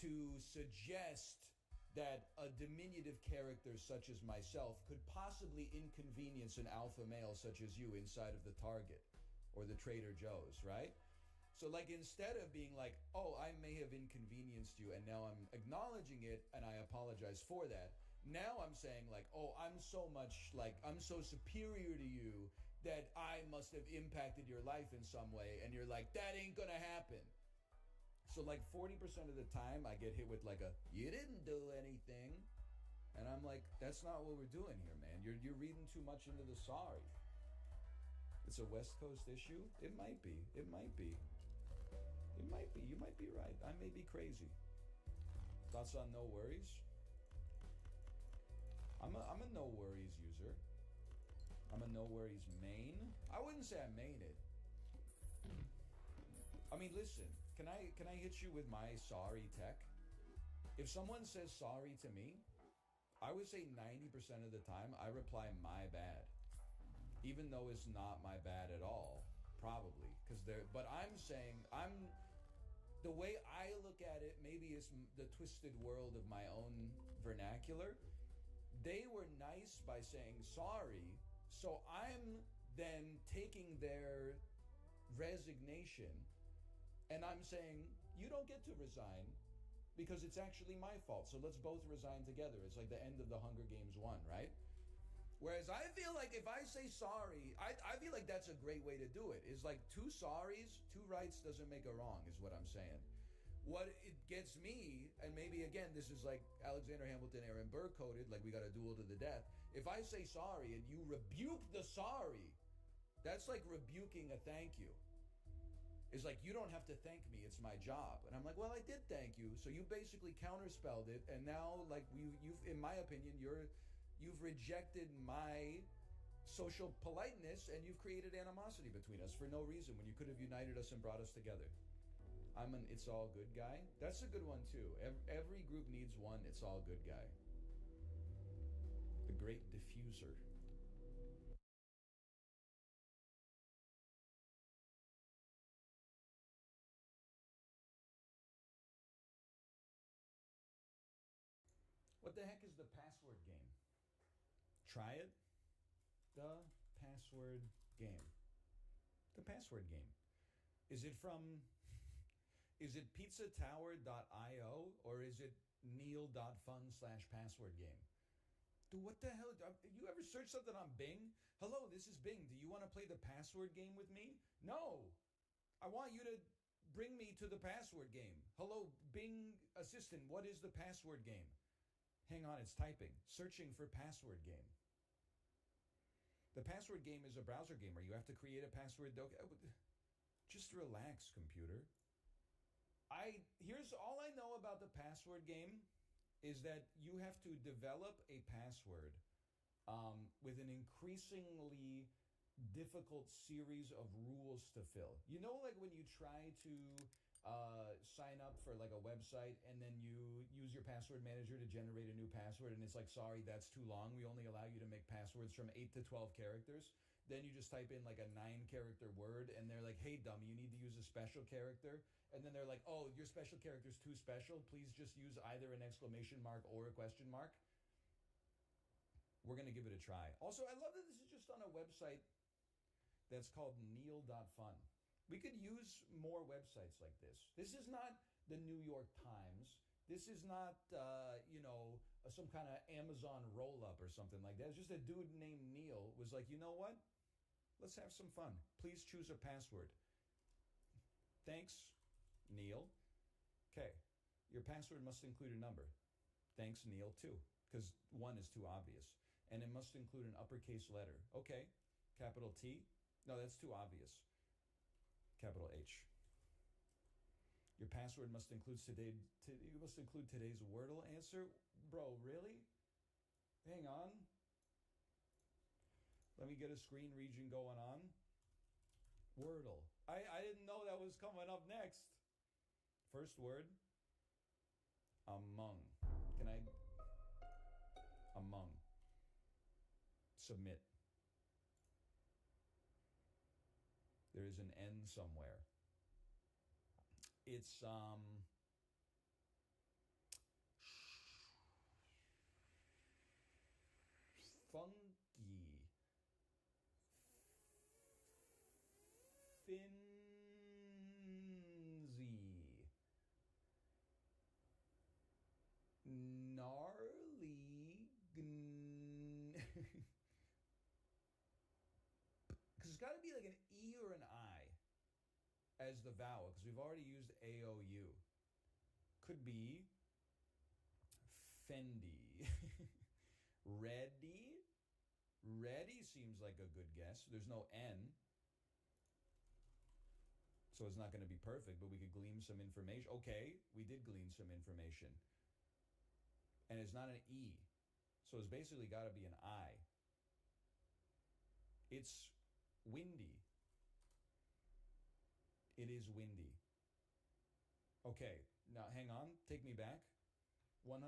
to suggest that a diminutive character such as myself could possibly inconvenience an alpha male such as you inside of the Target or the Trader Joe's, right? So like instead of being like, oh, I may have inconvenienced you and now I'm acknowledging it and I apologize for that. Now I'm saying like, oh, I'm so superior to you that I must have impacted your life in some way. And you're like, that ain't gonna happen. So like 40% of the time I get hit with like you didn't do anything. And I'm like, that's not what we're doing here, man. You're reading too much into the sorry. It's a West Coast issue? It might be. You might be right. I may be crazy. Thoughts on no worries? I'm a no worries user. I'm a no worries main. I wouldn't say I main it. I mean, listen, can I hit you with my sorry tech? If someone says sorry to me, I would say 90% of the time I reply my bad. Even though it's not my bad at all, probably. But I'm saying, the way I look at it, maybe it's the twisted world of my own vernacular. They were nice by saying sorry, so I'm then taking their resignation and I'm saying, you don't get to resign because it's actually my fault, so let's both resign together. It's like the end of the Hunger Games 1, right? Whereas I feel like if I say sorry, I feel like that's a great way to do it. It's like 2 sorries, 2 rights doesn't make a wrong, is what I'm saying. What it gets me, and maybe again, this is like Alexander Hamilton, Aaron Burr coded, like we got a duel to the death. If I say sorry and you rebuke the sorry, that's like rebuking a thank you. It's like, you don't have to thank me, it's my job. And I'm like, well, I did thank you. So you basically counterspelled it, and now like you've in my opinion, you've rejected my social politeness and you've created animosity between us for no reason when you could have united us and brought us together. I'm an it's all good guy. That's a good one too. Every group needs one it's all good guy. The great diffuser. What the heck is the password game? Try it. The password game. The password game. Is it pizzatower.io or is it neil.fun/password game? Dude, what the hell? You ever search something on Bing? Hello, this is Bing. Do you want to play the password game with me? No. I want you to bring me to the password game. Hello, Bing assistant. What is the password game? Hang on, it's typing. Searching for password game. The password game is a browser game where you have to create a password. Just relax, computer. Here's all I know about the password game is that you have to develop a password with an increasingly difficult series of rules to fill. You know, like when you try to sign up for like a website and then you use your password manager to generate a new password and it's like, sorry, that's too long. We only allow you to make passwords from 8 to 12 characters. Then you just type in like a 9-character word and they're like, hey, dummy, you need to use a special character. And then they're like, oh, your special character is too special. Please just use either an exclamation mark or a question mark. We're going to give it a try. Also, I love that this is just on a website that's called neil.fun. We could use more websites like this. This is not the New York Times. This is not, some kind of Amazon roll-up or something like that. It's just a dude named Neil was like, you know what? Let's have some fun. Please choose a password. Thanks, Neil. Okay. Your password must include a number. Thanks, Neil, too, because 1 is too obvious. And it must include an uppercase letter. Okay. Capital T? No, that's too obvious. Capital H. Your password must include today's Wordle answer. Bro, really? Hang on. Let me get a screen region going on. Wordle. I didn't know that was coming up next. First word. Among. Can I? Among. Submit. There is an N somewhere. It's funky. Finsy. Gnarly. Because it's got to be like an E or an I as the vowel, because we've already used AOU. Could be Fendi. Ready. Ready seems like a good guess. There's no N. So it's not going to be perfect, but we could glean some information. Okay, we did glean some information. And it's not an E. So it's basically got to be an I. It's windy. It is windy. Okay, now hang on. Take me back. 100%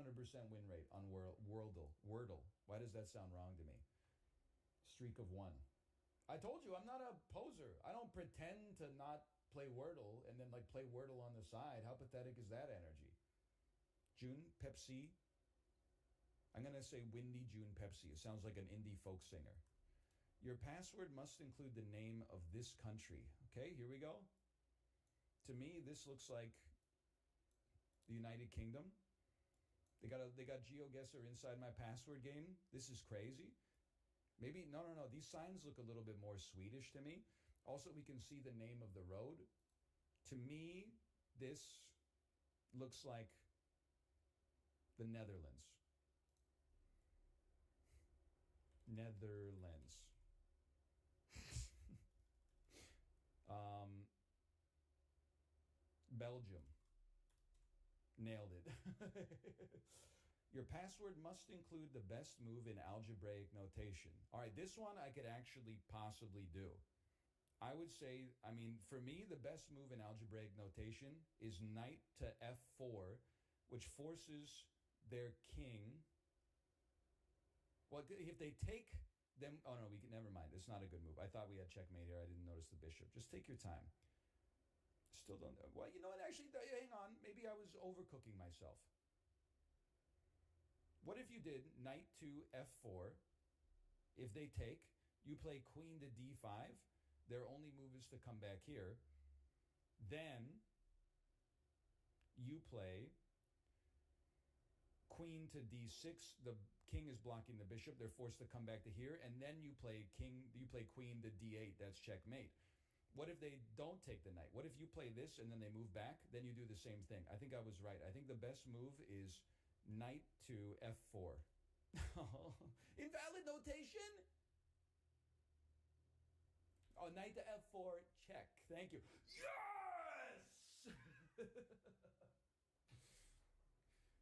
win rate on Wordle. Why does that sound wrong to me? Streak of 1. I told you, I'm not a poser. I don't pretend to not play Wordle and then play Wordle on the side. How pathetic is that energy? June, Pepsi. I'm going to say Windy June Pepsi. It sounds like an indie folk singer. Your password must include the name of this country. Okay, here we go. To me, this looks like the United Kingdom. They got GeoGuessr inside my password game. This is crazy. Maybe, no. These signs look a little bit more Swedish to me. Also, we can see the name of the road. To me, this looks like the Netherlands. Netherlands. Belgium. Nailed it. Your password must include the best move in algebraic notation. All right, this one I could actually possibly do. I would say, for me, the best move in algebraic notation is knight to f4, which forces their king. Well, if they take them, oh no, never mind. It's not a good move. I thought we had checkmate here. I didn't notice the bishop. Just take your time. Still don't know. Well, you know what? Actually, hang on. Maybe I was overcooking myself. What if you did knight to f4? If they take, you play queen to d5. Their only move is to come back here. Then you play queen to d6. The king is blocking the bishop. They're forced to come back to here. And then you play queen to d8. That's checkmate. What if they don't take the knight? What if you play this and then they move back? Then you do the same thing. I think I was right. I think the best move is knight to f4. Invalid notation? Oh, knight to f4, check. Thank you. Yes!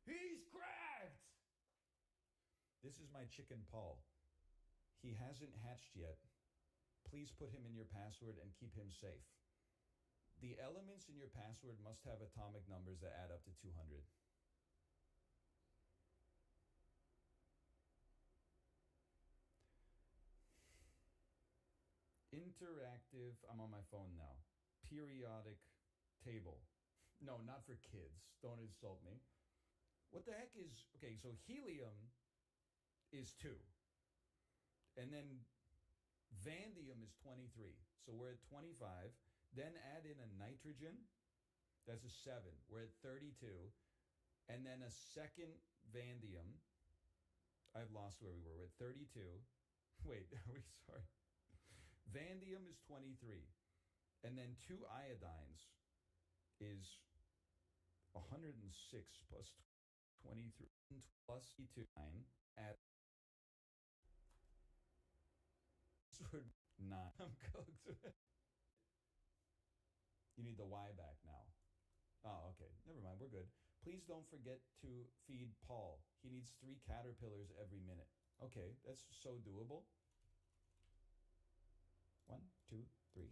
He's cracked! This is my chicken Paul. He hasn't hatched yet. Please put him in your password and keep him safe. The elements in your password must have atomic numbers that add up to 200. Interactive, I'm on my phone now. Periodic table. No, not for kids. Don't insult me. What the heck is, okay, so helium is 2. And then vanadium is 23. So we're at 25. Then add in a nitrogen. That's a 7. We're at 32. And then a second vanadium. I've lost where we were. We're at 32. Wait, are we sorry? Vanadium is 23. And then 2 iodines is 106 plus 23 plus 2 9 at 9. I'm cooked. You need the Y back now. Oh, okay. Never mind. We're good. Please don't forget to feed Paul. He needs 3 caterpillars every minute. Okay, that's so doable. 1, 2, 3.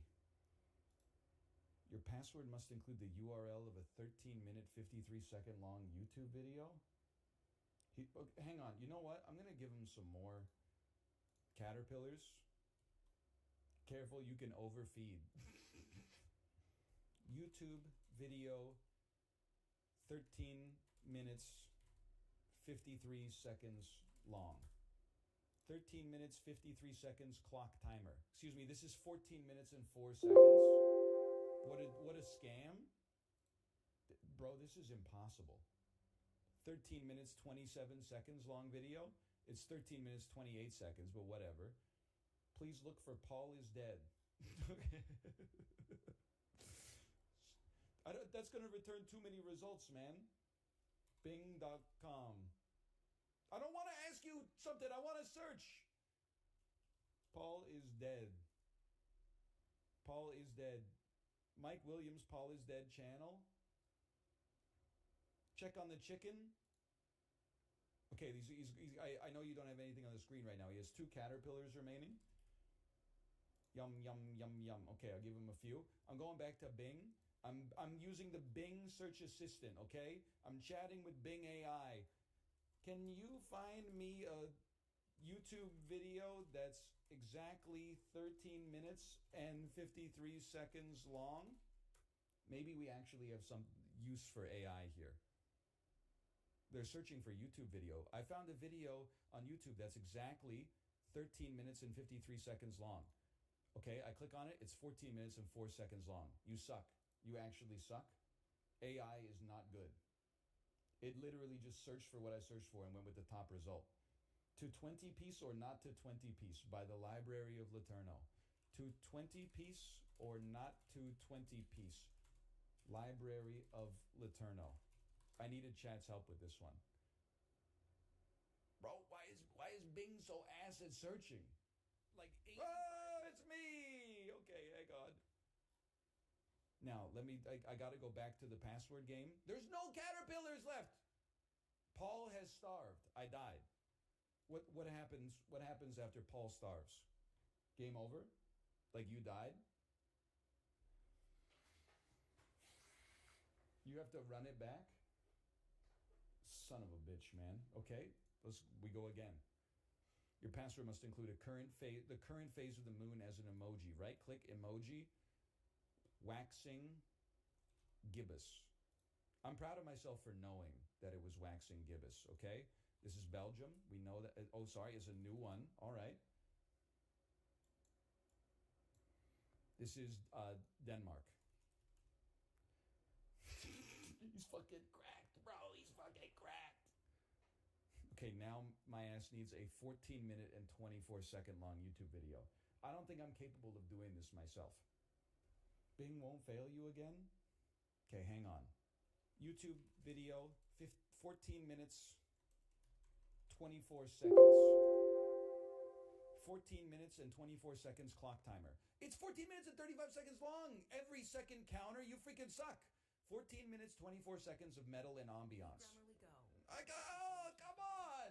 Your password must include the URL of a 13-minute, 53-second long YouTube video. Okay, hang on. You know what? I'm going to give him some more caterpillars. Careful, you can overfeed. YouTube video, 13 minutes, 53 seconds long. 13 minutes, 53 seconds clock timer. Excuse me, this is 14 minutes and 4 seconds. What a scam. Bro, this is impossible. 13 minutes, 27 seconds long video. It's 13 minutes, 28 seconds, but whatever. Please look for Paul is dead. That's going to return too many results, man. Bing.com. I don't want to ask you something. I want to search. Paul is dead. Paul is dead. Mike Williams, Paul is dead channel. Check on the chicken. Okay, I know you don't have anything on the screen right now. He has 2 caterpillars remaining. Yum, yum, yum, yum. Okay, I'll give him a few. I'm going back to Bing. I'm using the Bing search assistant, okay? I'm chatting with Bing AI. Can you find me a YouTube video that's exactly 13 minutes and 53 seconds long? Maybe we actually have some use for AI here. They're searching for YouTube video. I found a video on YouTube that's exactly 13 minutes and 53 seconds long. Okay, I click on it. It's 14 minutes and 4 seconds long. You suck. You actually suck. AI is not good. It literally just searched for what I searched for and went with the top result. To 20 piece or not to 20 piece by the Library of Laterno. To 20 piece or not to 20 piece. Library of Laterno. I needed chat's help with this one. Bro, why is Bing so ass at searching? Like, oh, it's me. Okay, hang on. Now, I got to go back to the password game. There's no caterpillars left. Paul has starved. I died. What happens after Paul starves? Game over? Like you died? You have to run it back? Son of a bitch, man. Okay, we go again. Your password must include the current phase of the moon as an emoji. Right click emoji, waxing gibbous. I'm proud of myself for knowing that it was waxing gibbous, okay? This is Belgium. We know that, oh, sorry, it's a new one. All right. This is Denmark. He's fucking cracked, bro. He's fucking cracked. Okay, now my ass needs a 14-minute and 24-second long YouTube video. I don't think I'm capable of doing this myself. Bing won't fail you again? Okay, hang on. YouTube video, 14 minutes, 24 seconds. 14 minutes and 24 seconds clock timer. It's 14 minutes and 35 seconds long. Every second counter, you freaking suck. 14 minutes, 24 seconds of metal and ambiance. Oh, come on!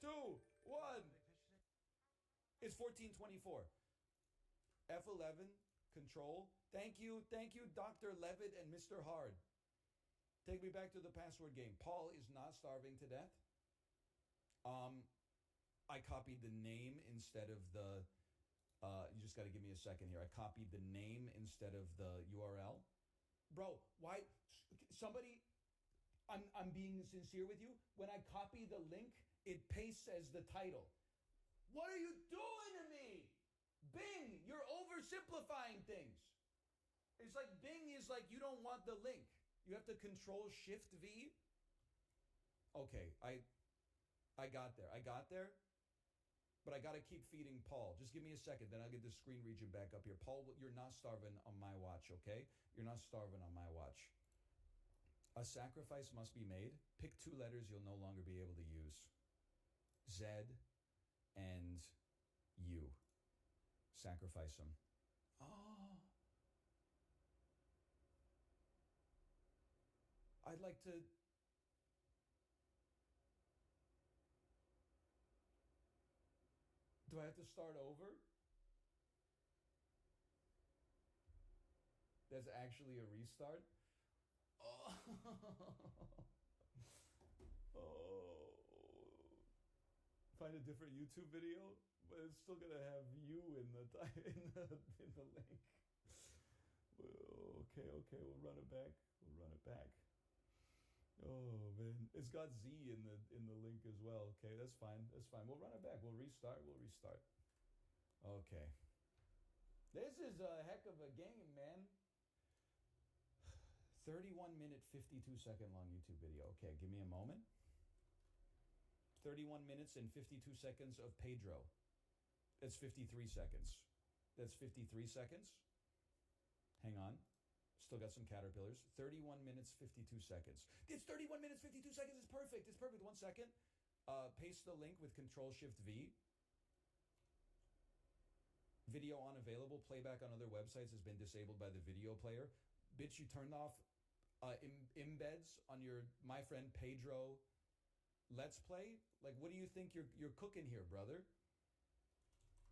2, 1. It's 14:24. F11, control. Thank you, Dr. Levitt and Mr. Hard. Take me back to the password game. Paul is not starving to death. I copied the name instead of the, you just got to give me a second here. I copied the name instead of the URL. Bro, why, somebody, I'm being sincere with you. When I copy the link, it pastes as the title. What are you doing to me? Bing, you're oversimplifying things. It's like Bing is like you don't want the link. You have to control Shift V. Okay, I got there. But I got to keep feeding Paul. Just give me a second, then I'll get the screen region back up here. Paul, you're not starving on my watch, okay? You're not starving on my watch. A sacrifice must be made. Pick two letters you'll no longer be able to use. Z and U. Sacrifice them. Oh. I'd like to... Do I have to start over? That's actually a restart? Oh. Oh. Find a different YouTube video, but it's still gonna have you in the link. Okay, we'll run it back. Oh man, it's got Z in the link as well. Okay, that's fine. We'll run it back. We'll restart. Okay. This is a heck of a game, man. 31 minute, 52 second long YouTube video. Okay, give me a moment. 31 minutes and 52 seconds of Pedro. That's 53 seconds. Hang on. Still got some caterpillars. 31 minutes, 52 seconds. It's 31 minutes, 52 seconds. It's perfect. 1 second. Paste the link with Control-Shift-V. Video unavailable. Playback on other websites has been disabled by the video player. Bitch, you turned off embeds on your my friend Pedro Let's Play? Like, what do you think you're cooking here, brother?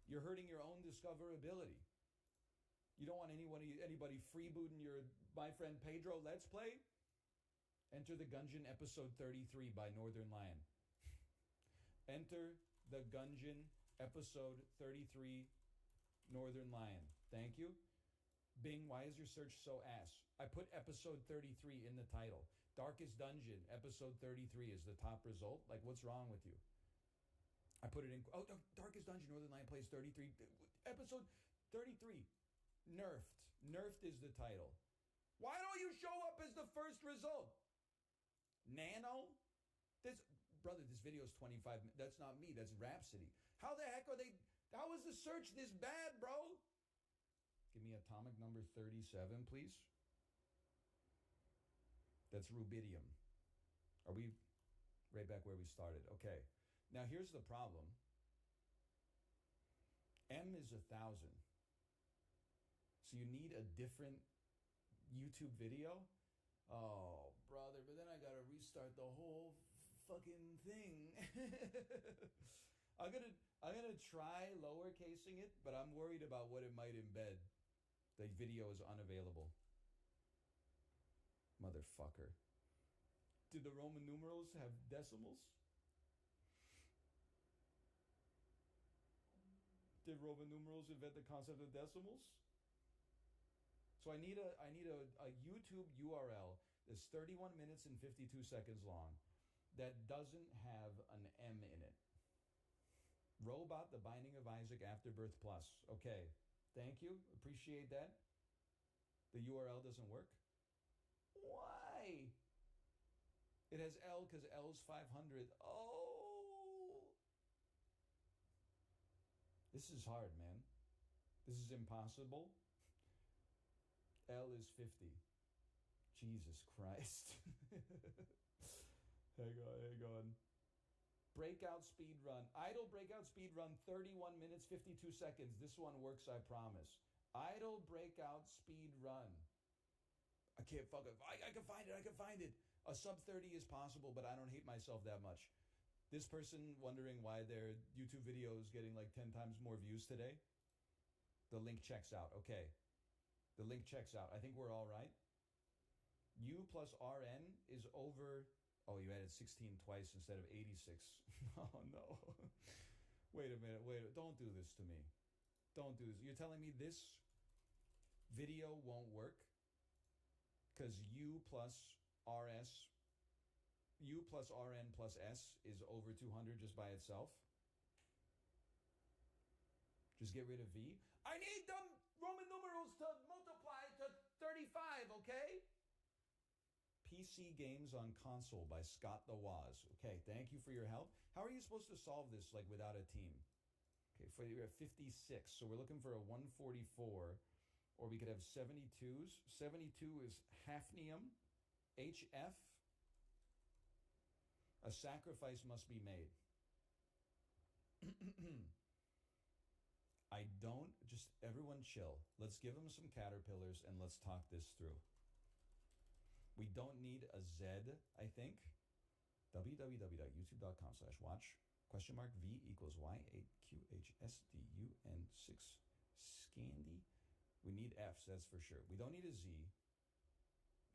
You're hurting your own discoverability. You don't want anybody freebooting your my friend Pedro Let's Play? Enter the Gungeon episode 33 by Northern Lion. Enter the Gungeon episode 33 Northern Lion. Thank you. Bing, why is your search so ass? I put episode 33 in the title. Darkest Dungeon, episode 33 is the top result. Like, what's wrong with you? I put it in... Oh, Darkest Dungeon, Northern Lion plays 33. Episode 33. Nerfed. Nerfed is the title. Why don't you show up as the first result? Nano? Brother, this video is 25 minutes. That's not me. That's Rhapsody. How the heck are they... How is the search this bad, bro? Give me atomic number 37, please. That's rubidium. Are we right back where we started? Okay. Now, here's the problem. M is 1,000. So you need a different YouTube video? Oh, brother, but then I got to restart the whole fucking thing. I'm gonna try lowercasing it, but I'm worried about what it might embed. The video is unavailable. Motherfucker. Did the Roman numerals have decimals? Did Roman numerals invent the concept of decimals? So I need a YouTube URL that's 31 minutes and 52 seconds long that doesn't have an M in it. Robot, The Binding of Isaac, Afterbirth Plus. Okay. Thank you. Appreciate that. The URL doesn't work. Why? It has L because L's 500. Oh. This is hard, man. This is impossible. L is 50. Jesus Christ. Hang on. Breakout speed run. Idle breakout speed run, 31 minutes, 52 seconds. This one works, I promise. Idle breakout speed run. I can't fuck it. I can find it. A sub 30 is possible, but I don't hate myself that much. This person wondering why their YouTube video is getting like 10 times more views today. The link checks out. Okay. The link checks out. I think we're all right. U plus RN is over... Oh, you added 16 twice instead of 86. Oh, no. Wait a minute. Don't do this to me. Don't do this. You're telling me this video won't work? Because U plus RN plus S is over 200 just by itself? Just get rid of V. I need them Roman numerals to multiply to 35, okay? PC Games on Console by Scott the Waz. Okay, thank you for your help. How are you supposed to solve this, like, without a team? Okay, you're at 56, so we're looking for a 144, or we could have 72s. 72 is hafnium, HF. A sacrifice must be made. I don't, just everyone chill. Let's give them some caterpillars and let's talk this through. We don't need a Z, I think. www.youtube.com/watch !V equals Y8QHSDUN6 Scandy. We need Fs, that's for sure. We don't need a Z.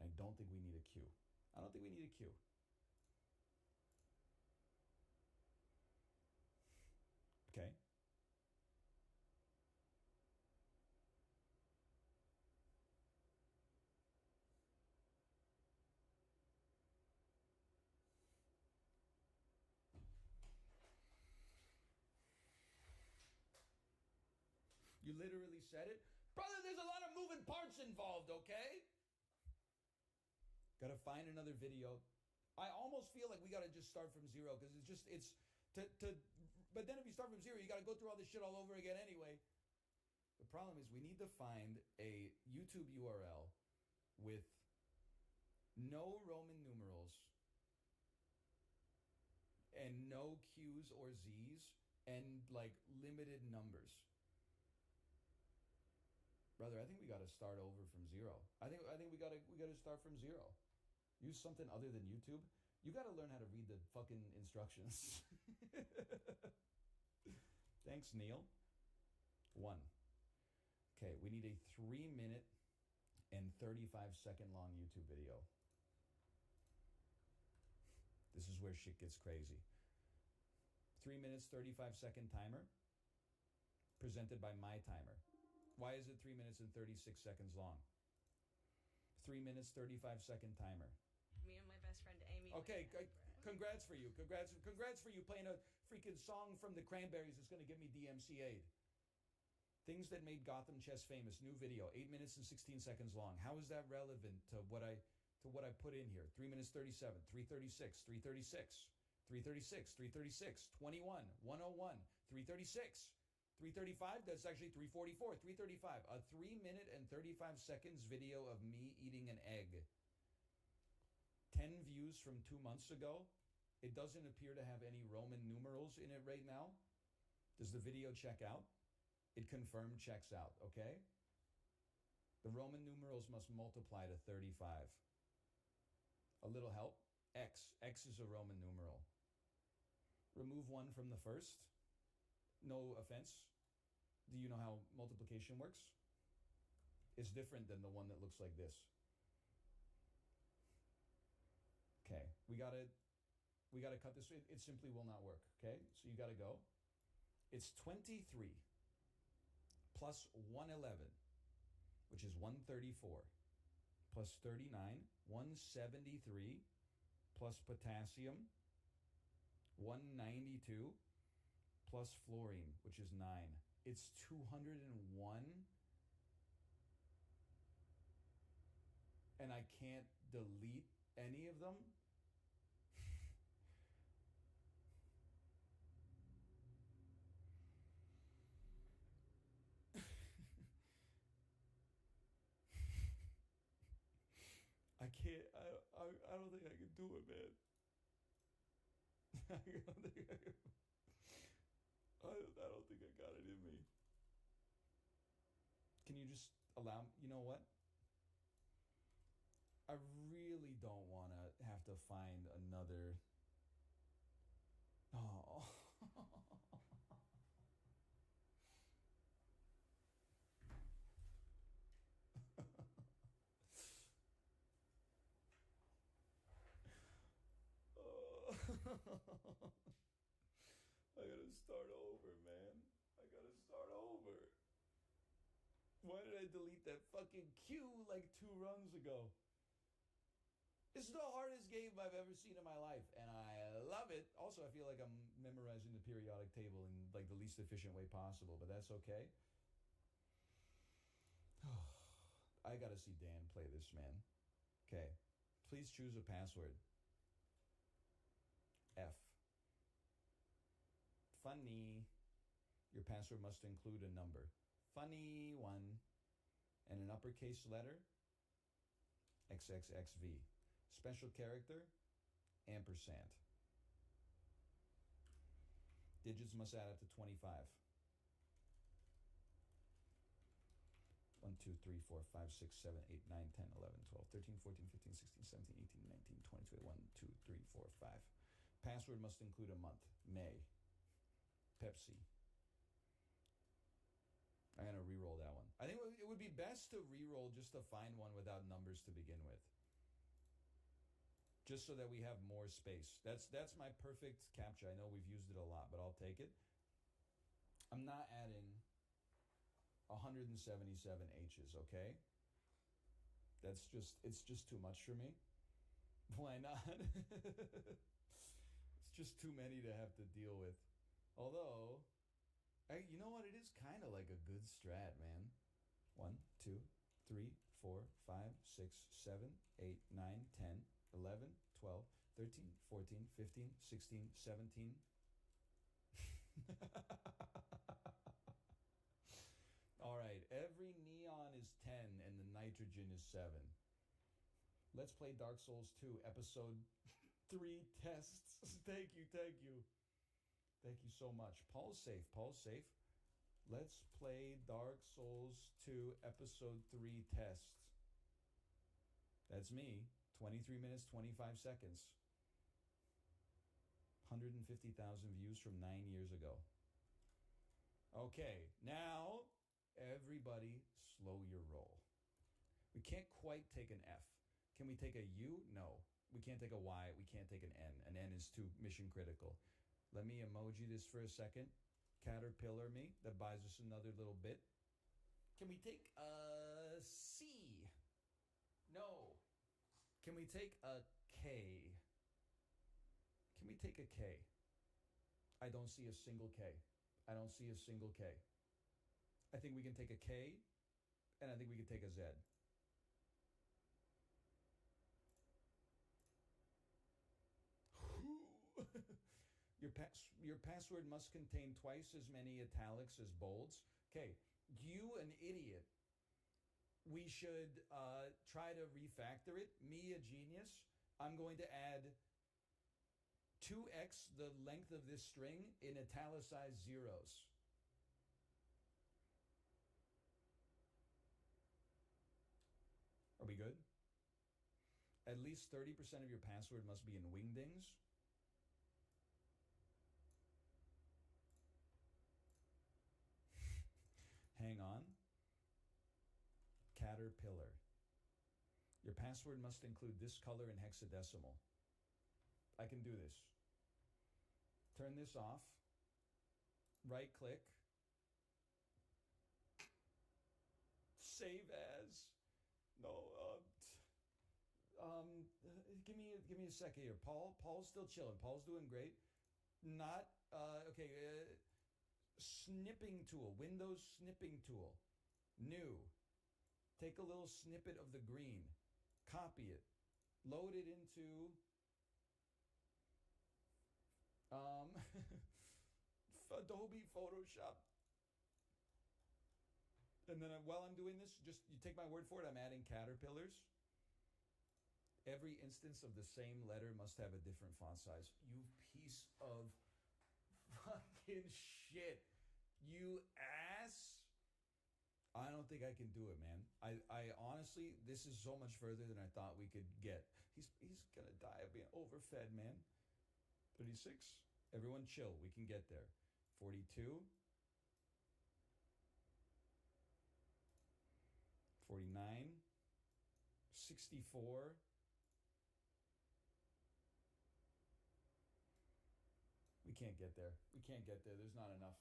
I don't think we need a Q. I don't think we need a Q. Okay. You literally said it. Brother, there's a lot of moving parts involved, okay? Gotta find another video. I almost feel like we gotta just start from zero because but then if you start from zero, you gotta go through all this shit all over again anyway. The problem is we need to find a YouTube URL with no Roman numerals and no Q's or Z's and like limited numbers. Brother, I think we got to start over from zero. I think we got to start from zero. Use something other than YouTube. You got to learn how to read the fucking instructions. Thanks, Neil. 1. Okay, we need a 3-minute and 35-second long YouTube video. This is where shit gets crazy. 3 minutes, 35-second timer presented by my timer. Why is it 3 minutes and 36 seconds long? 3 minutes, 35-second timer. Me and my best friend Amy. Okay, congrats for you. Congrats for you playing a freaking song from the Cranberries that's going to get me DMCA'd. Things that made Gotham Chess famous. New video, 8 minutes and 16 seconds long. How is that relevant to what I put in here? 3 minutes 37, 336, 336, 336, 336, 21, 101, 336. 335, that's actually 344, 335. A 3 minute and 35 seconds video of me eating an egg. 10 views from 2 months ago. It doesn't appear to have any Roman numerals in it right now. Does the video check out? It confirmed checks out, okay? The Roman numerals must multiply to 35. A little help? X. X is a Roman numeral. Remove 1 from the first. No offense. Do you know how multiplication works? It's different than the one that looks like this. Okay, we gotta cut this. It simply will not work. Okay, so you gotta go. It's 23 plus 111, which is 134, plus 39, 173, plus potassium, 192, plus fluorine, which is 9. It's 201. And I can't delete any of them. I can't. I don't think I can do it, man. I don't think I can. I don't think I got it in me. Can you just allow me? You know what? I really don't want to have to find another. Oh. I gotta start over, man. I gotta start over. Why did I delete that fucking Q like 2 runs ago? It's the hardest game I've ever seen in my life, and I love it. Also, I feel like I'm memorizing the periodic table in like the least efficient way possible, but that's okay. I gotta see Dan play this, man. Okay. Please choose a password. F. Funny. Your password must include a number. Funny one. And an uppercase letter. XXXV. Special character. Ampersand. Digits must add up to 25. 1, 2, 3, 4, 5, 6, 7, 8, 9, 10, 11, 12, 13, 14, 15, 16, 17, 18, 19, 20, 21, 2, 3, 4, 5. Password must include a month. May. Pepsi. I'm going to re-roll that one. I think it would be best to re-roll just to find one without numbers to begin with. Just so that we have more space. That's my perfect captcha. I know we've used it a lot, but I'll take it. I'm not adding 177 H's, okay? It's just too much for me. Why not? It's just too many to have to deal with. Although, you know what? It is kind of like a good strat, man. 1, 2, 3, 4, 5, 6, 7, 8, 9, 10, 11, 12, 13, 14, 15, 16, 17. All right, every neon is 10 and the nitrogen is 7. Let's play Dark Souls 2, episode 3 tests. Thank you. Thank you so much. Paul's safe. Let's play Dark Souls 2, episode 3 tests. That's me. 23 minutes, 25 seconds. 150,000 views from 9 years ago. Okay, now everybody slow your roll. We can't quite take an F. Can we take a U? No. We can't take a Y. We can't take an N. An N is too mission critical. Let me emoji this for a second. Caterpillar me. That buys us another little bit. Can we take a C? No. Can we take a K? Can we take a K? I don't see a single K. I don't see a single K. I think we can take a K, and I think we can take a Z. Your password must contain twice as many italics as bolds. Okay, you an idiot. We should try to refactor it. Me a genius. I'm going to add 2x the length of this string in italicized zeros. Are we good? At least 30% of your password must be in wingdings. Hang on. Caterpillar. Your password must include this color in hexadecimal. I can do this. Turn this off. Right click. Save as. No, give me a second here. Paul's still chilling. Paul's doing great. Not okay. Snipping tool. Windows snipping tool. New. Take a little snippet of the green. Copy it. Load it into Adobe Photoshop. And then while I'm doing this, just you take my word for it, I'm adding caterpillars. Every instance of the same letter must have a different font size. You piece of fucking shit. You ass. I don't think I can do it, man. I honestly, this is so much further than I thought we could get. He's gonna die of being overfed, man. 36. Everyone chill. We can get there. 42. 49. 64. We can't get there. We can't get there. There's not enough.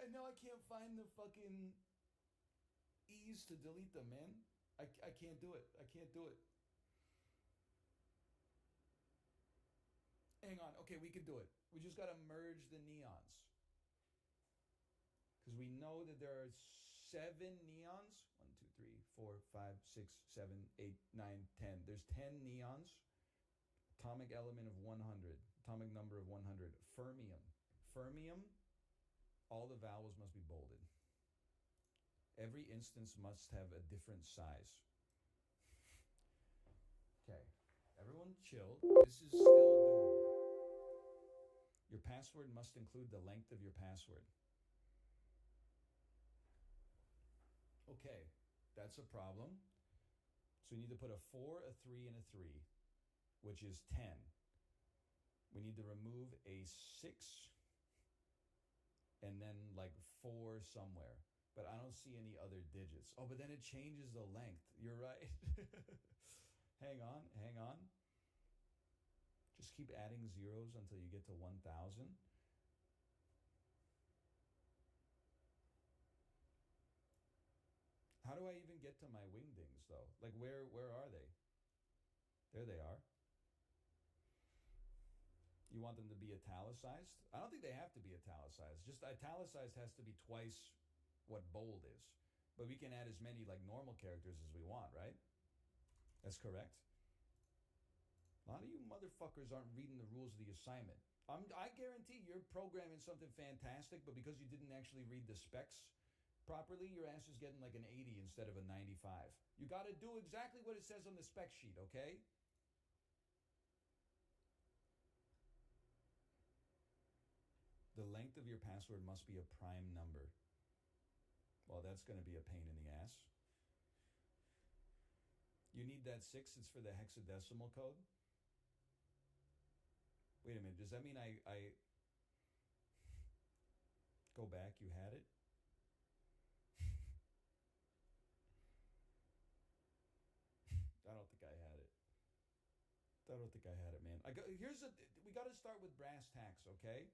And now I can't find the fucking E's to delete them, man. I can't do it. I can't do it. Hang on. Okay, we can do it. We just got to merge the neons. Because we know that there are 7 neons. 1, 2, 3, 4, 5, 6, 7, 8, 9, 10. There's 10 neons. Atomic element of 100. Atomic number of 100. Fermium. Fermium, all the vowels must be bolded. Every instance must have a different size. Okay, everyone chill. This is still doable. Your password must include the length of your password. Okay, that's a problem. So we need to put a 4, a 3, and a 3, which is 10. We need to remove a 6 and then like 4 somewhere. But I don't see any other digits. Oh, but then it changes the length. You're right. Hang on, hang on. Just keep adding zeros until you get to 1,000. How do I even get to my wingdings, though? Like, where are they? There they are. You want them to be italicized? I don't think they have to be italicized. Just italicized has to be twice what bold is. But we can add as many like normal characters as we want, right? That's correct. A lot of you motherfuckers aren't reading the rules of the assignment. I guarantee you're programming something fantastic, but because you didn't actually read the specs properly, your ass is getting like an 80 instead of a 95. You got to do exactly what it says on the spec sheet, okay? The length of your password must be a prime number. Well, that's going to be a pain in the ass. You need that 6. It's for the hexadecimal code. Wait a minute. Does that mean I go back? You had it? I don't think I had it. I don't think I had it, man. We got to start with brass tacks, okay?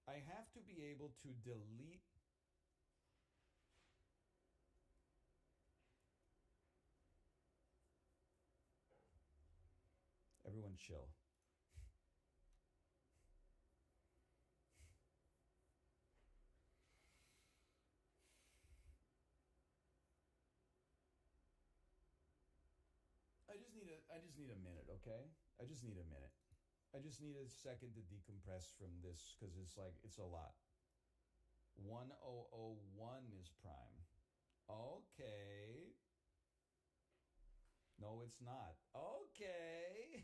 I have to be able to delete everyone chill. I just need a minute, okay? I just need a minute. I just need a second to decompress from this because it's a lot. 1001 is prime. Okay. No, it's not. Okay.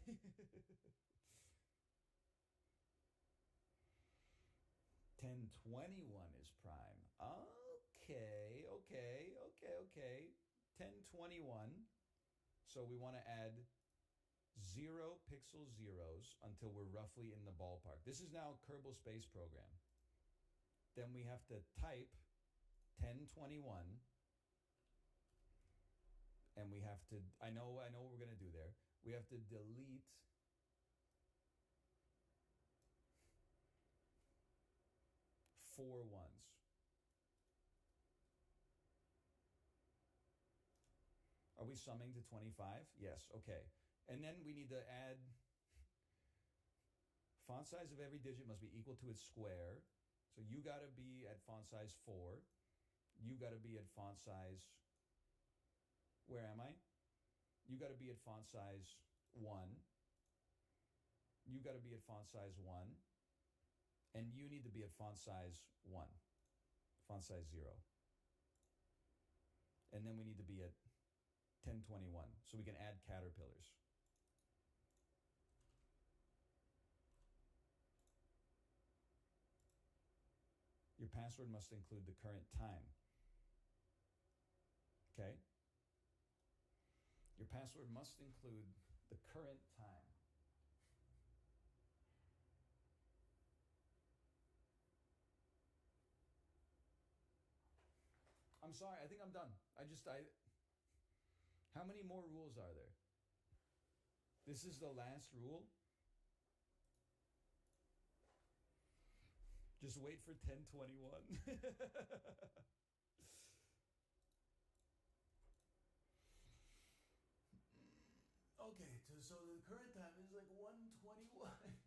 1021 is prime. Okay. 1021. So we want to add 0 pixel zeros until we're roughly in the ballpark. This is now Kerbal Space Program. Then we have to type 1021, and we have to, I know what we're going to do there. We have to delete four ones. Are we summing to 25? Yes, okay. And then we need to add font size of every digit must be equal to its square. So you got to be at font size 4. You got to be at font size, where am I? You got to be at font size 1. You got to be at font size 1. And you need to be at font size 1. Font size 0. And then we need to be at 1021, so we can add caterpillars. Your password must include the current time. Okay? Your password must include the current time. I'm sorry, I think I'm done. How many more rules are there? This is the last rule? Just wait for 1021. Okay, so the current time is like 1:21.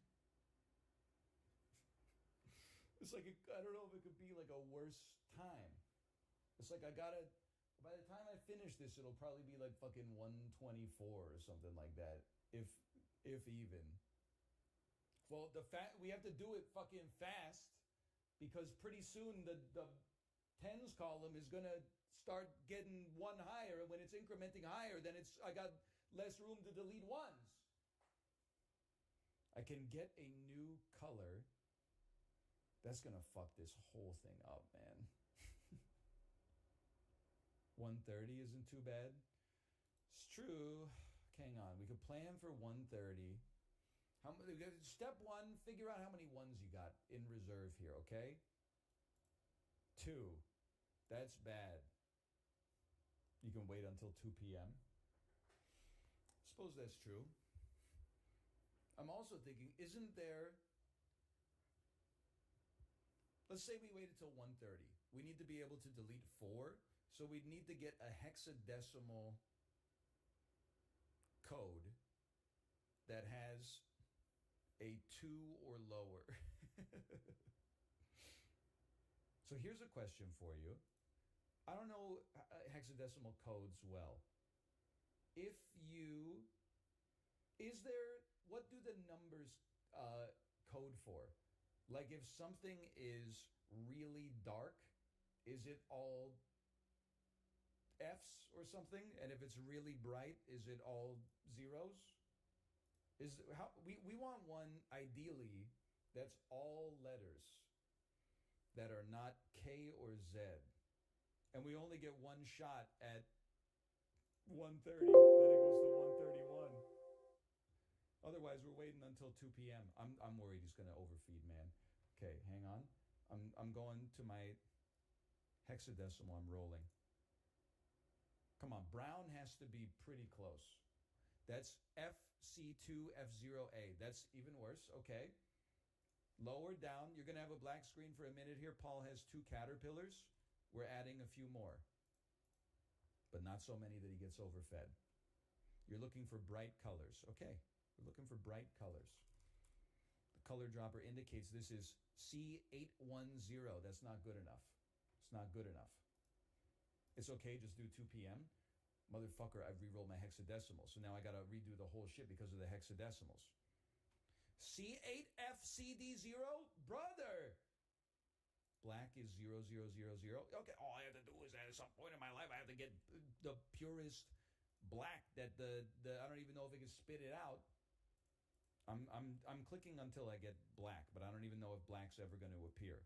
It's like, I don't know if it could be like a worse time. It's like I gotta, by the time I finish this, it'll probably be like fucking 124 or something like that. If even. Well, we have to do it fucking fast because pretty soon the tens column is gonna start getting one higher, and when it's incrementing higher, then I got less room to delete ones. I can get a new color. That's gonna fuck this whole thing up, man. 130 isn't too bad. It's true. Hang on, we could plan for 130. Step one, figure out how many ones you got in reserve here, okay? 2. That's bad. You can wait until 2 p.m. Suppose that's true. I'm also thinking, isn't there... Let's say we waited till 1:30. We need to be able to delete 4, so we'd need to get a hexadecimal code that has a 2 or lower. So here's a question for you. I don't know hexadecimal codes well. What do the numbers code for? Like if something is really dark, is it all F's or something? And if it's really bright, is it all zeros? We want one ideally that's all letters that are not K or Z. And we only get one shot at 1:30. Then it goes to 1:31. Otherwise, we're waiting until 2 p.m. I'm worried he's going to overfeed, man. Okay, hang on. I'm going to my hexadecimal. I'm rolling. Come on, brown has to be pretty close. That's FC2F0A. That's even worse. Okay. Lower down. You're going to have a black screen for a minute here. Paul has 2 caterpillars. We're adding a few more, but not so many that he gets overfed. You're looking for bright colors. Okay. We're looking for bright colors. The color dropper indicates this is C810. That's not good enough. It's not good enough. It's okay, just do 2 p.m. Motherfucker, I've re-rolled my hexadecimal, so now I gotta redo the whole shit because of the hexadecimals. C8FCD0? Brother! Black is 0000. Okay, all I have to do is at some point in my life I have to get the purest black that the I don't even know if it can spit it out. I'm clicking until I get black, but I don't even know if black's ever going to appear.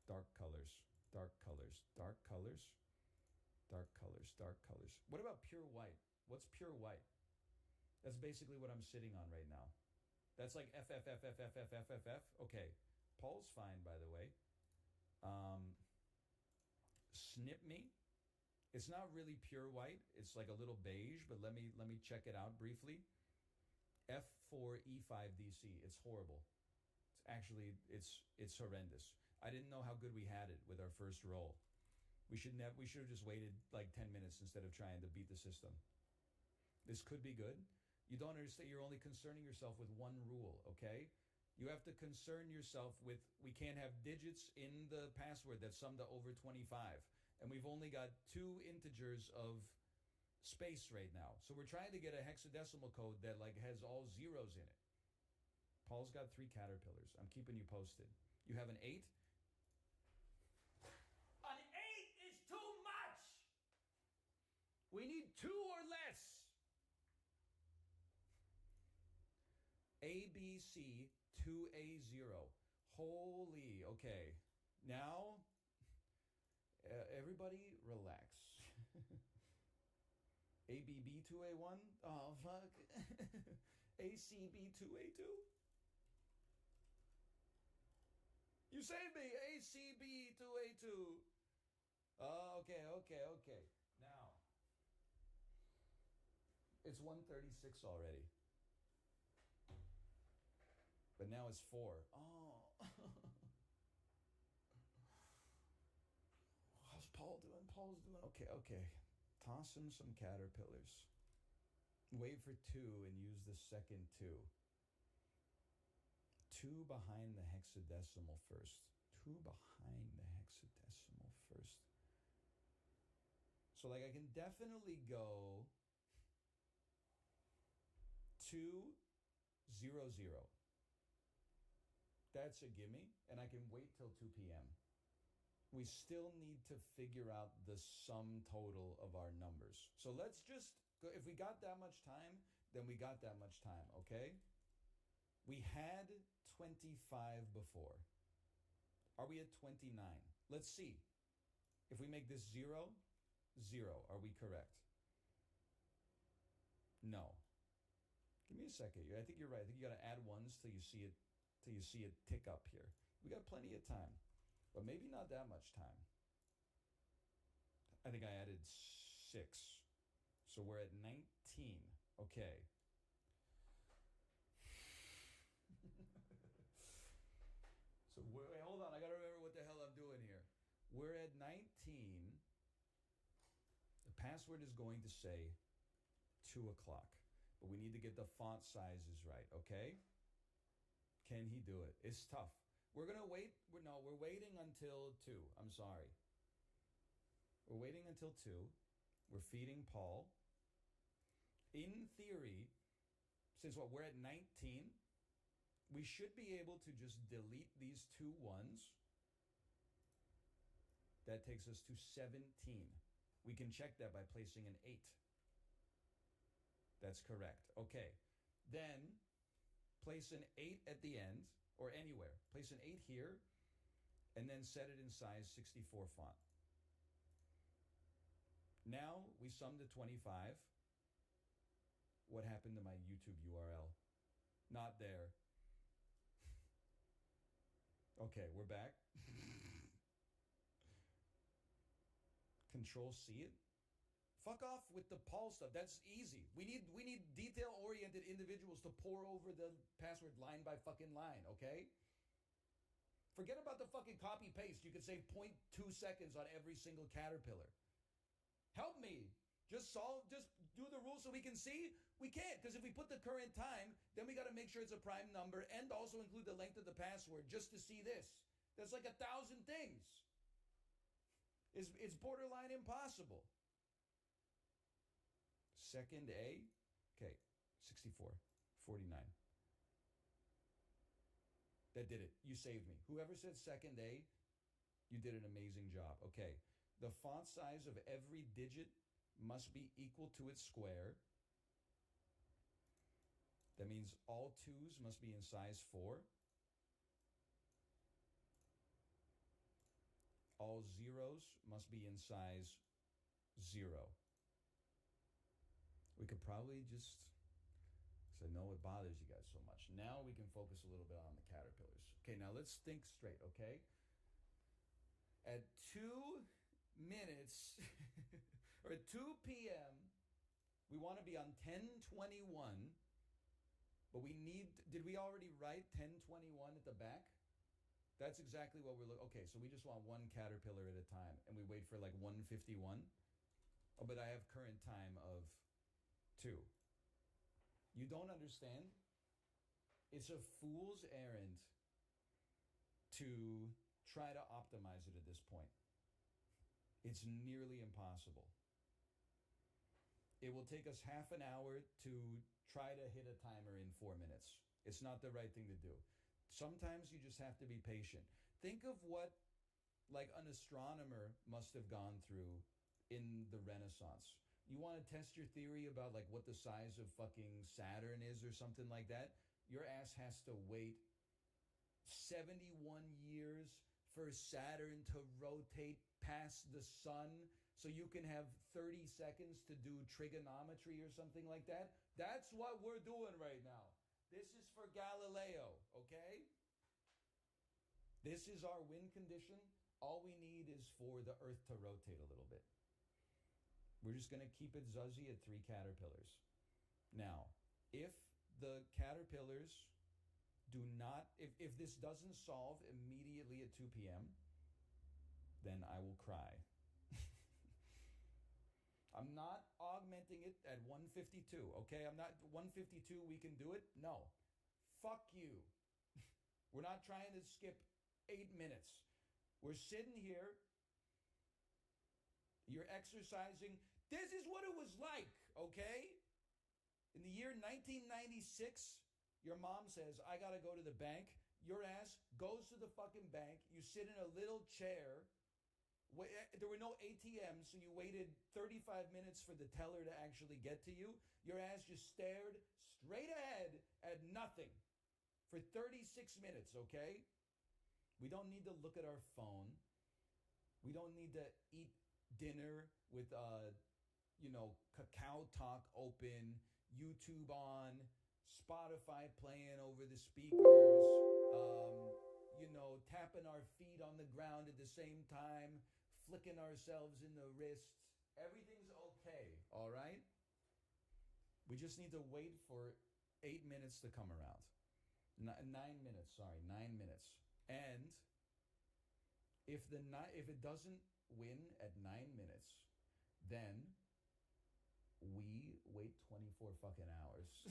Dark colors, dark colors, dark colors, dark colors, dark colors. What about pure white? What's pure white? That's basically what I'm sitting on right now. That's like FFFFFFFFF. Okay, Paul's fine, by the way. Snip me. It's not really pure white. It's like a little beige, but let me check it out briefly. F4E5DC. It's horrible. It's horrendous. I didn't know how good we had it with our first roll. We should have just waited like 10 minutes instead of trying to beat the system. This could be good. You don't understand. You're only concerning yourself with one rule, okay? You have to concern yourself with, we can't have digits in the password that sum to over 25. And we've only got 2 integers of space right now. So we're trying to get a hexadecimal code that like has all zeros in it. Paul's got 3 caterpillars. I'm keeping you posted. You have an 8? An 8 is too much! We need 2 or less! ABC 2A0. Holy, okay. Now, everybody relax. ABB 2A1? Oh, fuck. ACB 2A2? You saved me! ACB 2A2. Okay. Now, it's 1:36 already. But now it's 4. Oh. How's Paul doing? Paul's doing okay. Toss him some caterpillars. Wait for 2 and use the second 2. 2 behind the hexadecimal first. 2 behind the hexadecimal first. So, like, I can definitely go 2, 0, 0. That's a gimme, and I can wait till 2 p.m. We still need to figure out the sum total of our numbers. So let's just go. If we got that much time, then we got that much time, okay? We had 25 before. Are we at 29? Let's see. If we make this 0, 0, are we correct? No. Give me a second. I think you're right. I think you got to add ones till you see it tick up here. We got plenty of time, but maybe not that much time. I think I added 6. So we're at 19. Okay. So wait, hold on. I got to remember what the hell I'm doing here. We're at 19. The password is going to say 2 o'clock, but we need to get the font sizes right, okay? Can he do it? It's tough. We're going to wait. We're waiting until 2. I'm sorry. We're waiting until 2. We're feeding Paul. In theory, since we're at 19, we should be able to just delete these 2 ones. That takes us to 17. We can check that by placing an 8. That's correct. Okay. Then place an 8 at the end, or anywhere. Place an 8 here, and then set it in size 64 font. Now we sum to 25. What happened to my YouTube URL? Not there. Okay, we're back. Control C it. Fuck off with the Paul stuff. That's easy. We need detail-oriented individuals to pour over the password line by fucking line, okay? Forget about the fucking copy-paste. You could save 0.2 seconds on every single caterpillar. Help me. Just do the rules so we can see. We can't, because if we put the current time, then we got to make sure it's a prime number and also include the length of the password just to see this. That's like 1,000 things. It's borderline impossible. Second A. Okay, 64, 49. That did it. You saved me. Whoever said second A, you did an amazing job. Okay, the font size of every digit must be equal to its square. That means all 2s must be in size 4. All 0s must be in size 0. We could probably just, because I know it bothers you guys so much. Now we can focus a little bit on the caterpillars. Okay, now let's think straight, okay? At 2 minutes, or at 2 p.m., we want to be on 1021, but we need, did we already write 1021 at the back? That's exactly what we're looking. Okay, so we just want 1 caterpillar at a time, and we wait for like 151. Oh, but I have current time of 2. You don't understand? It's a fool's errand to try to optimize it at this point. It's nearly impossible. It will take us half an hour to try to hit a timer in 4 minutes. It's not the right thing to do. Sometimes you just have to be patient. Think of what like an astronomer must have gone through in the Renaissance. You want to test your theory about like what the size of fucking Saturn is or something like that? Your ass has to wait 71 years for Saturn to rotate past the sun so you can have 30 seconds to do trigonometry or something like that. That's what we're doing right now. This is for Galileo, okay? This is our wind condition. All we need is for the Earth to rotate a little bit. We're just going to keep it zuzzy at 3 caterpillars. Now, if the caterpillars do not, if this doesn't solve immediately at 2 p.m., then I will cry. I'm not augmenting it at 152, okay? I'm not 152, we can do it. No. Fuck you. We're not trying to skip 8 minutes. We're sitting here. You're exercising. This is what it was like, okay? In the year 1996, your mom says, I got to go to the bank. Your ass goes to the fucking bank. You sit in a little chair. There were no ATMs, so you waited 35 minutes for the teller to actually get to you. Your ass just stared straight ahead at nothing for 36 minutes, okay? We don't need to look at our phone. We don't need to eat dinner with, Kakao Talk open, YouTube on, Spotify playing over the speakers, tapping our feet on the ground at the same time, flicking ourselves in the wrists. Everything's okay, all right? We just need to wait for 8 minutes to come around. 9 minutes, sorry, 9 minutes. And if it doesn't win at 9 minutes, then we wait 24 fucking hours.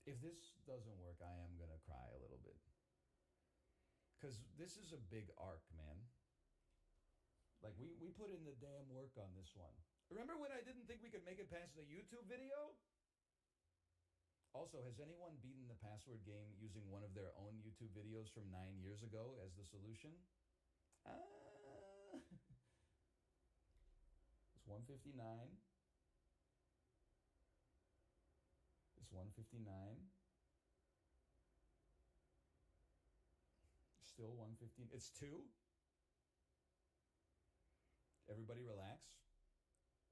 If this doesn't work, I am going to cry a little bit. Because this is a big arc, man. Like, we put in the damn work on this one. Remember when I didn't think we could make it past the YouTube video? Also, has anyone beaten the password game using one of their own YouTube videos from 9 years ago as the solution? It's 159. It's 159. Still 115. It's 2. Everybody relax.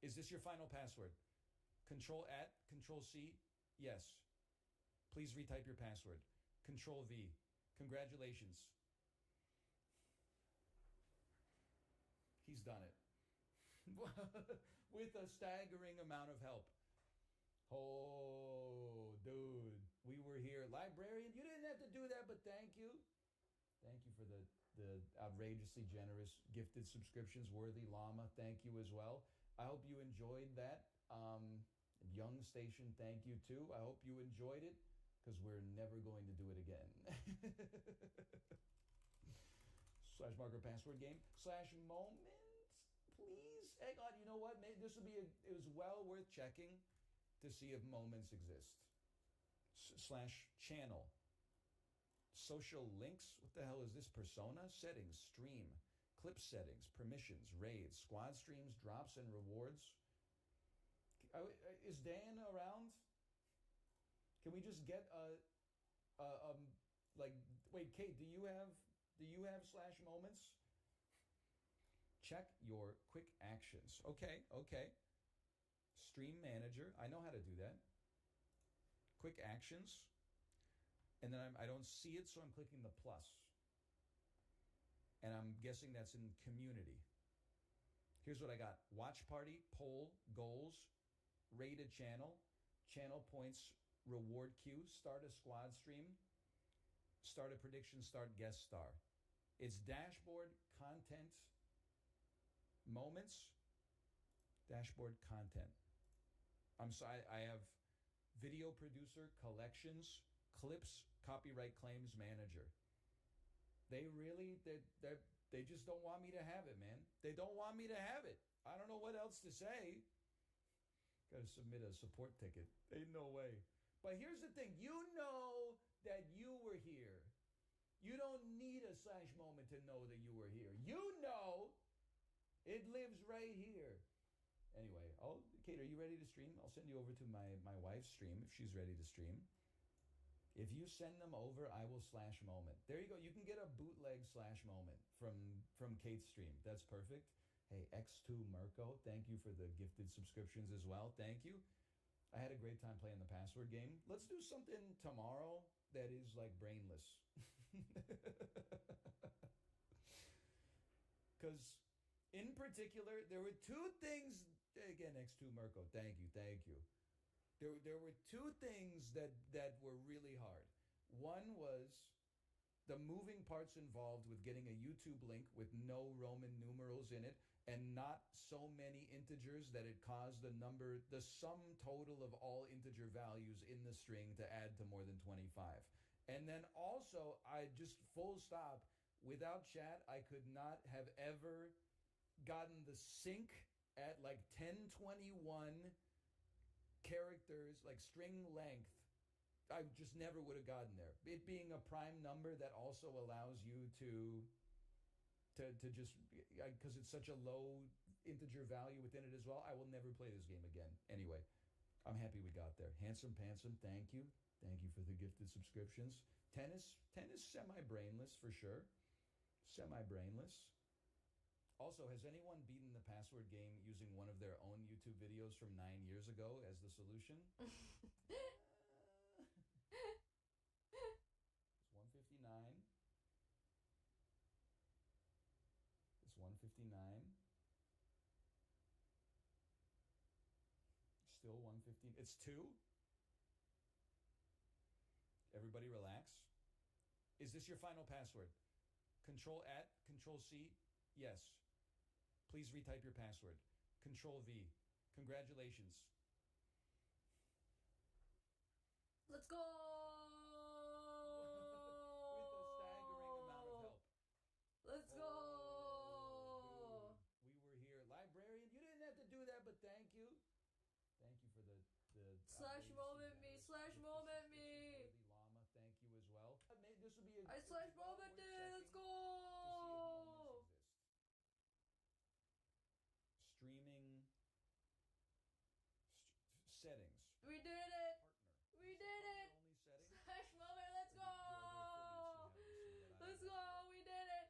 Is this your final password? Control C? Yes. Please retype your password. Control V. Congratulations. He's done it. With a staggering amount of help. Oh, dude. We were here. Librarian, you didn't have to do that, but thank you. Thank you for the outrageously generous gifted subscriptions. Worthy Llama, thank you as well. I hope you enjoyed that. Young Station, thank you too. I hope you enjoyed it, because we're never going to do it again. /marker password game /moment, please. Hang on, you know what? Maybe this will be it was well worth checking to see if moments exist. /channel. Social links. What the hell is this? Persona settings, stream, clip settings, permissions, raids, squad streams, drops, and rewards. Is Dan around? Can we just get wait, Kate, do you have /moments? Check your quick actions. Okay. Stream manager. I know how to do that. Quick actions. And then I don't see it, so I'm clicking the plus. And I'm guessing that's in community. Here's what I got. Watch party, poll, goals, rated channel, channel points, reward queue, start a squad stream, start a prediction, start guest star. It's dashboard, content, moments, dashboard, content. I'm sorry, I have video producer, collections, clips, copyright claims manager. They just don't want me to have it, man. They don't want me to have it. I don't know what else to say. Got to submit a support ticket. Ain't no way. But here's the thing. You know that you were here. You don't need a /moment to know that you were here. You know it lives right here. Anyway, Kate, are you ready to stream? I'll send you over to my wife's stream if she's ready to stream. If you send them over, I will /moment. There you go. You can get a bootleg /moment from Kate's stream. That's perfect. Hey, X2 Mirko, thank you for the gifted subscriptions as well. Thank you. I had a great time playing the password game. Let's do something tomorrow that is like brainless. Because in particular, there were two things. Again, X2 Mirko, thank you. There were two things that were really hard. One was the moving parts involved with getting a YouTube link with no Roman numerals in it and not so many integers that it caused the sum total of all integer values in the string to add to more than 25. And then also, I just full stop, without chat, I could not have ever gotten the sync at like 1021 characters, like string length. I just never would have gotten there. It being a prime number that also allows you to just, because it's such a low integer value within it as well, I will never play this game again. Anyway, I'm happy we got there. Handsome Pansome, thank you. Thank you for the gifted subscriptions. Tennis, semi-brainless for sure. Semi-brainless. Also, has anyone beaten the password game using one of their own YouTube videos from 9 years ago as the solution? It's 159. It's 159. Still 115. It's 2. Everybody relax. Is this your final password? Control at, Control C, yes. Please retype your password. Control V. Congratulations. Let's go! With a staggering amount of help. Let's go! Dude, we were here. Librarian, you didn't have to do that, but thank you. Thank you for the Slash moment me, slash moment me. Llama, thank you as well. This will be I slash momented, let's go! Streaming settings. We did it! We did it! Slash moment, let's go! Let's go, we did it!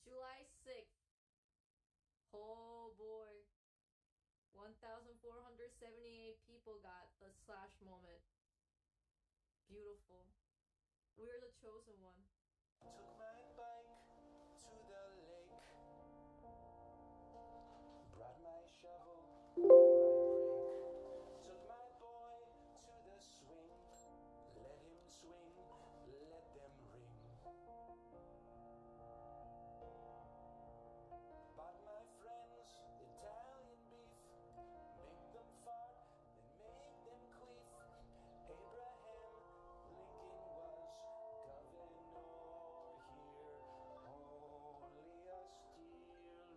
July 6th. Oh boy. 1,478 people got the slash moment. Beautiful. We're the chosen one. Took my bike to the lake, brought my shovel, my rake, took my boy to the swing, let him swing, let them ring. Bought my friends Italian beef, make them fart, then make them queef.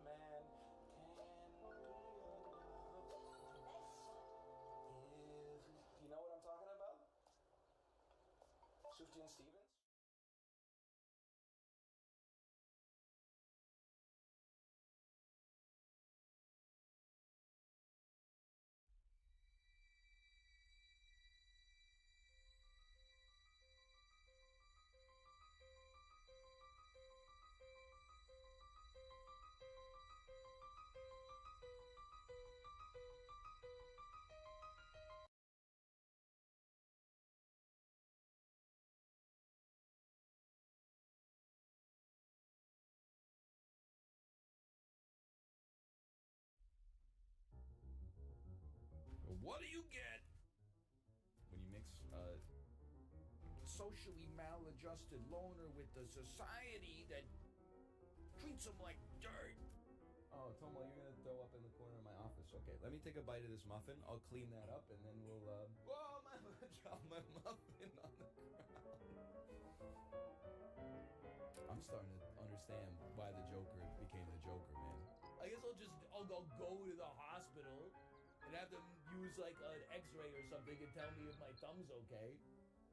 Abraham Lincoln was governor here. Only a steel man can be enough. You know what I'm talking about? Sufjan Stevens? What do you get when you mix a socially maladjusted loner with the society that treats them like dirt? Oh, Tomo, you're gonna throw up in the corner of my office. Okay, let me take a bite of this muffin. I'll clean that up, and then we'll. Whoa, my muffin on the ground. I'm starting to understand why the Joker became the Joker, man. I guess I'll go to the hospital and have them use like an x-ray or something and tell me if my thumb's okay.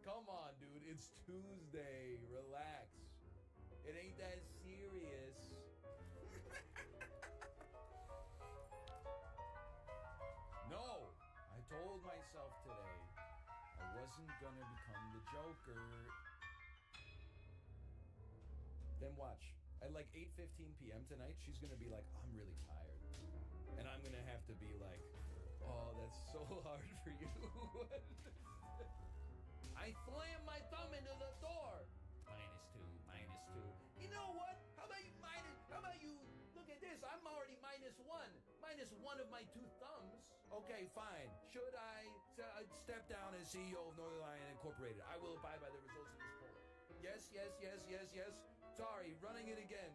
Come on, dude. It's Tuesday. Relax. It ain't that serious. No. I told myself today I wasn't gonna become the Joker. Then watch. At like 8:15 p.m. tonight, she's gonna be like, I'm really tired. And I'm gonna have to be like, oh, that's so hard for you. I slammed my thumb into the door. -2. You know what? How about you look at this? I'm already -1. -1 of my 2 thumbs. Okay, fine. Should I step down as CEO of Northern Ireland Incorporated? I will abide by the results of this poll. Yes, yes, yes, yes, yes. Sorry, running it again.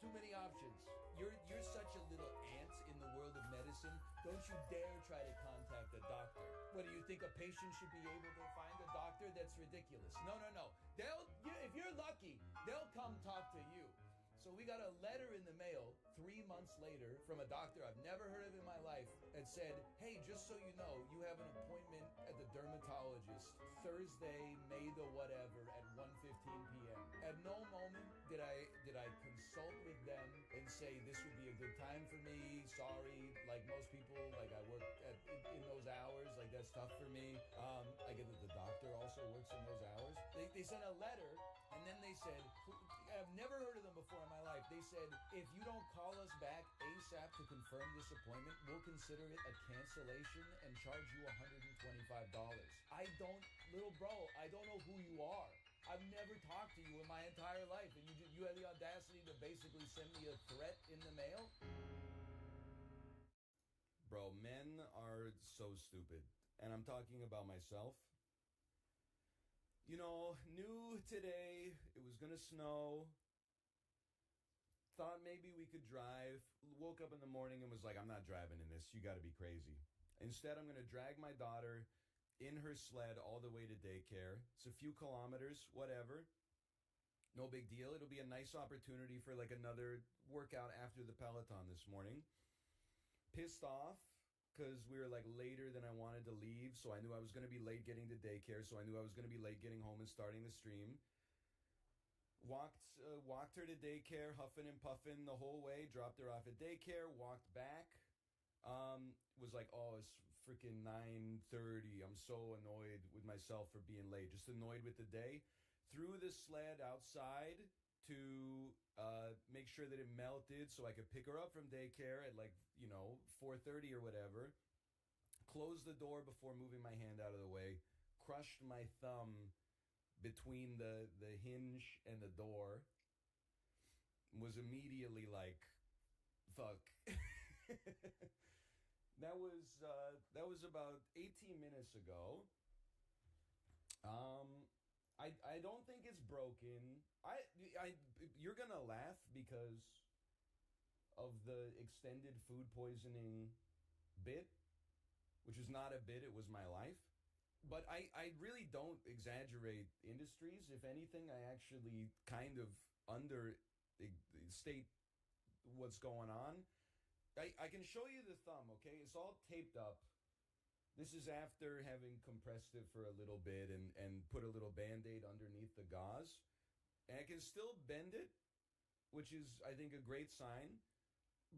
Too many options. You're such a little ant in the world of medicine. Don't you dare try to contact a doctor. What do you think a patient should be able to find a doctor? That's ridiculous. No, no, no. If you're lucky, they'll come talk to you. So we got a letter in the mail 3 months later from a doctor I've never heard of in my life that said, hey, just so you know, you have an appointment at the dermatologist Thursday, May the whatever at 1:15 p.m. At no moment did I consult with them and say this would be a good time for me. Sorry, like most people, like I work in those hours, like that's tough for me. I get that the doctor also works in those hours. They sent a letter and then they said, I've never heard of them before in my life. They said, if you don't call us back ASAP to confirm this appointment, we'll consider it a cancellation and charge you $125. Little bro, I don't know who you are. I've never talked to you in my entire life, and you had the audacity to basically send me a threat in the mail? Bro, men are so stupid. And I'm talking about myself. You know, knew today it was gonna snow. Thought maybe we could drive. Woke up in the morning and was like, I'm not driving in this. You gotta be crazy. Instead, I'm gonna drag my daughter in her sled all the way to daycare. It's a few kilometers, whatever. No big deal. It'll be a nice opportunity for like another workout after the Peloton this morning. Pissed off because we were like later than I wanted to leave, so I knew I was going to be late getting to daycare, so I knew I was going to be late getting home and starting the stream. Walked her to daycare, huffing and puffing the whole way, dropped her off at daycare, walked back. Was like, oh, it's freaking 9:30. I'm so annoyed with myself for being late, just annoyed with the day. Threw the sled outside to make sure that it melted so I could pick her up from daycare at 4:30 or whatever. Closed the door before moving my hand out of the way. Crushed my thumb between the hinge and the door. Was immediately like, fuck. That was about 18 minutes ago. I don't think it's broken. You're gonna laugh because of the extended food poisoning bit, which is not a bit, it was my life. But I really don't exaggerate industries. If anything, I actually kind of understate what's going on. I can show you the thumb, okay? It's all taped up. This is after having compressed it for a little bit and put a little Band-Aid underneath the gauze. And I can still bend it, which is, I think, a great sign.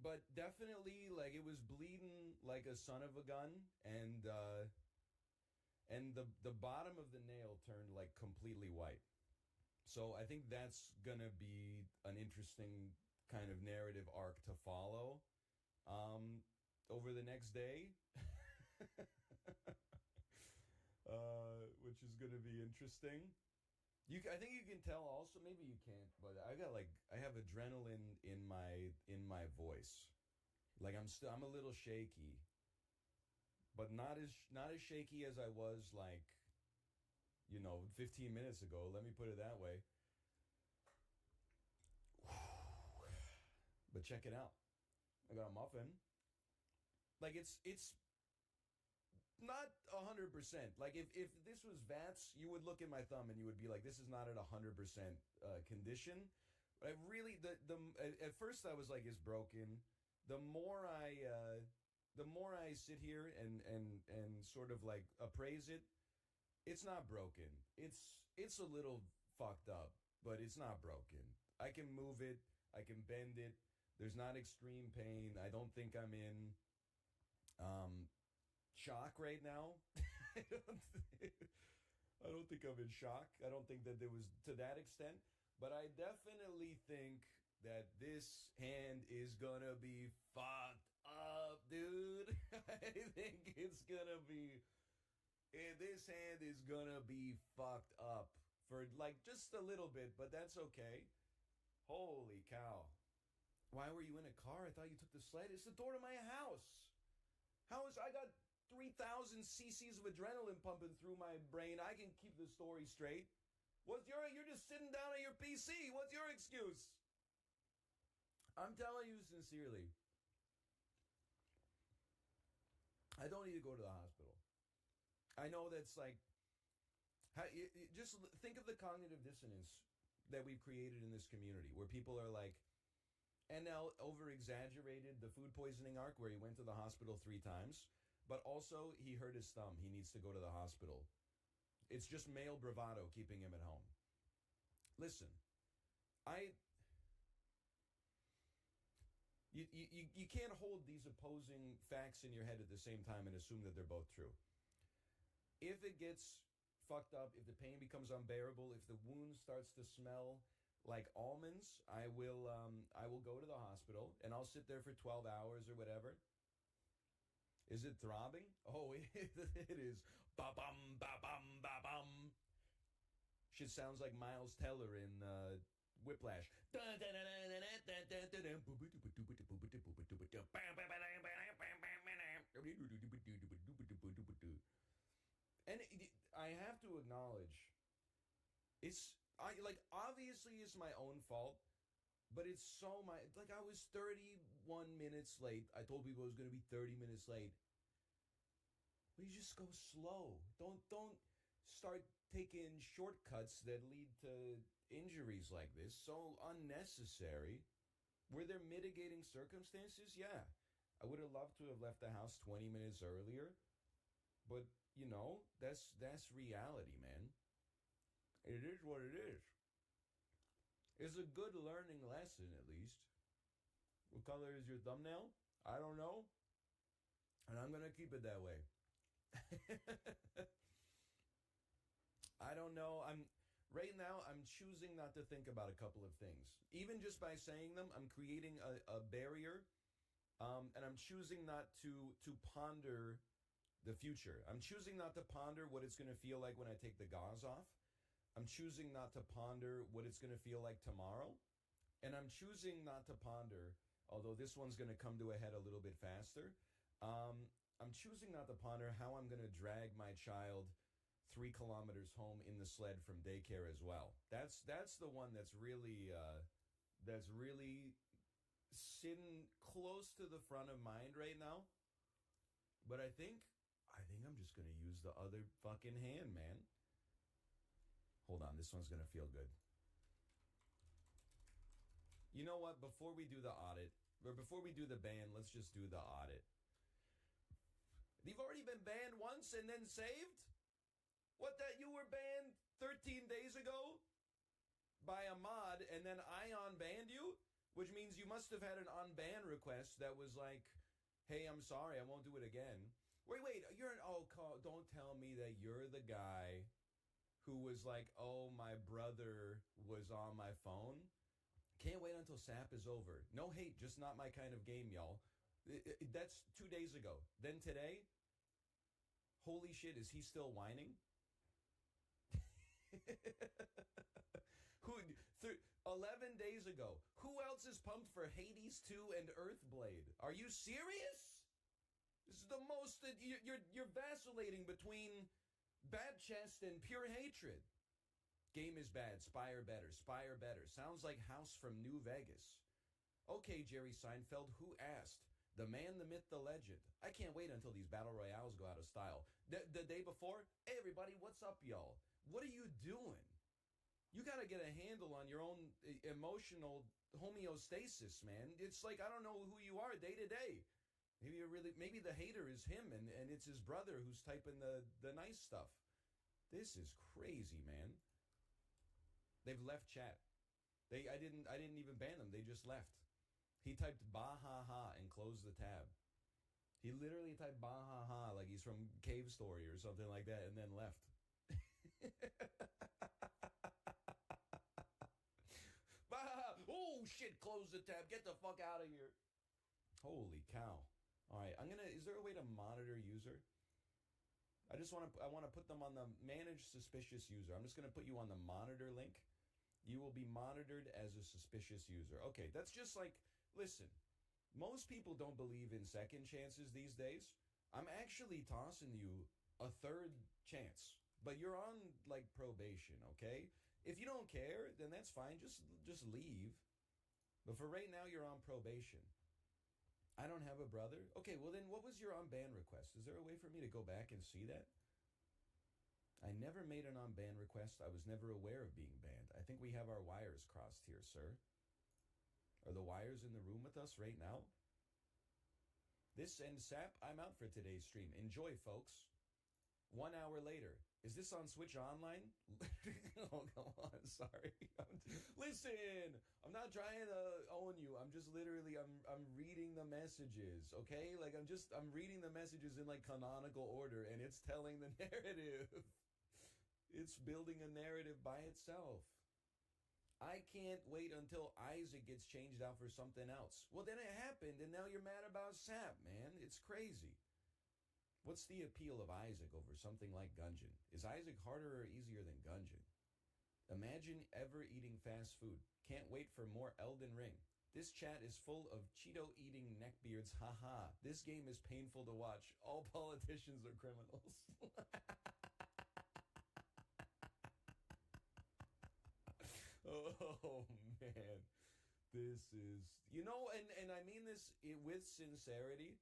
But definitely, like, it was bleeding like a son of a gun. And the bottom of the nail turned, like, completely white. So I think that's going to be an interesting kind of narrative arc to follow over the next day. Which is going to be interesting. I think you can tell also, maybe you can't, but I have adrenaline in my voice. Like I'm a little shaky, but not as shaky as I was 15 minutes ago. Let me put it that way. But check it out. I got a muffin. Like it's not 100%. Like if this was VATS, you would look at my thumb and you would be like, this is not at 100% condition. But I really at first I was like, it's broken. The more I sit here and sort of like appraise it, it's not broken. It's a little fucked up, but it's not broken. I can move it. I can bend it. There's not extreme pain. I don't think I'm in shock right now. I don't think I'm in shock. I don't think that it was to that extent. But I definitely think that this hand is gonna be fucked up, dude. I think it's gonna be... This hand is gonna be fucked up for like just a little bit, but that's okay. Holy cow. Why were you in a car? I thought you took the sled. It's the door to my house. I got 3,000 cc's of adrenaline pumping through my brain. I can keep the story straight. You're just sitting down at your PC. What's your excuse? I'm telling you sincerely. I don't need to go to the hospital. I know that's like, just think of the cognitive dissonance that we've created in this community, where people are like, NL over-exaggerated the food poisoning arc where he went to the hospital 3 times, but also he hurt his thumb. He needs to go to the hospital. It's just male bravado keeping him at home. Listen, you can't hold these opposing facts in your head at the same time and assume that they're both true. If it gets fucked up, if the pain becomes unbearable, if the wound starts to smell like almonds, I will go to the hospital and I'll sit there for 12 hours or whatever. Is it throbbing? Oh, it is. Ba-bum, ba-bum, ba-bum. Shit sounds like Miles Teller in Whiplash. And I have to acknowledge, obviously it's my own fault, but it's so I was 31 minutes late. I told people I was going to be 30 minutes late. But you just go slow. Don't start taking shortcuts that lead to injuries like this. So unnecessary. Were there mitigating circumstances? Yeah. I would have loved to have left the house 20 minutes earlier. But, that's reality, man. It is what it is. It's a good learning lesson, at least. What color is your thumbnail? I don't know. And I'm going to keep it that way. I don't know. Right now, I'm choosing not to think about a couple of things. Even just by saying them, I'm creating a barrier. And I'm choosing not to ponder the future. I'm choosing not to ponder what it's going to feel like when I take the gauze off. I'm choosing not to ponder what it's going to feel like tomorrow. And I'm choosing not to ponder, although this one's going to come to a head a little bit faster, I'm choosing not to ponder how I'm going to drag my child 3 kilometers home in the sled from daycare as well. That's the one that's really sitting close to the front of mind right now. But I think I'm just going to use the other fucking hand, man. Hold on, this one's going to feel good. You know what? Before we do the audit, or before we do the ban, let's just do the audit. You've already been banned once and then saved? What, that you were banned 13 days ago by a mod and then I unbanned you? Which means you must have had an unban request that was like, hey, I'm sorry, I won't do it again. Wait, don't tell me that you're the guy who was like, oh, my brother was on my phone. Can't wait until SAP is over. No hate, just not my kind of game, y'all. That's 2 days ago. Then today, holy shit, is he still whining? 11 days ago. Who else is pumped for Hades 2 and Earthblade? Are you serious? This is the most that you're vacillating between bad chest and pure hatred. Game is bad. Spire better. Spire better. Sounds like House from New Vegas. Okay, Jerry Seinfeld, who asked? The man, the myth, the legend. I can't wait until these battle royales go out of style. The day before, hey everybody, what's up, y'all? What are you doing? You got to get a handle on your own emotional homeostasis, man. It's like, I don't know who you are day to day. Maybe the hater is him and it's his brother who's typing the nice stuff. This is crazy, man. They've left chat. I didn't even ban them. They just left. He typed bah-ha-ha and closed the tab. He literally typed bah-ha-ha like he's from Cave Story or something like that and then left. Oh shit, close the tab. Get the fuck out of here. Holy cow. All right, is there a way to monitor user? I want to put them on the manage suspicious user. I'm just going to put you on the monitor link. You will be monitored as a suspicious user. Okay, that's just like, listen, most people don't believe in second chances these days. I'm actually tossing you a third chance, but you're on like probation, okay? If you don't care, then that's fine. Just leave. But for right now, you're on probation. I don't have a brother. Okay, well then what was your on-ban request? Is there a way for me to go back and see that? I never made an on-ban request. I was never aware of being banned. I think we have our wires crossed here, sir. Are the wires in the room with us right now? This ends Sap. I'm out for today's stream. Enjoy, folks. 1 hour later. Is this on Switch Online? Oh, come on. Sorry. Listen, I'm not trying to own you. I'm just literally, I'm reading the messages, okay? Like, I'm reading the messages in, like, canonical order, and it's telling the narrative. It's building a narrative by itself. I can't wait until Isaac gets changed out for something else. Well, then it happened, and now you're mad about Sap, man. It's crazy. What's the appeal of Isaac over something like Gungeon? Is Isaac harder or easier than Gungeon? Imagine ever eating fast food. Can't wait for more Elden Ring. This chat is full of Cheeto-eating neckbeards. Haha. This game is painful to watch. All politicians are criminals. Oh, man. This is... You know, and I mean this with sincerity.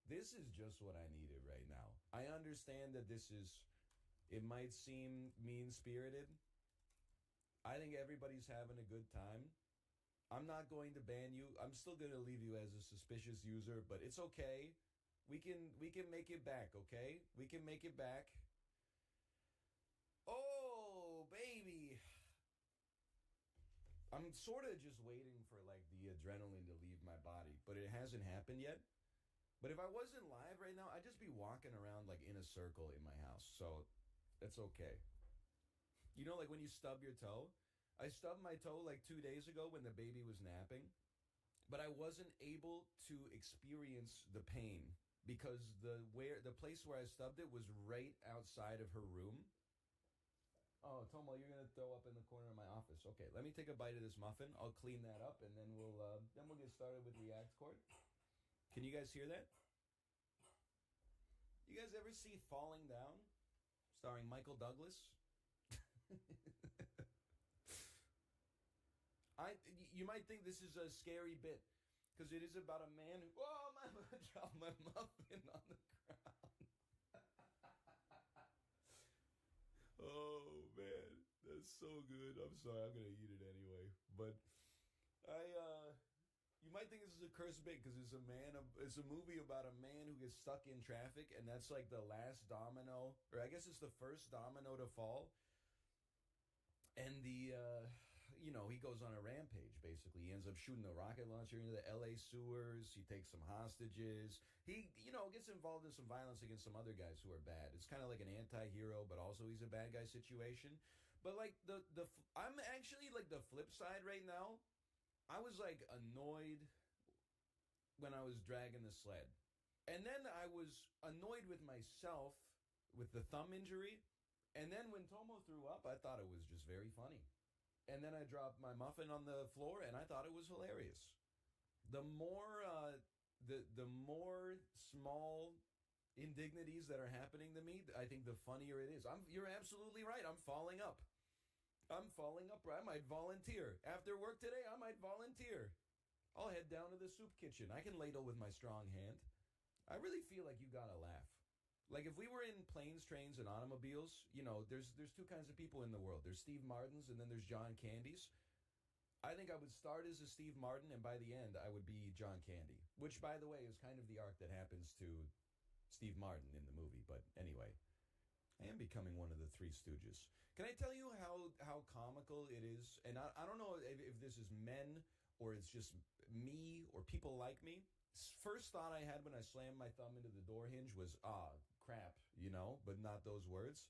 This is just what I needed right now. I understand that this is... It might seem mean-spirited. I think everybody's having a good time. I'm not going to ban you. I'm still going to leave you as a suspicious user, but it's okay. We can make it back, okay? We can make it back. Oh, baby. I'm sort of just waiting for, like, the adrenaline to leave my body, but it hasn't happened yet. But if I wasn't live right now, I'd just be walking around, like, in a circle in my house, so it's okay. You know, like, when you stub your toe? I stubbed my toe, like, 2 days ago when the baby was napping, but I wasn't able to experience the pain because the place where I stubbed it was right outside of her room. Oh, Tomo, you're gonna throw up in the corner of my office. Okay, let me take a bite of this muffin. I'll clean that up, and then we'll get started with React Court. Can you guys hear that? You guys ever see Falling Down, starring Michael Douglas? You might think this is a scary bit, because it is about a man who... Oh, I dropped my muffin on the ground. Oh, man. That's so good. I'm sorry. I'm going to eat it anyway. But you might think this is a cursed bit because it's a movie about a man who gets stuck in traffic, and that's like the last domino, or I guess it's the first domino to fall. And he goes on a rampage, basically. He ends up shooting a rocket launcher into the LA sewers. He takes some hostages. He, gets involved in some violence against some other guys who are bad. It's kind of like an anti-hero, but also he's a bad guy situation. But, like, I'm actually, like, the flip side right now. I was, like, annoyed when I was dragging the sled. And then I was annoyed with myself with the thumb injury. And then when Tomo threw up, I thought it was just very funny. And then I dropped my muffin on the floor, and I thought it was hilarious. The more small indignities that are happening to me, I think the funnier it is. You're absolutely right. I'm falling up. I might volunteer. After work today, I might volunteer. I'll head down to the soup kitchen. I can ladle with my strong hand. I really feel like you gotta laugh. Like, if we were in planes, trains, and automobiles, there's two kinds of people in the world. There's Steve Martins, and then there's John Candys. I think I would start as a Steve Martin, and by the end, I would be John Candy. Which, by the way, is kind of the arc that happens to Steve Martin in the movie. But anyway, I am becoming one of the Three Stooges. Can I tell you how comical it is? And I don't know if this is men, or it's just me, or people like me. First thought I had when I slammed my thumb into the door hinge was, crap, but not those words.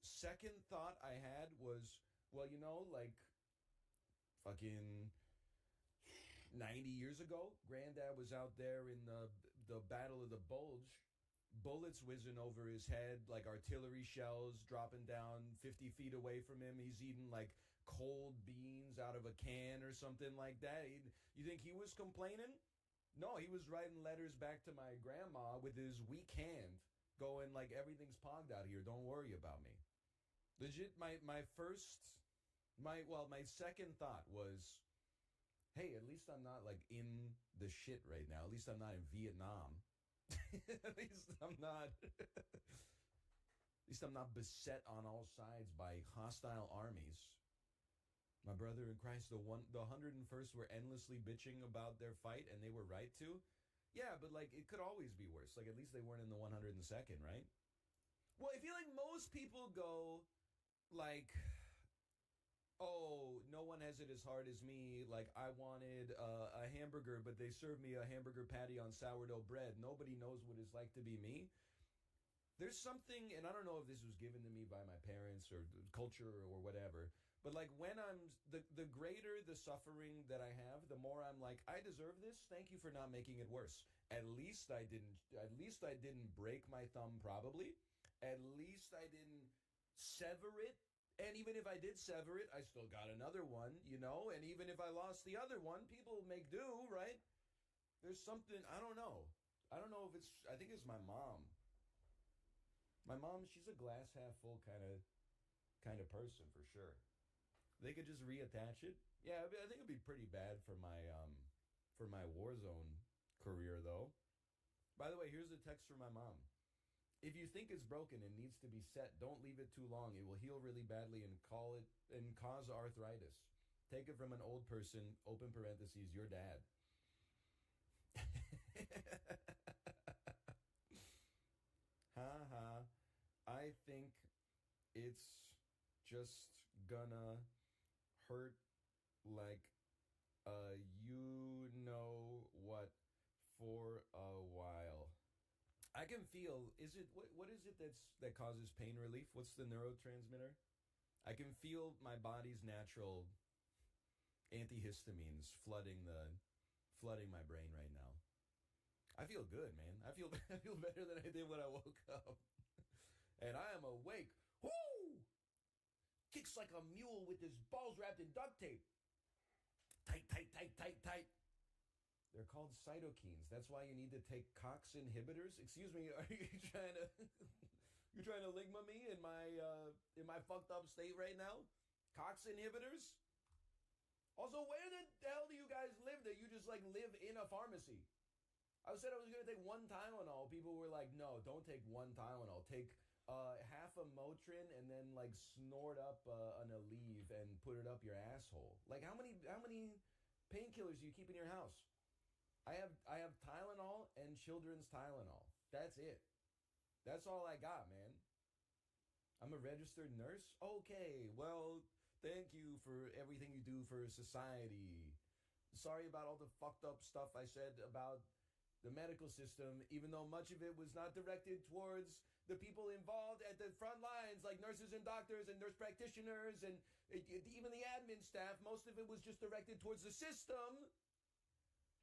Second thought I had was, well, like fucking 90 years ago, Granddad was out there in the Battle of the Bulge, bullets whizzing over his head, like artillery shells dropping down 50 feet away from him. He's eating like cold beans out of a can or something like that. You think he was complaining? No, he was writing letters back to my grandma with his weak hand, going like, everything's pogged out here, don't worry about me. Legit, my first My second thought was, hey, at least I'm not like in the shit right now. At least I'm not in Vietnam. At least I'm not. At least I'm not beset on all sides by hostile armies. My brother in Christ, the 101st were endlessly bitching about their fight, and they were right to. Yeah, but like it could always be worse. Like at least they weren't in the 102nd, right? Well, I feel like most people go like, oh, no one has it as hard as me. Like, I wanted a hamburger, but they served me a hamburger patty on sourdough bread. Nobody knows what it's like to be me. There's something, and I don't know if this was given to me by my parents or culture or whatever, but like when the greater the suffering that I have, the more I'm like, I deserve this. Thank you for not making it worse. At least I didn't break my thumb, probably. At least I didn't sever it. And even if I did sever it, I still got another one, you know? And even if I lost the other one, people make do, right? There's something, I don't know. I don't know if I think it's my mom. My mom, she's a glass half full kind of person for sure. They could just reattach it. Yeah, I think it'd be pretty bad for my Warzone career though. By the way, here's a text from my mom. If you think it's broken and needs to be set, don't leave it too long. It will heal really badly and cause arthritis. Take it from an old person, open parentheses, your dad. Ha ha. I think it's just gonna hurt like you know what for a while. I can feel, what is it that causes pain relief? What's the neurotransmitter? I can feel my body's natural antihistamines flooding my brain right now. I feel good, man. I feel better than I did when I woke up. And I am awake. Woo! Kicks like a mule with his balls wrapped in duct tape. Tight, tight, tight, tight, tight. They're called cytokines. That's why you need to take COX inhibitors. Excuse me, are you trying to ligma me in my fucked up state right now? COX inhibitors? Also, where the hell do you guys live that you just like live in a pharmacy? I said I was gonna take one Tylenol. People were like, no, don't take one Tylenol. Take half a Motrin and then like snort up an Aleve and put it up your asshole. Like how many painkillers do you keep in your house? I have Tylenol and children's Tylenol. That's it. That's all I got, man. I'm a registered nurse? Okay, well, thank you for everything you do for society. Sorry about all the fucked up stuff I said about the medical system, even though much of it was not directed towards the people involved at the front lines, like nurses and doctors and nurse practitioners and even the admin staff. Most of it was just directed towards the system.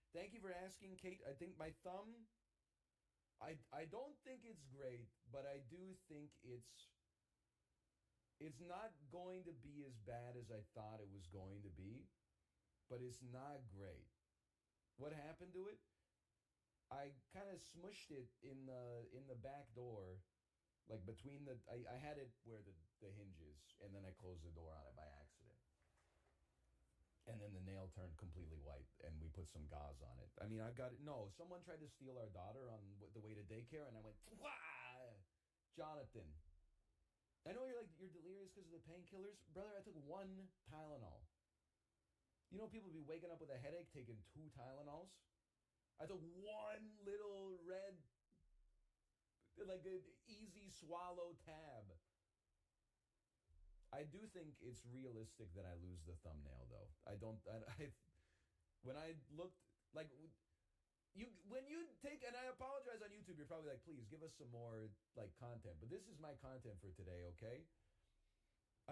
Thank you for asking, Kate. I think my thumb, I don't think it's great, but I do think it's not going to be as bad as I thought it was going to be, but it's not great. What happened to it? I kind of smushed it in the back door, like between I had it where the hinges, and then I closed the door on it by accident. And then the nail turned completely white, and we put some gauze on it. I mean, someone tried to steal our daughter on the way to daycare, and I went, wah! Jonathan. I know you're delirious because of the painkillers. Brother, I took one Tylenol. You know people be waking up with a headache taking 2 Tylenols? I took one little red, like an easy swallow tab. I do think it's realistic that I lose the thumbnail, though. When I looked, like, when you take, and I apologize on YouTube, you're probably like, please give us some more, like, content. But this is my content for today, okay?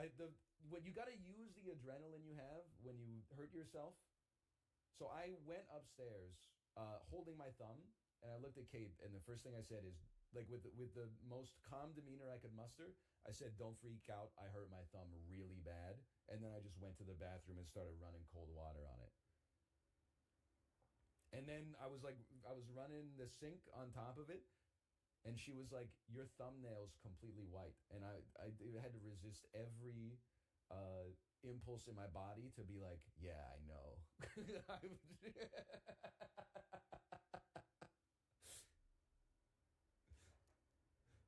You got to use the adrenaline you have when you hurt yourself. So I went upstairs, holding my thumb, and I looked at Kate, and the first thing I said is, like, with the most calm demeanor I could muster, I said, don't freak out, I hurt my thumb really bad. And then I just went to the bathroom and started running cold water on it. And then I was running the sink on top of it, and she was like, your thumbnail's completely white. And I had to resist every impulse in my body to be like, yeah, I know.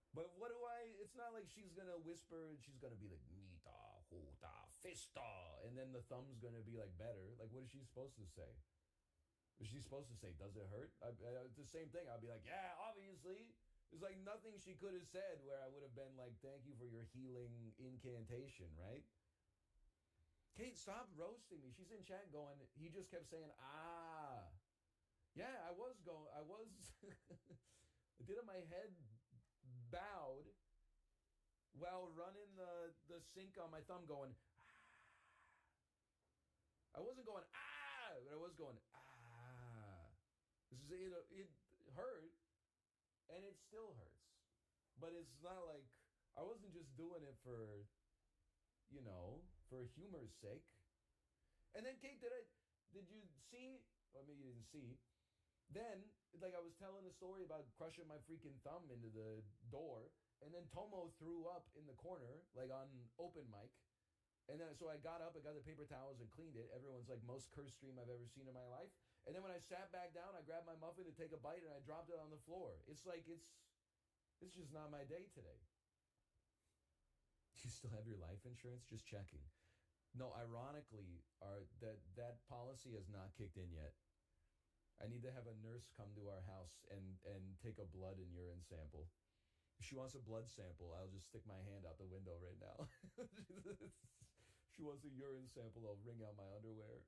But what do I? It's not like she's gonna whisper and she's gonna be like Nita, Huta, Fista, and then the thumb's gonna be like better. Like, what is she supposed to say? Is she supposed to say, "Does it hurt?" It's the same thing. I'll be like, "Yeah, obviously." There's like nothing she could have said where I would have been like, "Thank you for your healing incantation," right? Kate, stop roasting me. She's in chat going. He just kept saying, "Ah." Yeah, I was going. I was. I did it. My head bowed while running the sink on my thumb going, I wasn't going, but I was going, This is, it hurt, and it still hurts. But it's not like, I wasn't just doing it for, for humor's sake. And then, Kate, did you see, well, maybe you didn't see, then, like I was telling the story about crushing my freaking thumb into the door, and then Tomo threw up in the corner, like on open mic. And then, so I got up, I got the paper towels and cleaned it. Everyone's like, most cursed stream I've ever seen in my life. And then when I sat back down, I grabbed my muffin to take a bite, and I dropped it on the floor. It's like, it's just not my day today. You still have your life insurance? Just checking. No, ironically, that policy has not kicked in yet. I need to have a nurse come to our house and take a blood and urine sample. If she wants a blood sample, I'll just stick my hand out the window right now. She wants a urine sample, I'll wring out my underwear.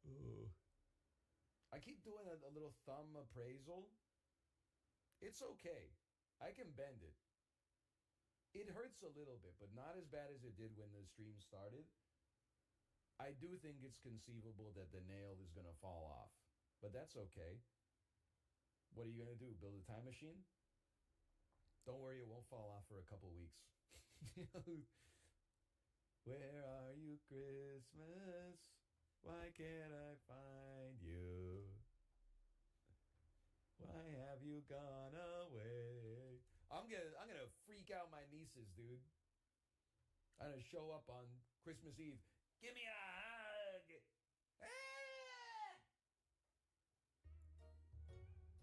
Ugh. I keep doing a little thumb appraisal. It's okay. I can bend it. It hurts a little bit, but not as bad as it did when the stream started. I do think it's conceivable that the nail is going to fall off, but that's okay. What are you going to do? Build a time machine? Don't worry, it won't fall off for a couple weeks. Where are you, Christmas? Why can't I find you? Why have you gone away? I'm gonna freak out my nieces, dude. I'm gonna show up on Christmas Eve. Give me a hug. Ah!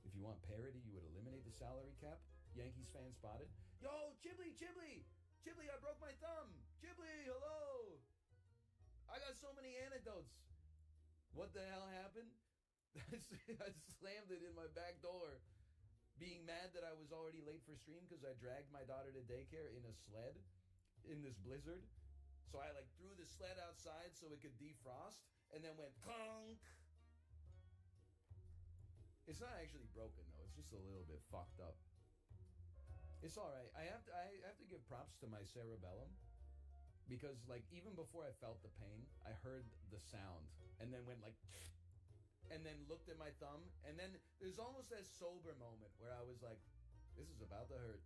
If you want parity, you would eliminate the salary cap. Yankees fan spotted. Yo, Chibli, I broke my thumb. Chibli, hello. I got so many anecdotes. What the hell happened? I slammed it in my back door, being mad that I was already late for stream because I dragged my daughter to daycare in a sled in this blizzard. So I threw the sled outside so it could defrost, and then went clunk. It's not actually broken though. It's just a little bit fucked up. It's all right. I have to give props to my cerebellum, because even before I felt the pain, I heard the sound and then went and then looked at my thumb, and then there's almost that sober moment where I was like, this is about to hurt.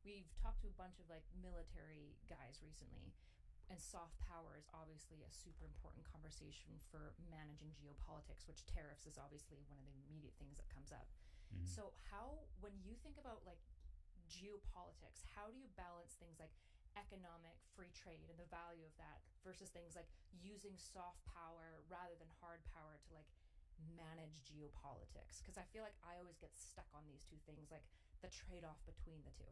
we've talked to a bunch of like military guys recently, and soft power is obviously a super important conversation for managing geopolitics, which tariffs is obviously one of the immediate things that comes up. Mhm. So how, when you think about like geopolitics, how do you balance things like economic free trade and the value of that versus things like using soft power rather than hard power to like manage geopolitics? Because I feel like I always get stuck on these two things, like the trade-off between the two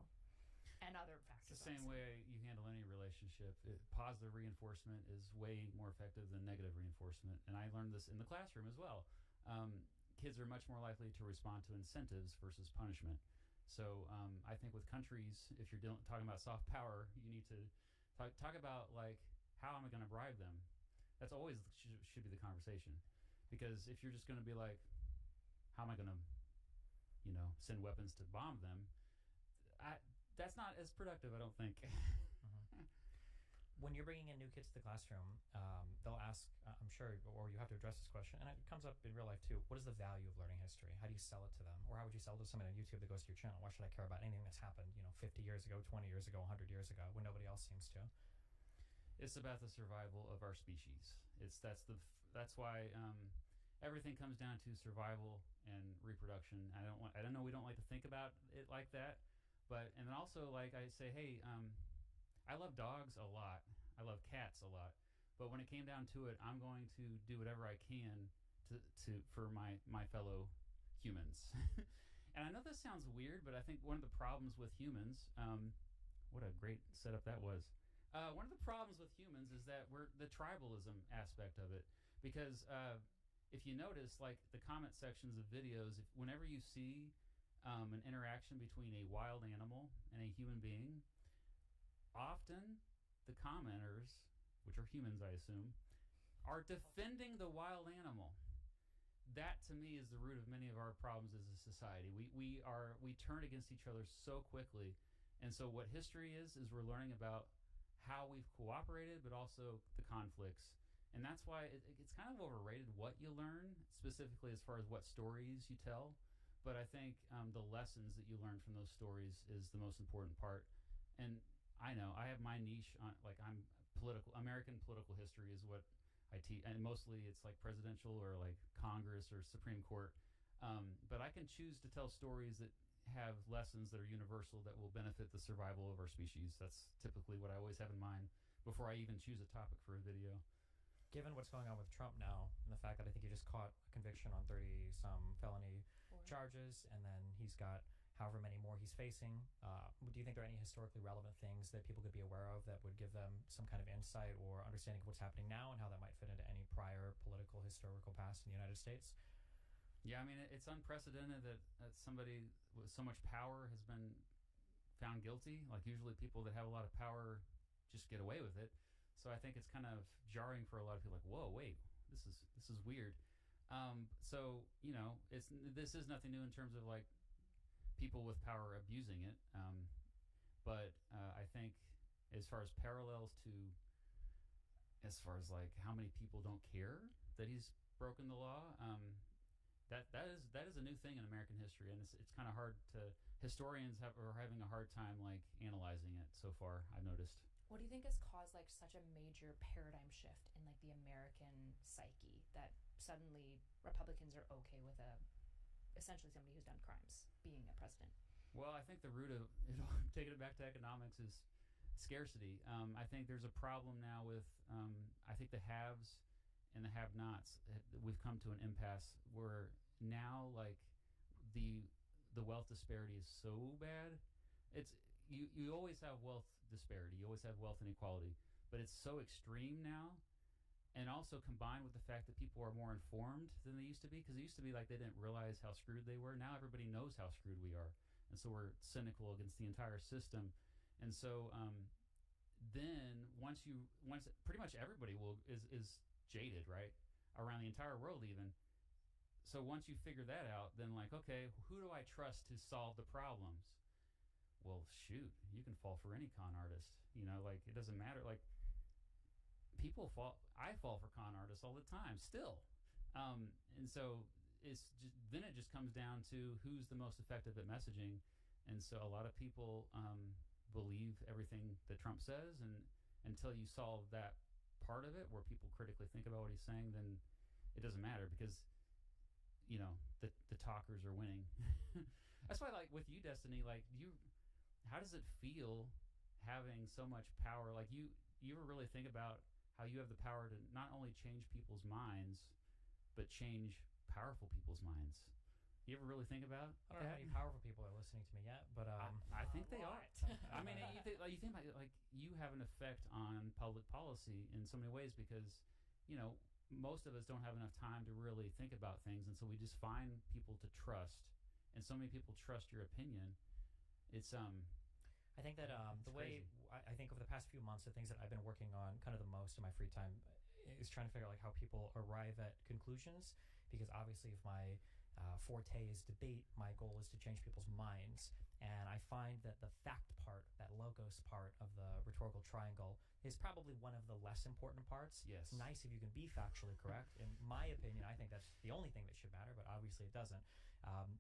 and other It's factors. the same obviously. way you handle any relationship. Positive reinforcement is way more effective than negative reinforcement, and I learned this in the classroom as well. Kids are much more likely to respond to incentives versus punishment. So I think with countries, if you're talking about soft power, you need to talk about like, how am I going to bribe them? That's always should be the conversation, because if you're just going to be like, how am I going to, send weapons to bomb them? That's not as productive, I don't think. When you're bringing in new kids to the classroom, they'll ask, I'm sure, or you have to address this question, and it comes up in real life too. What is the value of learning history? How do you sell it to them? Or how would you sell it to someone on YouTube that goes to your channel? Why should I care about anything that's happened, 50 years ago, 20 years ago, 100 years ago, when nobody else seems to? It's about the survival of our species. That's why everything comes down to survival and reproduction. I don't know, we don't like to think about it like that, and then also, like, I say, hey, I love dogs a lot. I love cats a lot. But when it came down to it, I'm going to do whatever I can for my fellow humans. And I know this sounds weird, but I think one of the problems with humans, what a great setup that was. One of the problems with humans is that we're the tribalism aspect of it. Because if you notice, like the comment sections of videos, whenever you see an interaction between a wild animal and a human being, often the commenters, which are humans, I assume, are defending the wild animal. That to me is the root of many of our problems as a society. We turn against each other so quickly. And so what history is we're learning about how we've cooperated, but also the conflicts. And that's why it's kind of overrated what you learn, specifically as far as what stories you tell. But I think the lessons that you learn from those stories is the most important part. And I know I have my niche on, like, American political history is what I teach, and mostly it's like presidential or like Congress or Supreme Court. But I can choose to tell stories that have lessons that are universal that will benefit the survival of our species. That's typically what I always have in mind before I even choose a topic for a video. Given what's going on with Trump now, and the fact that I think he just caught a conviction on 30-some felony charges, and then he's got however many more he's facing, do you think there are any historically relevant things that people could be aware of that would give them some kind of insight or understanding of what's happening now and how that might fit into any prior political historical past in the United States? Yeah, I mean, it's unprecedented that somebody with so much power has been found guilty. Like, usually people that have a lot of power just get away with it. So I think it's kind of jarring for a lot of people, like, whoa, wait, this is weird. So, this is nothing new in terms of like people with power abusing it. But I think as far as parallels to, as far as like how many people don't care that he's broken the law, that is a new thing in American history, and it's kind of hard to, historians are having a hard time like analyzing it so far, I've noticed. What do you think has caused like such a major paradigm shift in like the American psyche that suddenly Republicans are okay with essentially somebody who's done crimes being a president? Well, I think the root of it, taking it back to economics, is scarcity. I think there's a problem now with I think the haves and the have-nots. We've come to an impasse where now, like, the wealth disparity is so bad. It's you always have wealth disparity, you always have wealth inequality, but it's so extreme now. And also combined with the fact that people are more informed than they used to be, because it used to be like they didn't realize how screwed they were. Now everybody knows how screwed we are, and so we're cynical against the entire system. And so then once pretty much everybody is jaded, right, around the entire world even. So once you figure that out, then like, okay, who do I trust to solve the problems? Well, shoot, you can fall for any con artist. Like, it doesn't matter. Like, I fall for con artists all the time still. And so then it just comes down to who's the most effective at messaging. And so a lot of people believe everything that Trump says, and until you solve that part of it where people critically think about what he's saying, then it doesn't matter, because the talkers are winning. That's why, like, with you, Destiny, like, how does it feel having so much power? Like, you ever really think about how you have the power to not only change people's minds, but change powerful people's minds? You ever really think about I don't know how many powerful people are listening to me yet, but I think they are. I mean, you think about it, like, you have an effect on public policy in so many ways, because most of us don't have enough time to really think about things, and so we just find people to trust, and so many people trust your opinion. It's I think that the way I think over the past few months, the things that I've been working on kind of the most in my free time is trying to figure out like how people arrive at conclusions, because obviously if my forte is debate, my goal is to change people's minds. And I find that the fact part, that logos part of the rhetorical triangle, is probably one of the less important parts. Yes. It's nice if you can be factually correct. In my opinion, I think that's the only thing that should matter, but obviously it doesn't.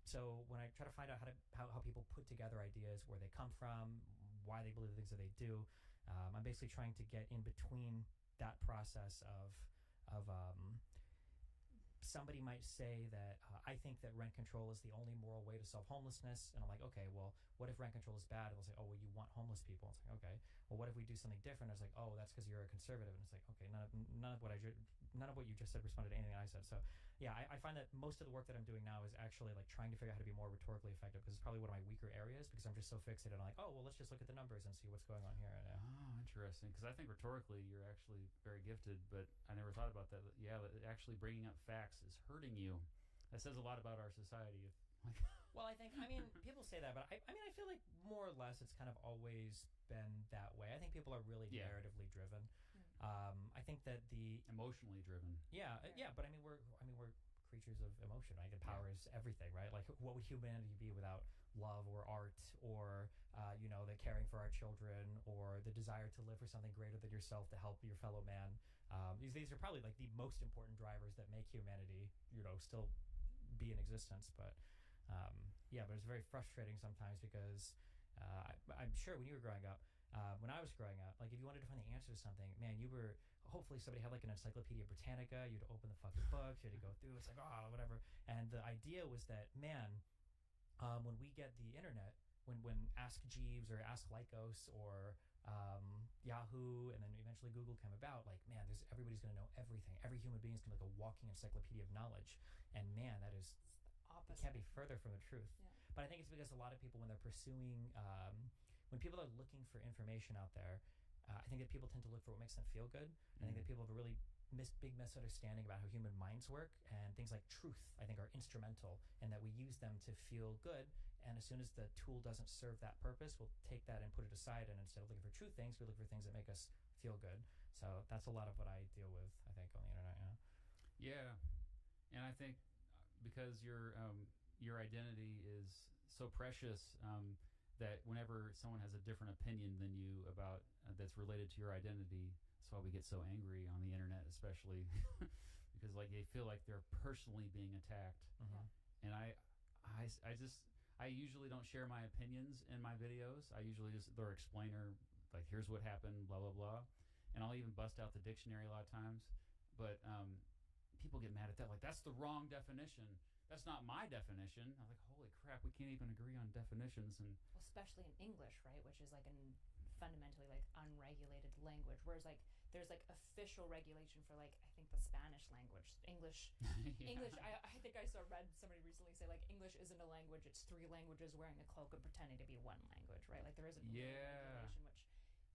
So when I try to find out how people put together ideas, where they come from, why they believe the things that they do, I'm basically trying to get in between that process of somebody might say that I think that rent control is the only moral way to solve homelessness, and I'm like, okay, well, what if rent control is bad? And they'll say, oh, well, you want homeless people. It's like, okay, well, what if we do something different? I was like, oh, that's because you're a conservative. And it's like, okay, none of what you just said responded to anything I said. So yeah, I find that most of the work that I'm doing now is actually like trying to figure out how to be more rhetorically effective, because it's probably one of my weaker areas, because I'm just so fixated on like, oh, well, let's just look at the numbers and see what's going on here. Oh, interesting. Because I think rhetorically you're actually very gifted, but I never thought about that. Yeah, actually bringing up facts is hurting you. That says a lot about our society. Well, I mean, people say that, but I mean, I feel like more or less it's kind of always been that way. I think people are really narratively driven. I think that the emotionally driven. Yeah, but I mean, we're creatures of emotion, right? And power is everything, right? Like, what would humanity be without love or art, or the caring for our children, or the desire to live for something greater than yourself to help your fellow man? These are probably like the most important drivers that make humanity, still be in existence. But but it's very frustrating sometimes, because I'm sure when you were growing up, when I was growing up, like if you wanted to find the answer to something, man, hopefully somebody had like an Encyclopedia Britannica, you'd open the fucking books, you had to go through, it's like, oh, whatever. And the idea was that, man, when we get the internet, when Ask Jeeves or Ask Lycos or Yahoo and then eventually Google came about, like, man, everybody's going to know everything. Every human being is going to be like a walking encyclopedia of knowledge. And man, that is, it can't be further from the truth. Yeah. But I think it's because a lot of people, when they're pursuing, when people are looking for information out there, I think that people tend to look for what makes them feel good. I think that people have a really big misunderstanding about how human minds work, and things like truth, I think, are instrumental, and that we use them to feel good. And as soon as the tool doesn't serve that purpose, we'll take that and put it aside, and instead of looking for true things, we look for things that make us feel good. So that's a lot of what I deal with, I think, on the internet. Yeah, and I think because your identity is so precious, that whenever someone has a different opinion than you about that's related to your identity, that's why we get so angry on the internet, especially because like they feel like they're personally being attacked. And I usually don't share my opinions in my videos. I usually just their explainer, like, here's what happened, blah blah blah, and I'll even bust out the dictionary a lot of times. But people get mad at that, like, that's the wrong definition. That's not my definition. I'm like, holy crap, we can't even agree on definitions. And especially in English, right, which is like fundamentally like unregulated language, whereas like there's like official regulation for like, I think, the Spanish language. English English, I think I read somebody recently say like English isn't a language, it's 3 languages wearing a cloak and pretending to be one language, right? Like there isn't regulation,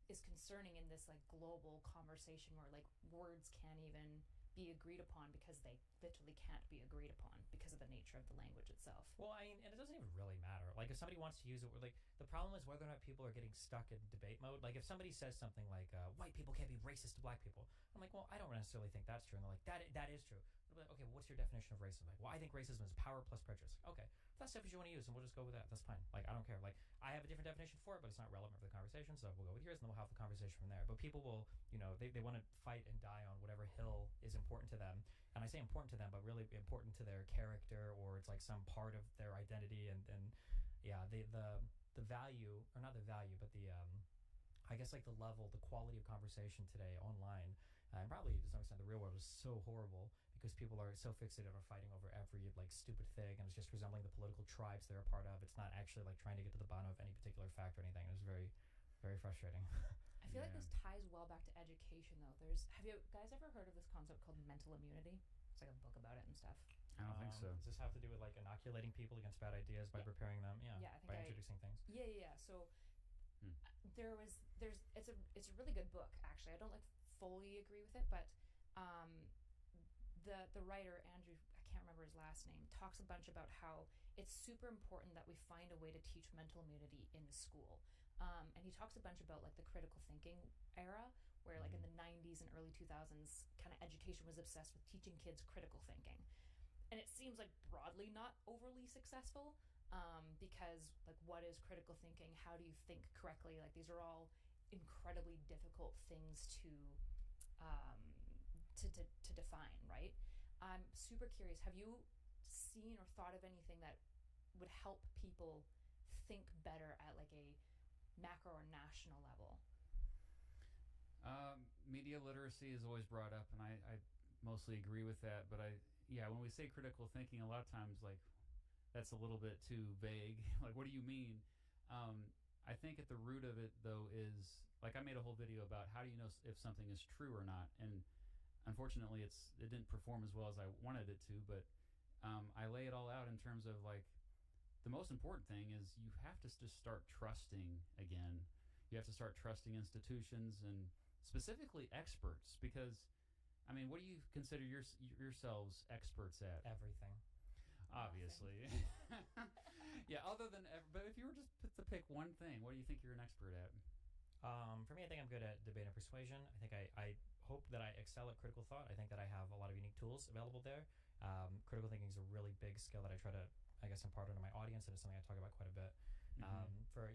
which is concerning in this like global conversation where like words can't even be agreed upon because they literally can't be agreed upon because of the nature of the language itself. Well, I mean, and it doesn't even really matter. Like, if somebody wants to use it, like, the problem is whether or not people are getting stuck in debate mode. Like, if somebody says something like, white people can't be racist to black people, I'm like, well, I don't necessarily think that's true. And they're like, that is true. Like, okay, well, what's your definition of racism? Like, well, I think racism is power plus prejudice. Okay, if that's stuff you want to use, and we'll just go with that. That's fine. Like, I don't care. Like, I have a different definition for it, but it's not relevant for the conversation, so we'll go with yours, and then we'll have the conversation from there. But people will, they want to fight and die on whatever hill is important to them. And I say important to them, but really important to their character, or it's like some part of their identity. And yeah, value, or not the value, but the I guess like the level, the quality of conversation today online, and probably to some extent the real world, is so horrible because people are so fixated on fighting over every like stupid thing, and it's just resembling the political tribes they're a part of. It's not actually like trying to get to the bottom of any particular fact or anything. It's very, very frustrating. I feel like this ties well back to education, though. Have you guys ever heard of this concept called mental immunity? It's like a book about it and stuff. I don't think so. Does this have to do with like inoculating people against bad ideas by preparing them? Yeah, I think by introducing things. Yeah. So it's a really good book, actually. I don't like fully agree with it, but the writer, Andrew, I can't remember his last name, talks a bunch about how it's super important that we find a way to teach mental immunity in school. And he talks a bunch about like the critical thinking era, where like in the 90s and early 2000s, kind of education was obsessed with teaching kids critical thinking. And it seems like broadly not overly successful, because like what is critical thinking? How do you think correctly? Like these are all incredibly difficult things to define, right? I'm super curious. Have you seen or thought of anything that would help people think better at like a macro or national level? Media literacy is always brought up, and I mostly agree with that. But when we say critical thinking, a lot of times like that's a little bit too vague. Like, what do you mean? I think at the root of it, though, is like I made a whole video about how do you know if something is true or not, and unfortunately, it didn't perform as well as I wanted it to. But I lay it all out in terms of like the most important thing is you have to just start trusting again. You have to start trusting institutions and specifically experts, because I mean, what do you consider yourselves experts at? Everything. Obviously. Yeah, other than but if you were just to pick one thing, what do you think you're an expert at? For me, I think I'm good at debate and persuasion. I think I hope that I excel at critical thought. I think that I have a lot of unique tools available there. Critical thinking is a really big skill that I try to, I guess, impart onto my audience, and it's something I talk about quite a bit.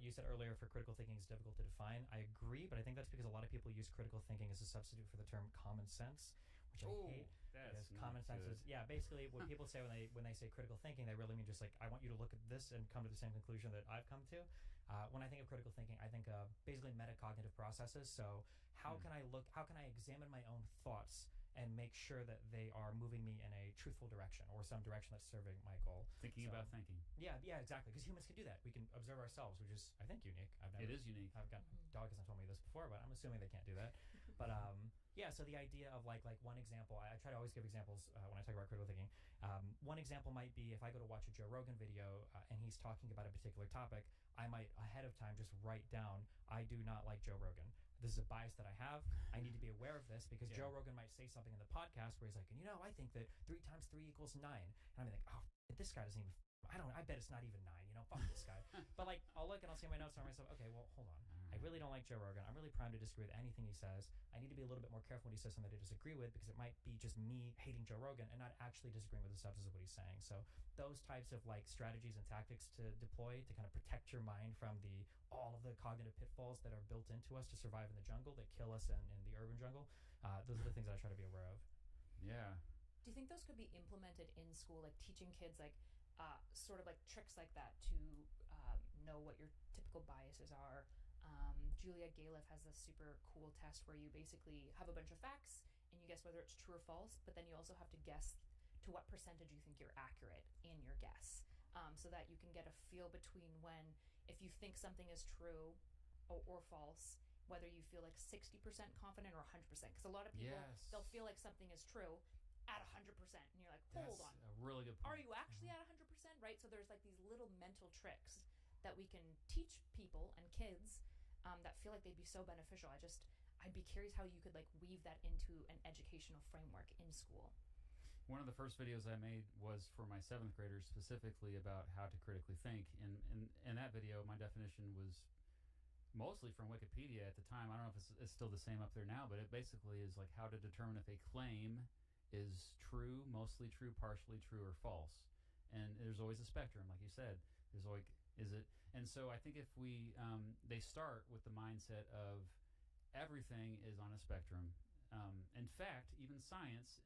You said earlier, for critical thinking is difficult to define. I agree, but I think that's because a lot of people use critical thinking as a substitute for the term common sense, which I hate. Because common sense is basically what people say when they say critical thinking, they really mean just like, I want you to look at this and come to the same conclusion that I've come to. When I think of critical thinking, I think of basically metacognitive processes. So how can I examine my own thoughts and make sure that they are moving me in a truthful direction or some direction that's serving my goal. Thinking about thinking. Yeah, exactly. Because humans can do that. We can observe ourselves, which is, I think, unique. It is unique. I've got dog hasn't told me this before, but I'm assuming they can't do that. But so the idea of like one example, I try to always give examples when I talk about critical thinking. One example might be if I go to watch a Joe Rogan video and he's talking about a particular topic, I might ahead of time just write down, I do not like Joe Rogan. This is a bias that I have. I need to be aware of this because Joe Rogan might say something in the podcast where he's like, I think that 3 times 3 equals 9. And I'm like, this guy doesn't even, I bet it's not even 9, fuck this guy. But like, I'll look and I'll see my notes and myself, okay, well, hold on. I really don't like Joe Rogan. I'm really primed to disagree with anything he says. I need to be a little bit more careful when he says something to disagree with, because it might be just me hating Joe Rogan and not actually disagreeing with the substance of what he's saying. So those types of like strategies and tactics to deploy to kind of protect your mind from all of the cognitive pitfalls that are built into us to survive in the jungle that kill us in the urban jungle. Those are the things that I try to be aware of. Yeah. Do you think those could be implemented in school, like teaching kids like sort of like tricks like that to know what your typical biases are? Julia Galef has this super cool test where you basically have a bunch of facts and you guess whether it's true or false, but then you also have to guess to what percentage you think you're accurate in your guess, so that you can get a feel between if you think something is true or false, whether you feel like 60% confident or 100%. Because a lot of people, they'll feel like something is true at 100%, and you're like, hold on. That's a really good point. Are you actually at 100%? Right? So there's like these little mental tricks that we can teach people and kids that feel like they'd be so beneficial. I'd be curious how you could like weave that into an educational framework in school. One of the first videos I made was for my 7th graders, specifically about how to critically think. And in that video, my definition was mostly from Wikipedia at the time. I don't know if it's still the same up there now, but it basically is like how to determine if a claim is true, mostly true, partially true, or false. And there's always a spectrum, like you said. There's like, is it? And so I think if they start with the mindset of everything is on a spectrum. In fact, even science,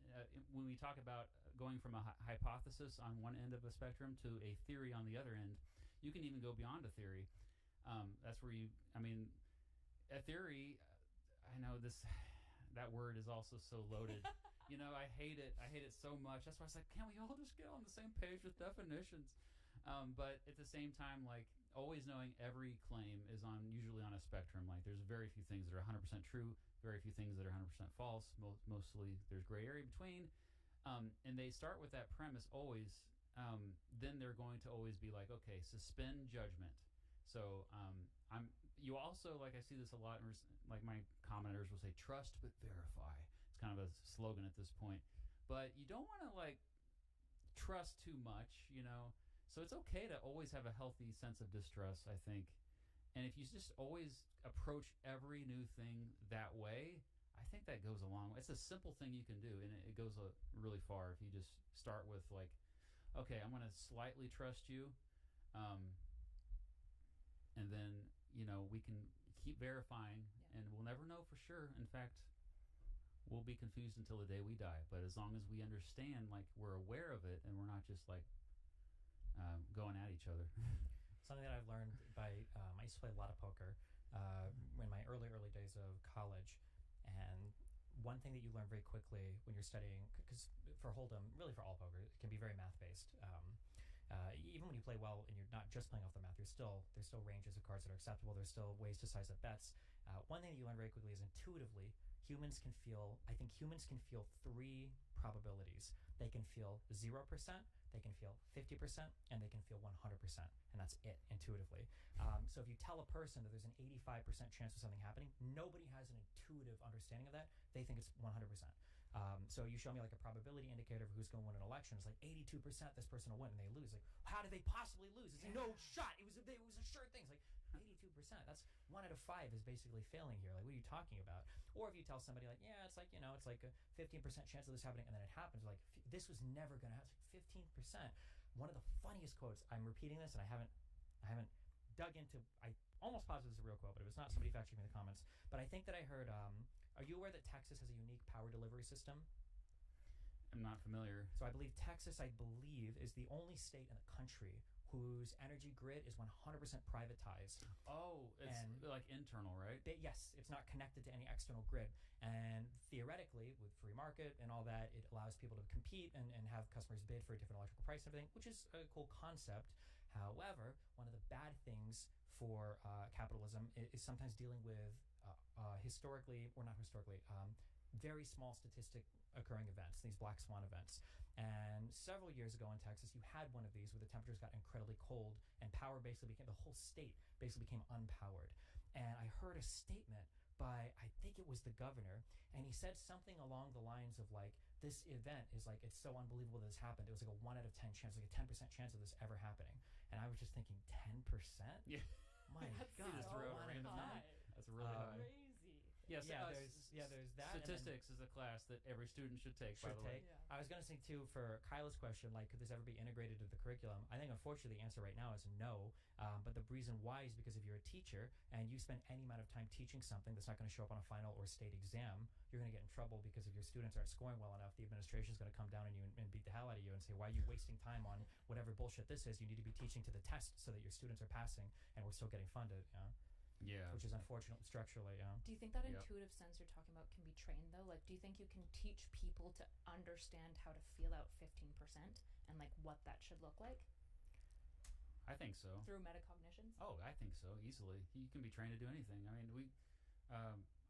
when we talk about going from a hypothesis on one end of a spectrum to a theory on the other end, you can even go beyond a theory. That's where you. I mean, a theory. I know this. That word is also so loaded. I hate it. I hate it so much. That's why I was like, can't we all just get on the same page with definitions? But at the same time, like always knowing every claim is usually on a spectrum. Like there's very few things that are 100% true, very few things that are 100% false. Mostly there's gray area between. And they start with that premise always. Then they're going to always be like, okay, suspend judgment. So you also, like I see this a lot, like my commenters will say, trust but verify. It's kind of a slogan at this point. But you don't want to like trust too much, So it's okay to always have a healthy sense of distrust, I think. And if you just always approach every new thing that way, I think that goes a long way. It's a simple thing you can do, and it goes really far if you just start with like, okay, I'm going to slightly trust you. And then, we can keep verifying, and we'll never know for sure. In fact, we'll be confused until the day we die. But as long as we understand, like, we're aware of it, and we're not just, like, going at each other. Something that I've learned by, I used to play a lot of poker in my early days of college. And one thing that you learn very quickly when you're studying, because for Hold'em, really for all poker, it can be very math-based. Even when you play well and you're not just playing off the math, there's still ranges of cards that are acceptable. There's still ways to size up bets. One thing that you learn very quickly is intuitively, humans can feel three probabilities. They can feel 0%, they can feel 50%, and they can feel 100%. And that's it, intuitively. So if you tell a person that there's an 85% chance of something happening, nobody has an intuitive understanding of that. They think it's 100%. So you show me like a probability indicator of who's going to win an election. It's like 82% this person will win, and they lose. Like, how did they possibly lose? It's like, no shot. It was a sure thing. It's like 82%. That's 1 out of 5 is basically failing here. Like, what are you talking about? Or if you tell somebody like, yeah, it's like, it's like a 15% chance of this happening, and then it happens. Like, this was never going to happen. It's like 15%. One of the funniest quotes. I'm repeating this, and I haven't dug into. I almost positive this is a real quote, but it was not. Somebody fact checked me in the comments. But I think that I heard. Are you aware that Texas has a unique power delivery system? I'm not familiar. So I believe Texas, is the only state in the country whose energy grid is 100% privatized. Oh, it's like internal, right? Yes, it's not connected to any external grid. And theoretically, with free market and all that, it allows people to compete and have customers bid for a different electrical price and everything, which is a cool concept. However, one of the bad things for capitalism is sometimes dealing with very small statistic occurring events, these black swan events. And several years ago in Texas, you had one of these where the temperatures got incredibly cold and power basically the whole state basically became unpowered. And I heard a statement by, I think it was the governor, and he said something along the lines of like, this event is like, it's so unbelievable that this happened. It was like a 1 out of 10 chance, like a 10% chance of this ever happening. And I was just thinking, 10%? Yeah. My God. That's a random number. That's really high. Crazy. Yes, there's that. Statistics is a class that every student should take, by the way. Yeah. I was going to say, too, for Kyla's question, like, could this ever be integrated into the curriculum? I think, unfortunately, the answer right now is no. But the reason why is because if you're a teacher and you spend any amount of time teaching something that's not going to show up on a final or state exam, you're going to get in trouble because if your students aren't scoring well enough, the administration is going to come down on you and beat the hell out of you and say, why are you wasting time on whatever bullshit this is? You need to be teaching to the test so that your students are passing and we're still getting funded, Yeah. Which is unfortunate structurally, Do you think that intuitive sense you're talking about can be trained, though? Like, do you think you can teach people to understand how to feel out 15% and, like, what that should look like? I think so. Through metacognitions? Oh, I think so, easily. You can be trained to do anything. I mean,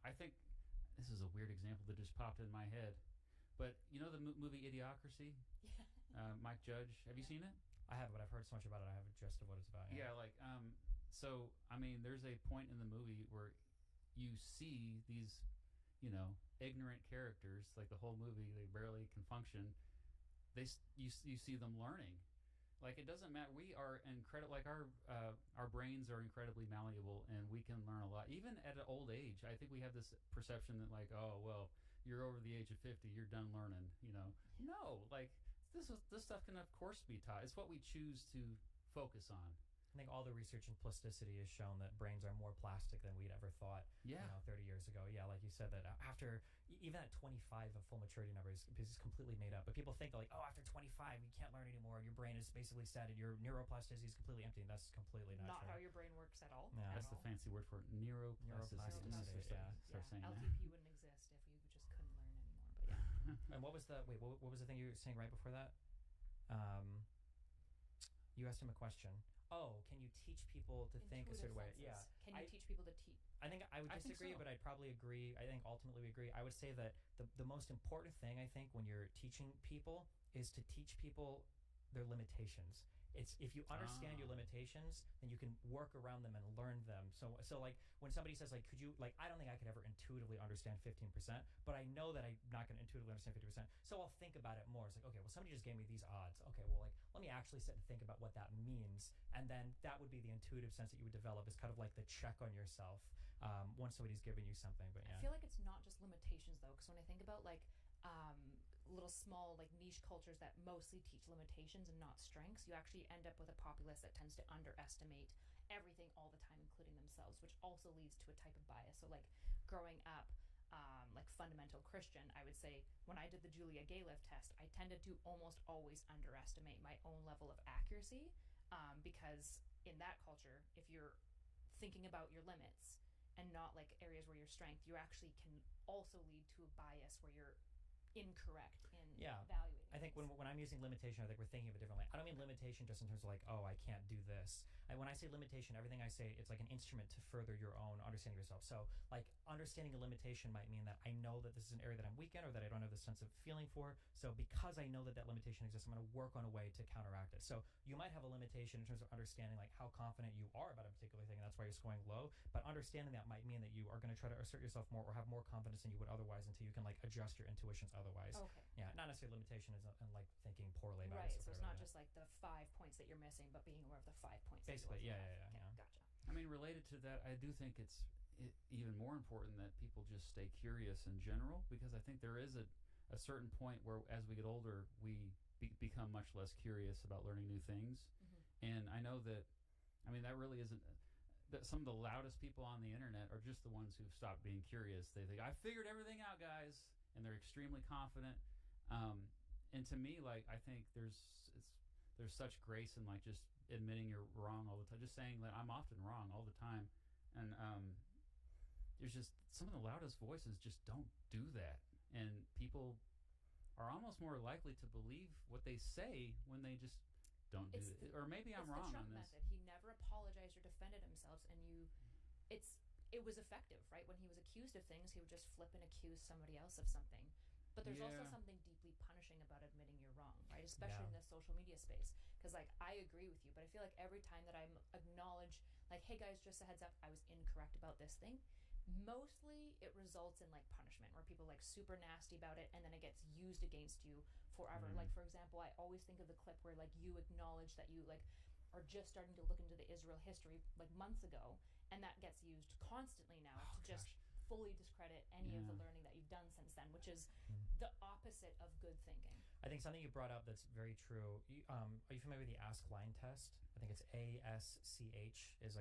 I think this is a weird example that just popped in my head. But, you know the movie Idiocracy? Yeah. Mike Judge. Have you seen it? I haven't, but I've heard so much about it. I have a gist of what it's about. Yeah, like, so, I mean, there's a point in the movie where you see these, ignorant characters, like the whole movie, they barely can function. You see them learning. Like, it doesn't matter. We are incredible. Like, our brains are incredibly malleable, and we can learn a lot. Even at an old age, I think we have this perception that, like, oh, well, you're over the age of 50, you're done learning, No, like, this stuff can, of course, be taught. It's what we choose to focus on. I think all the research in plasticity has shown that brains are more plastic than we'd ever thought. Yeah. 30 years ago. Yeah, like you said, that after even at 25, a full maturity number is completely made up. But people think like, oh, after 25, you can't learn anymore. Your brain is basically set, and your neuroplasticity is completely empty. And that's completely not true. Not how your brain works at all. Yeah. That's the fancy word for it. Neuroplasticity. Neuroplasticity, Start saying that. LTP wouldn't exist if you just couldn't learn anymore. But yeah. And what was what was the thing you were saying right before that? You asked him a question. Oh, can you teach people to think a certain way? Senses. Yeah. Can you teach people to teach? I think I would disagree, so. but I'd probably agree. I think ultimately we agree. I would say that the most important thing, I think, when you're teaching people is to teach people their limitations. It's if you understand your limitations, then you can work around them and learn them. So like when somebody says like, could you like, I don't think I could ever intuitively understand 15%, but I know that I'm not going to intuitively understand 50%. So I'll think about it more. It's like, okay, well, somebody just gave me these odds. Okay, well, like let me actually sit and think about what that means, and then that would be the intuitive sense that you would develop. Is kind of like the check on yourself once somebody's given you something. But yeah, I feel like it's not just limitations though, because when I think about like little small like niche cultures that mostly teach limitations and not strengths, you actually end up with a populace that tends to underestimate everything all the time, including themselves, which also leads to a type of bias. So like growing up like fundamental Christian, I would say when I did the Julia Gayliff test, I tended to almost always underestimate my own level of accuracy, because in that culture, if you're thinking about your limits and not like areas where you're strength, you actually can also lead to a bias where you're incorrect in evaluating. I think when I'm using limitation, I think we're thinking of it differently. I don't mean limitation just in terms of like, oh, I can't do this. When I say limitation, everything I say, it's like an instrument to further your own understanding of yourself. So like understanding a limitation might mean that I know that this is an area that I'm weak in, or that I don't have the sense of feeling for. So because I know that that limitation exists, I'm going to work on a way to counteract it. So you might have a limitation in terms of understanding like how confident you are about a particular thing, and that's why you're scoring low. But understanding that might mean that you are going to try to assert yourself more or have more confidence than you would otherwise, until you can like adjust your intuitions otherwise. Okay. Yeah, not necessarily limitation is and like thinking poorly about right, it. so it's not just like the 5 points that you're missing, but being aware of the 5 points. Basically, yeah. Gotcha. I mean, related to that, I do think it's even more important that people just stay curious in general, because I think there is a certain point where as we get older, we become much less curious about learning new things. And I know that, I mean, that really isn't, that some of the loudest people on the internet are just the ones who've stopped being curious. They think, I figured everything out, guys, and they're extremely confident. And to me, like, I think there's such grace in like just admitting you're wrong all the time, just saying that I'm often wrong all the time. And there's just some of the loudest voices just don't do that, and people are almost more likely to believe what they say when they just don't do it. Or maybe I'm wrong on this. Method. He never apologized or defended himself, and it was effective, right? When he was accused of things, he would just flip and accuse somebody else of something. But there's also something deeply punishing about admitting you're wrong, right? Especially in the social media space. Because, like, I agree with you, but I feel like every time that I'm acknowledged, like, hey, guys, just a heads up, I was incorrect about this thing, mostly it results in, like, punishment, where people, like, super nasty about it, and then it gets used against you forever. Like, for example, I always think of the clip where, like, you acknowledge that you, like, are just starting to look into the Israel history, like, months ago, and that gets used constantly now to just fully discredit any of the learning that you've done since then, which is the opposite of good thinking. I think something you brought up that's very true. Are you familiar with the Ask Line test? I think it's ASCH. It's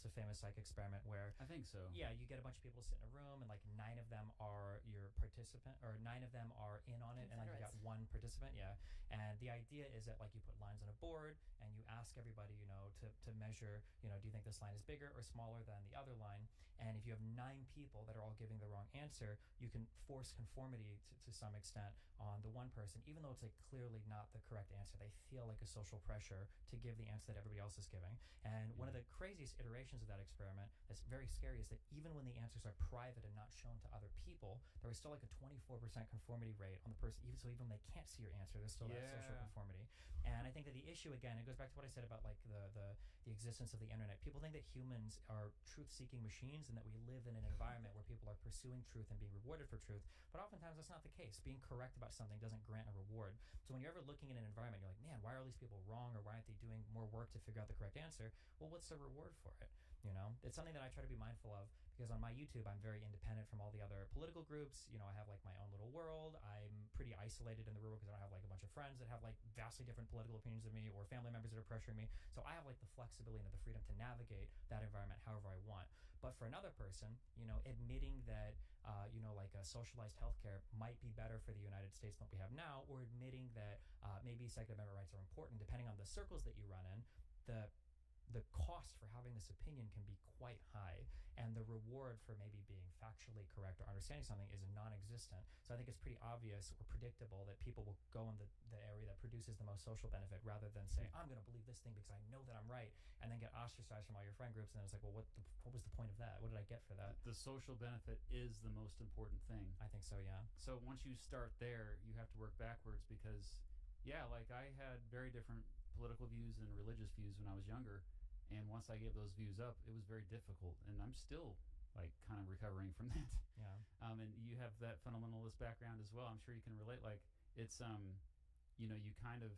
a famous psych experiment where I think so. Yeah, you get a bunch of people to sit in a room, and like 9 of them are your participant, or 9 of them are in on it, and then you got 1 participant. Yeah, and the idea is that like you put lines on a board, and you ask everybody, to measure, do you think this line is bigger or smaller than the other line? And if you have 9 people that are all giving the wrong answer, you can force conformity to some extent on the one person, even though it's like clearly not the correct answer. They feel like a social pressure to give the answer that everybody else is giving. And one of the craziest iterations of that experiment that's very scary is that even when the answers are private and not shown to other people, there is still like a 24% conformity rate on the person. Even when they can't see your answer, there's still that social conformity. And I think that the issue, again, it goes back to what I said about like the existence of the internet. People think that humans are truth-seeking machines, and that we live in an environment where people are pursuing truth and being rewarded for truth. But oftentimes that's not the case. Being correct about something doesn't grant a reward. So when you're ever looking in an environment, you're like, man, why are all these people wrong, or why aren't they doing more work to figure out the correct answer? Well, what's the reward for it? It's something that I try to be mindful of, because on my YouTube, I'm very independent from all the other political groups. You know, I have like my own little world. I'm pretty isolated in the rural because I don't have like a bunch of friends that have like vastly different political opinions than me, or family members that are pressuring me. So I have like the flexibility and the freedom to navigate that environment however I want. But for another person, you know, admitting that, you know, like socialized healthcare might be better for the United States than what we have now, or admitting that maybe Second Amendment rights are important, depending on the circles that you run in, the cost for having this opinion can be quite high, and the reward for maybe being factually correct or understanding something is non-existent. So I think it's pretty obvious or predictable that people will go in the area that produces the most social benefit rather than say, I'm going to believe this thing because I know that I'm right, and then get ostracized from all your friend groups, and then it's like, well, what was the point of that? What did I get for that? The social benefit is the most important thing. I think so, yeah. So once you start there, you have to work backwards because, yeah, like I had very different political views and religious views when I was younger. And once I gave those views up, it was very difficult. And I'm still like kind of recovering from that. Yeah. And you have that fundamentalist background as well. I'm sure you can relate. Like it's, you know, you kind of,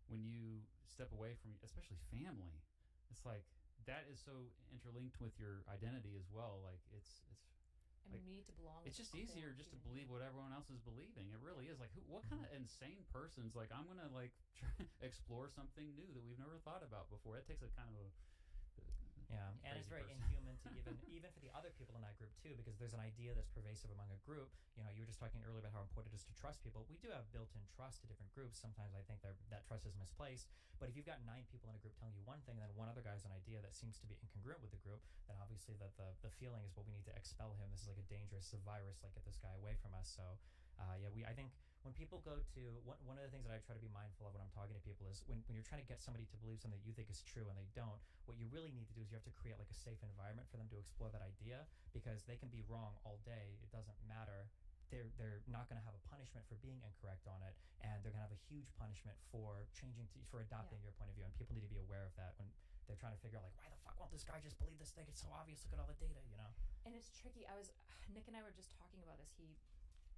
when you step away from, especially family, it's like that is so interlinked with your identity as well. Like it's I mean, we need to belong. It's just easier just to believe what everyone else is believing. It really is. Like, what kind of insane person's like, I'm gonna like try explore something new that we've never thought about before? It takes a kind of a yeah, and it's very person. inhuman to even for the other people in that group too, because there's an idea that's pervasive among a group. You know, you were just talking earlier about how important it is to trust people. We do have built-in trust to different groups. Sometimes I think that trust is misplaced. But if you've got 9 people in a group telling you one thing, and then one other guy has an idea that seems to be incongruent with the group, then obviously the feeling is, well, we need to expel him. This is like a dangerous virus. Like, get this guy away from us. So yeah, I think when people go to one of the things that I try to be mindful of when I'm talking to people is when you're trying to get somebody to believe something that you think is true and they don't, what you really need to do is you have to create like a safe environment for them to explore that idea, because they can be wrong all day. It doesn't matter. They're not going to have a punishment for being incorrect on it, and they're going to have a huge punishment for for adopting your point of view. And people need to be aware of that when they're trying to figure out, like, why the fuck won't this guy just believe this thing? It's so obvious. Look at all the data, you know. And it's tricky. Nick and I were just talking about this. He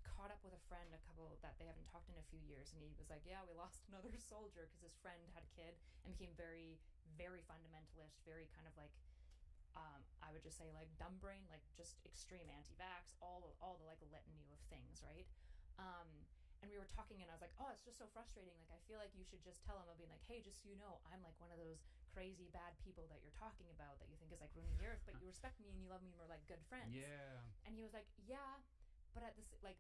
caught up with a friend, a couple that they haven't talked in a few years, and he was like, yeah, we lost another soldier because his friend had a kid and became very, very fundamentalist, very kind of like I would just say like dumb brain, like just extreme anti-vax, all the like litany of things, right? And we were talking, and I was like, oh, it's just so frustrating. Like, I feel like you should just tell him. I'll be like, hey, just so you know, I'm like one of those crazy bad people that you're talking about that you think is like ruining the earth, but you respect me and you love me and we're like good friends. Yeah. And he was like, yeah, but at this, like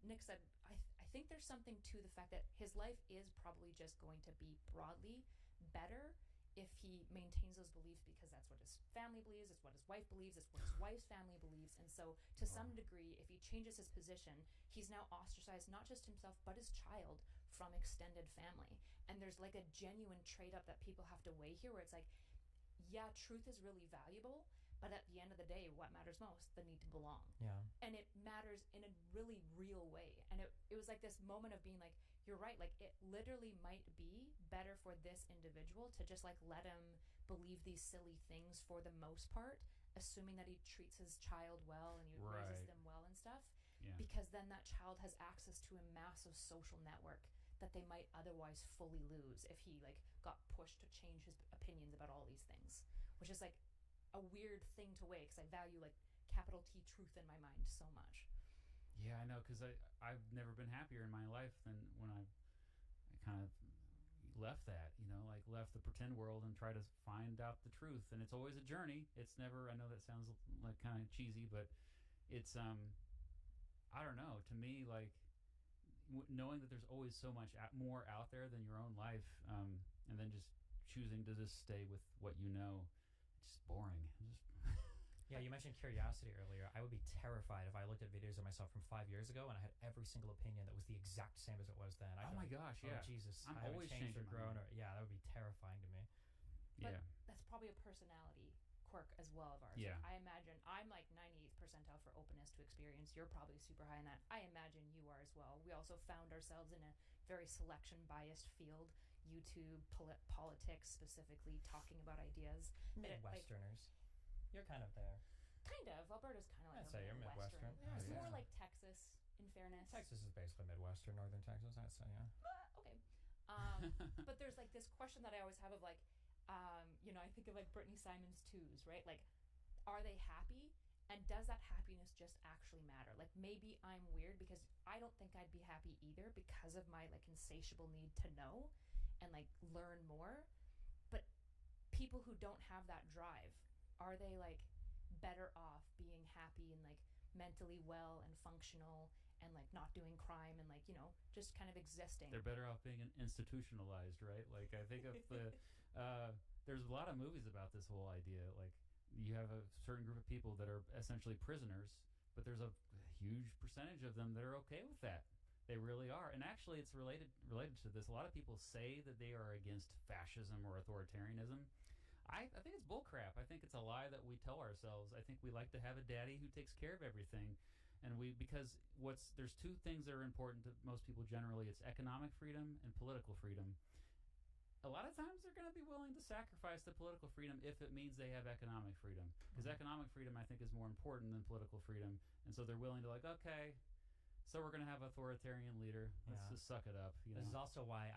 Nick said, I think there's something to the fact that his life is probably just going to be broadly better if he maintains those beliefs, because that's what his family believes, it's what his wife believes, it's what his wife's family believes. And so to some degree, if he changes his position, he's now ostracized not just himself but his child from extended family. And there's like a genuine trade-up that people have to weigh here, where it's like, yeah, truth is really valuable, but at the end of the day, what matters most? The need to belong. Yeah. And it matters in a really real way. And it was like this moment of being like, you're right, like it literally might be better for this individual to just like let him believe these silly things for the most part, assuming that he treats his child well and he raises them well and stuff. Yeah. Because then that child has access to a massive social network that they might otherwise fully lose if he like got pushed to change his opinions about all these things, which is like a weird thing to weigh, because I value like capital T truth in my mind so much. Yeah, I know, because I've never been happier in my life than when I kind of left that, you know, like left the pretend world and try to find out the truth. And it's always a journey. It's never, I know that sounds like kind of cheesy, but it's, I don't know, to me, like knowing that there's always so much more out there than your own life, and then just choosing to just stay with what you know, it's just boring. Yeah, you mentioned curiosity earlier. I would be terrified if I looked at videos of myself from 5 years ago and I had every single opinion that was the exact same as it was then. Oh my gosh, yeah. Oh Jesus, I'm I always changed or changing grown. Or, yeah, that would be terrifying to me. But yeah. that's probably a personality quirk as well of ours. Yeah. Like, I imagine I'm like 98th percentile for openness to experience. You're probably super high in that. I imagine you are as well. We also found ourselves in a very selection biased field. YouTube, politics specifically, talking about ideas. Midwesterners. You're kind of there. Kind of. Alberta's kind of like I'd say you're Midwestern. It's Yeah. more like Texas, in fairness. Texas is basically Midwestern, northern Texas, I'd say, yeah. Okay. But there's like this question that I always have of like, you know, I think of like Brittany Simon's twos, right? Like, are they happy? And does that happiness just actually matter? Like, maybe I'm weird because I don't think I'd be happy either because of my like insatiable need to know and like learn more. But people who don't have that drive, are they like better off being happy and like mentally well and functional and like not doing crime and like, you know, just kind of existing? They're better off being institutionalized, right? Like I think of the there's a lot of movies about this whole idea. Like you have a certain group of people that are essentially prisoners, but there's a huge percentage of them that are okay with that. They really are. And actually it's related to this. A lot of people say that they are against fascism or authoritarianism. I think it's bullcrap. I think it's a lie that we tell ourselves. I think we like to have a daddy who takes care of everything. And because there's two things that are important to most people generally. It's economic freedom and political freedom. A lot of times they're going to be willing to sacrifice the political freedom if it means they have economic freedom. Because economic freedom, I think, is more important than political freedom. And so they're willing to like, okay, so we're going to have authoritarian leader. Let's just suck it up. You know? This is also why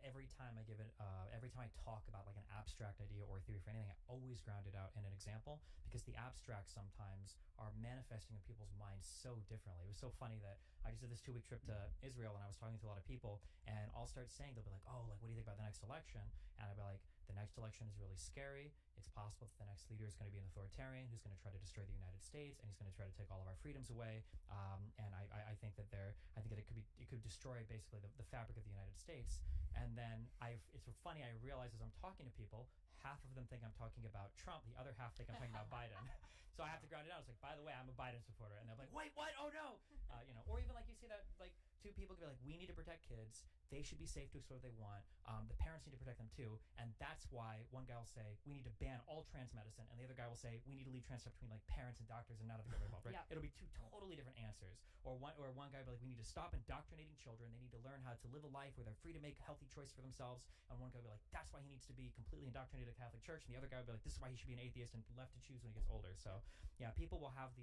every time I talk about like an abstract idea or theory for anything, I always ground it out in an example, because the abstracts sometimes are manifesting in people's minds so differently. It was so funny that I just did this 2-week trip to Israel, and I was talking to a lot of people, and I'll start saying, they'll be like, oh, like, what do you think about the next election? And I'll be like, the next election is really scary. It's possible that the next leader is going to be an authoritarian who's going to try to destroy the United States, and he's going to try to take all of our freedoms away. And I think that it could destroy basically the fabric of the United States. And then it's so funny. I realize as I'm talking to people, half of them think I'm talking about Trump. The other half think I'm talking about Biden. So I have to ground it out. It's like, by the way, I'm a Biden supporter. And they're like, wait, what? Oh no. Or even like you see that like two people can be like, we need to protect kids. They should be safe to explore what they want. The parents need to protect them too. And that's why one guy will say, we need to ban all trans medicine. And the other guy will say, we need to leave trans stuff between like parents and doctors and not have the government involved, right? Yeah. It'll be two totally different answers. Or one guy will be like, we need to stop indoctrinating children. They need to learn how to live a life where they're free to make healthy choices for themselves. And one guy will be like, that's why he needs to be completely indoctrinated to the Catholic Church. And the other guy will be like, this is why he should be an atheist and left to choose when he gets older. So yeah, people will have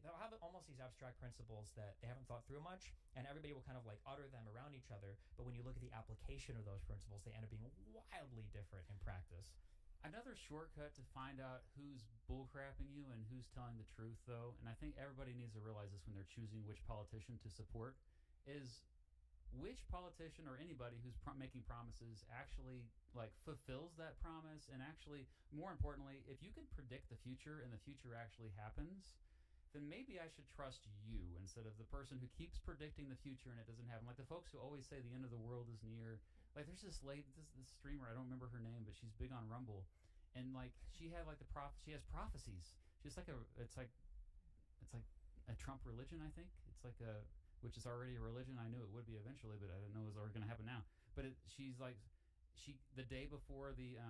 they'll have almost these abstract principles that they haven't thought through much, and everybody will kind of like utter them around each other. But when you look at the application of those principles, they end up being wildly different in practice. Another shortcut to find out who's bullcrapping you and who's telling the truth, though, and I think everybody needs to realize this when they're choosing which politician to support, is which politician or anybody who's making promises actually like fulfills that promise. And actually, more importantly, if you can predict the future and the future actually happens, then maybe I should trust you instead of the person who keeps predicting the future and it doesn't happen. Like the folks who always say the end of the world is near. Like there's this streamer, I don't remember her name, but she's big on Rumble, and like she had like she has prophecies. She's like it's like a Trump religion, I think. It's like which is already a religion. I knew it would be eventually, but I didn't know it was already going to happen now. But she's like the day before the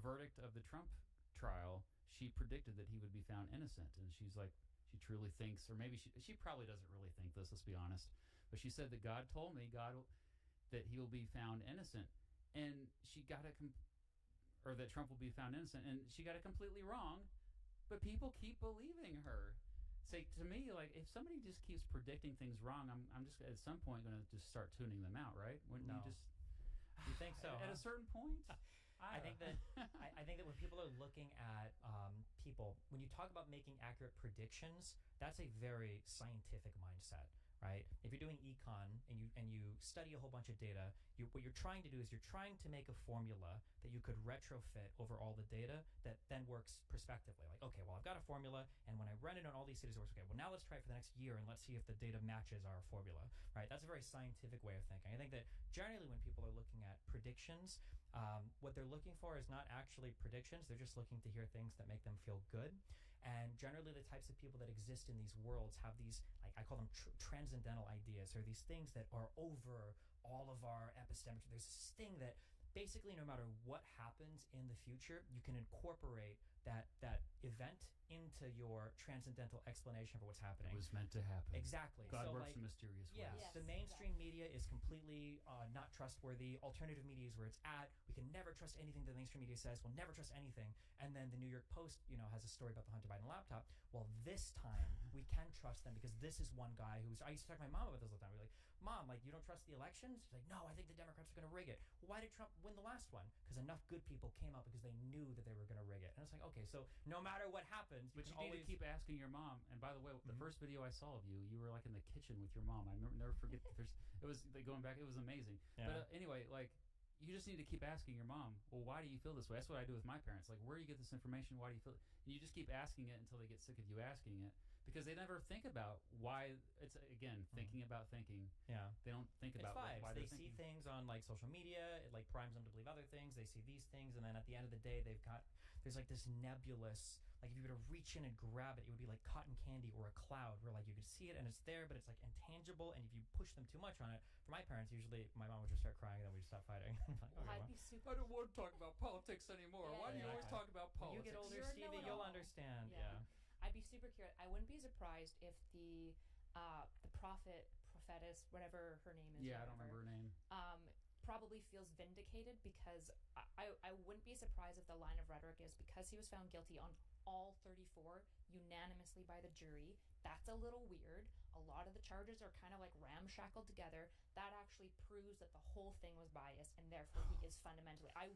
verdict of the Trump trial, she predicted that he would be found innocent, and she's like, she truly thinks, or maybe she probably doesn't really think this, let's be honest, but she said that God told me that he will be found innocent, and she got it or that Trump will be found innocent, and she got it completely wrong, but people keep believing her. Say to me, like, if somebody just keeps predicting things wrong, I'm just at some point going to just start tuning them out, right? Wouldn't you just? You think so? At a certain point. I think that when people are looking at people, when you talk about making accurate predictions, that's a very scientific mindset, right? If you're doing econ and you study a whole bunch of data, what you're trying to do is you're trying to make a formula that you could retrofit over all the data that then works prospectively. Like, okay, well, I've got a formula, and when I run it on all these cities, it works. Okay, well, now let's try it for the next year, and let's see if the data matches our formula, right? That's a very scientific way of thinking. I think that generally when people are looking at predictions, what they're looking for is not actually predictions. They're just looking to hear things that make them feel good. And generally the types of people that exist in these worlds have these, like I call them transcendental ideas, or these things that are over all of our epistemic. There's this thing that basically no matter what happens in the future, you can incorporate that event into your transcendental explanation for what's happening. It was meant to happen. Exactly. God so works in mysterious ways. Yeah, the mainstream media is completely not trustworthy. Alternative media is where it's at. We can never trust anything that the mainstream media says. We'll never trust anything. And then the New York Post, has a story about the Hunter Biden laptop. Well, this time we can trust them because this is one guy I used to talk to my mom about this all the time. We're like, Mom, like, you don't trust the elections? She's like, no, I think the Democrats are going to rig it. Well, why did Trump win the last one? Because enough good people came out because they knew that they were going to rig it. And it's like, okay, so no matter what happens, But you can need always to keep asking your mom. And by the way, the first video I saw of you, you were like in the kitchen with your mom. I never forget. It was like, going back. It was amazing. Yeah. But anyway, like you just need to keep asking your mom. Well, why do you feel this way? That's what I do with my parents. Like, where do you get this information? Why do you feel it? And you just keep asking it until they get sick of you asking it, because they never think about why. It's again thinking about thinking. Yeah. They don't think It's about vibes. why They they're see thinking. things on like social media. It like primes them to believe other things. They see these things, and then at the end of the day, there's like this nebulous. Like if you were to reach in and grab it, it would be like cotton candy or a cloud, where like you could see it and it's there, but it's like intangible. And if you push them too much on it, for my parents, usually my mom would just start crying, and then we'd stop fighting. I'm like, okay, I'd well. be super. I don't want to talk about politics anymore. Yeah, Why do you always exactly. talk about When you politics? get older, You're a Stevie, know-it-all. you'll understand. Yeah. Yeah. I'd be super curious. I wouldn't be surprised if the prophetess, whatever her name is. Yeah, I don't whatever, remember her name. Probably feels vindicated, because I wouldn't be surprised if the line of rhetoric is because he was found guilty on all 34 unanimously by the jury. That's a little weird. A lot of the charges are kind of like ramshackled together. That actually proves that the whole thing was biased, and therefore he is fundamentally. I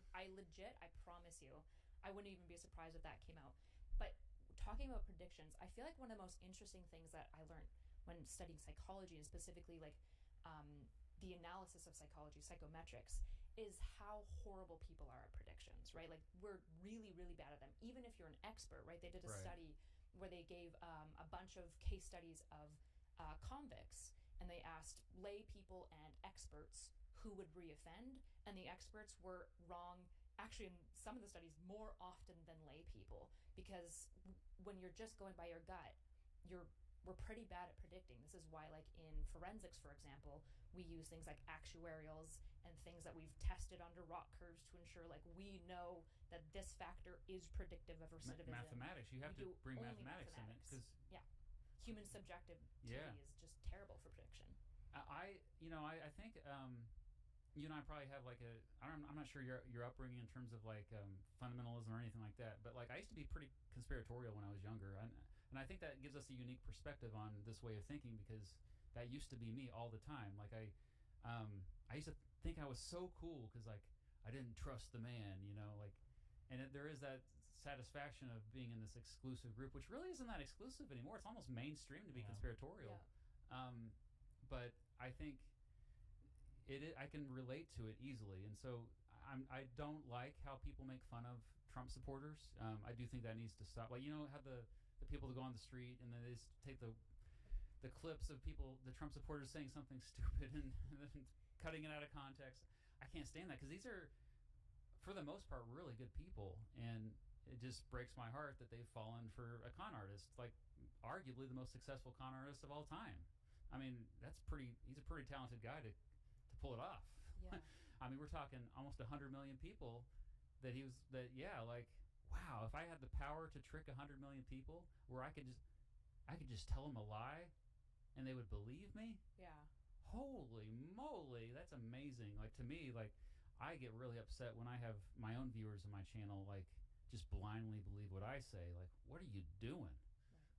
promise you, I wouldn't even be surprised if that came out. But talking about predictions, I feel like one of the most interesting things that I learned when studying psychology, and specifically like the analysis of psychology, psychometrics, is how horrible people are at predictions, right? Like we're really, really bad at them, even if you're an expert, right? They did a Right. study where they gave a bunch of case studies of convicts, and they asked lay people and experts who would reoffend, and the experts were wrong, actually in some of the studies more often than lay people, because when you're just going by your gut, we're pretty bad at predicting. This is why, like in forensics, for example, we use things like actuarials and things that we've tested under rock curves to ensure like we know that this factor is predictive of recidivism. Mathematics. You have We to do bring only mathematics in it, because yeah, human subjectivity Yeah. is just terrible for prediction. I think you and I probably have like I'm not sure your upbringing in terms of like fundamentalism or anything like that, but like I used to be pretty conspiratorial when I was younger, and I think that gives us a unique perspective on this way of thinking, because that used to be me all the time. Like I used to think I was so cool because like I didn't trust the man, like, and there is that satisfaction of being in this exclusive group, which really isn't that exclusive anymore. It's almost mainstream to be conspiratorial. But I think I can relate to it easily, and so I don't like how people make fun of Trump supporters. I do think that needs to stop. Like how the people that go on the street and then they just take the clips of the Trump supporters saying something stupid and then cutting it out of context. I can't stand that, because these are, for the most part, really good people, and it just breaks my heart that they've fallen for a con artist, like arguably the most successful con artist of all time. I mean, he's a pretty talented guy to pull it off. Yeah. I mean, we're talking almost 100 million people like, wow, if I had the power to trick 100 million people where I could just tell them a lie and they would believe me. Yeah. Holy moly, that's amazing. Like, to me, like, I get really upset when I have my own viewers on my channel like just blindly believe what I say. Like, what are you doing?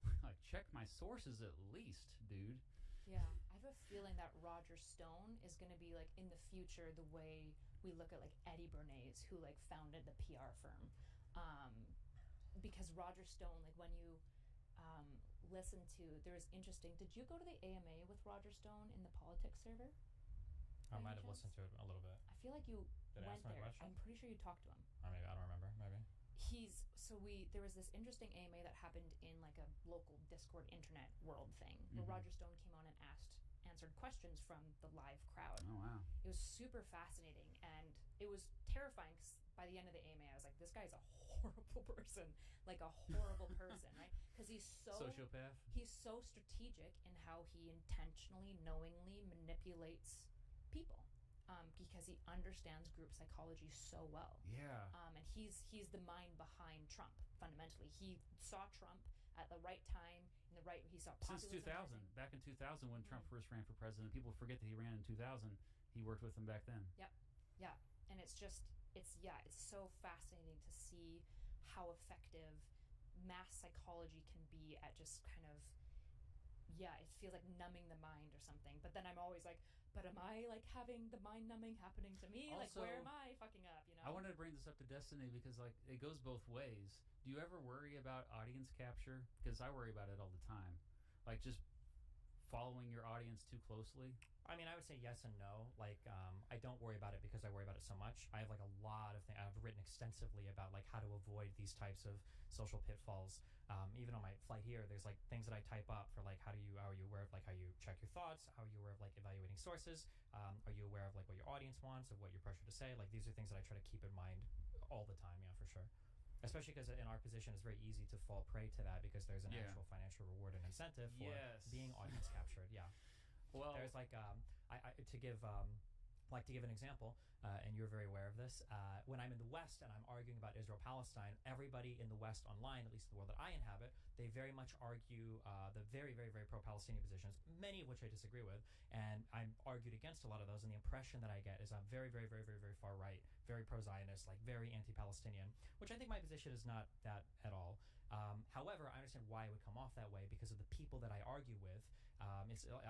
Right. Like, check my sources at least, dude. Yeah, I have a feeling that Roger Stone is going to be like in the future the way we look at like Eddie Bernays, who like founded the PR firm. Because Roger Stone, like when you listen to, interesting. Did you go to the AMA with Roger Stone in the politics server? I might have listened to it a little bit. I feel like you Did I went ask my there. question? I'm pretty sure you talked to him. Or maybe I don't remember. Maybe. There was this interesting AMA that happened in like a local Discord internet world thing where Mhm. Roger Stone came on and answered questions from the live crowd. Oh, wow. It was super fascinating, and it was terrifying, 'cause by the end of the AMA I was like, this guy's a horrible person, like a horrible person, right? Because he's so sociopath. He's so strategic in how he intentionally, knowingly manipulates people. Because he understands group psychology so well. Yeah. And he's the mind behind Trump, fundamentally. He saw Trump at the right time, he saw Since populism 2000, rising. back in 2000 when Trump first ran for president, people forget that he ran in 2000. He worked with them back then. Yep. Yeah. And it's so fascinating to see how effective mass psychology can be at just kind of, it feels like numbing the mind or something. But then I'm always like, but am I like having the mind numbing happening to me? Like, Also, where am I fucking up? You know. I wanted to bring this up to Destiny because like it goes both ways. Do you ever worry about audience capture? Because I worry about it all the time. Like just following your audience too closely. I mean, I would say yes and no. Like, I don't worry about it because I worry about it so much. I have like a lot of things. I've written extensively about like how to avoid these types of social pitfalls. Even on my flight here, there's like things that I type up for like how are you aware of like how you check your thoughts? How are you aware of like evaluating sources? Are you aware of like what your audience wants, of what you're pressured to say? Like these are things that I try to keep in mind all the time. Yeah, for sure. Especially because in our position, it's very easy to fall prey to that because there's an actual financial reward and incentive for being audience captured. Yeah. Well, there's like to give an example, and you're very aware of this. When I'm in the West and I'm arguing about Israel-Palestine, everybody in the West online, at least the world that I inhabit, they very much argue the very, very, very pro-Palestinian positions, many of which I disagree with, and I'm argued against a lot of those. And the impression that I get is I'm very, very, very, very, very far right, very pro-Zionist, like very anti-Palestinian, which I think my position is not that at all. However, I understand why it would come off that way because of the people that I argue with.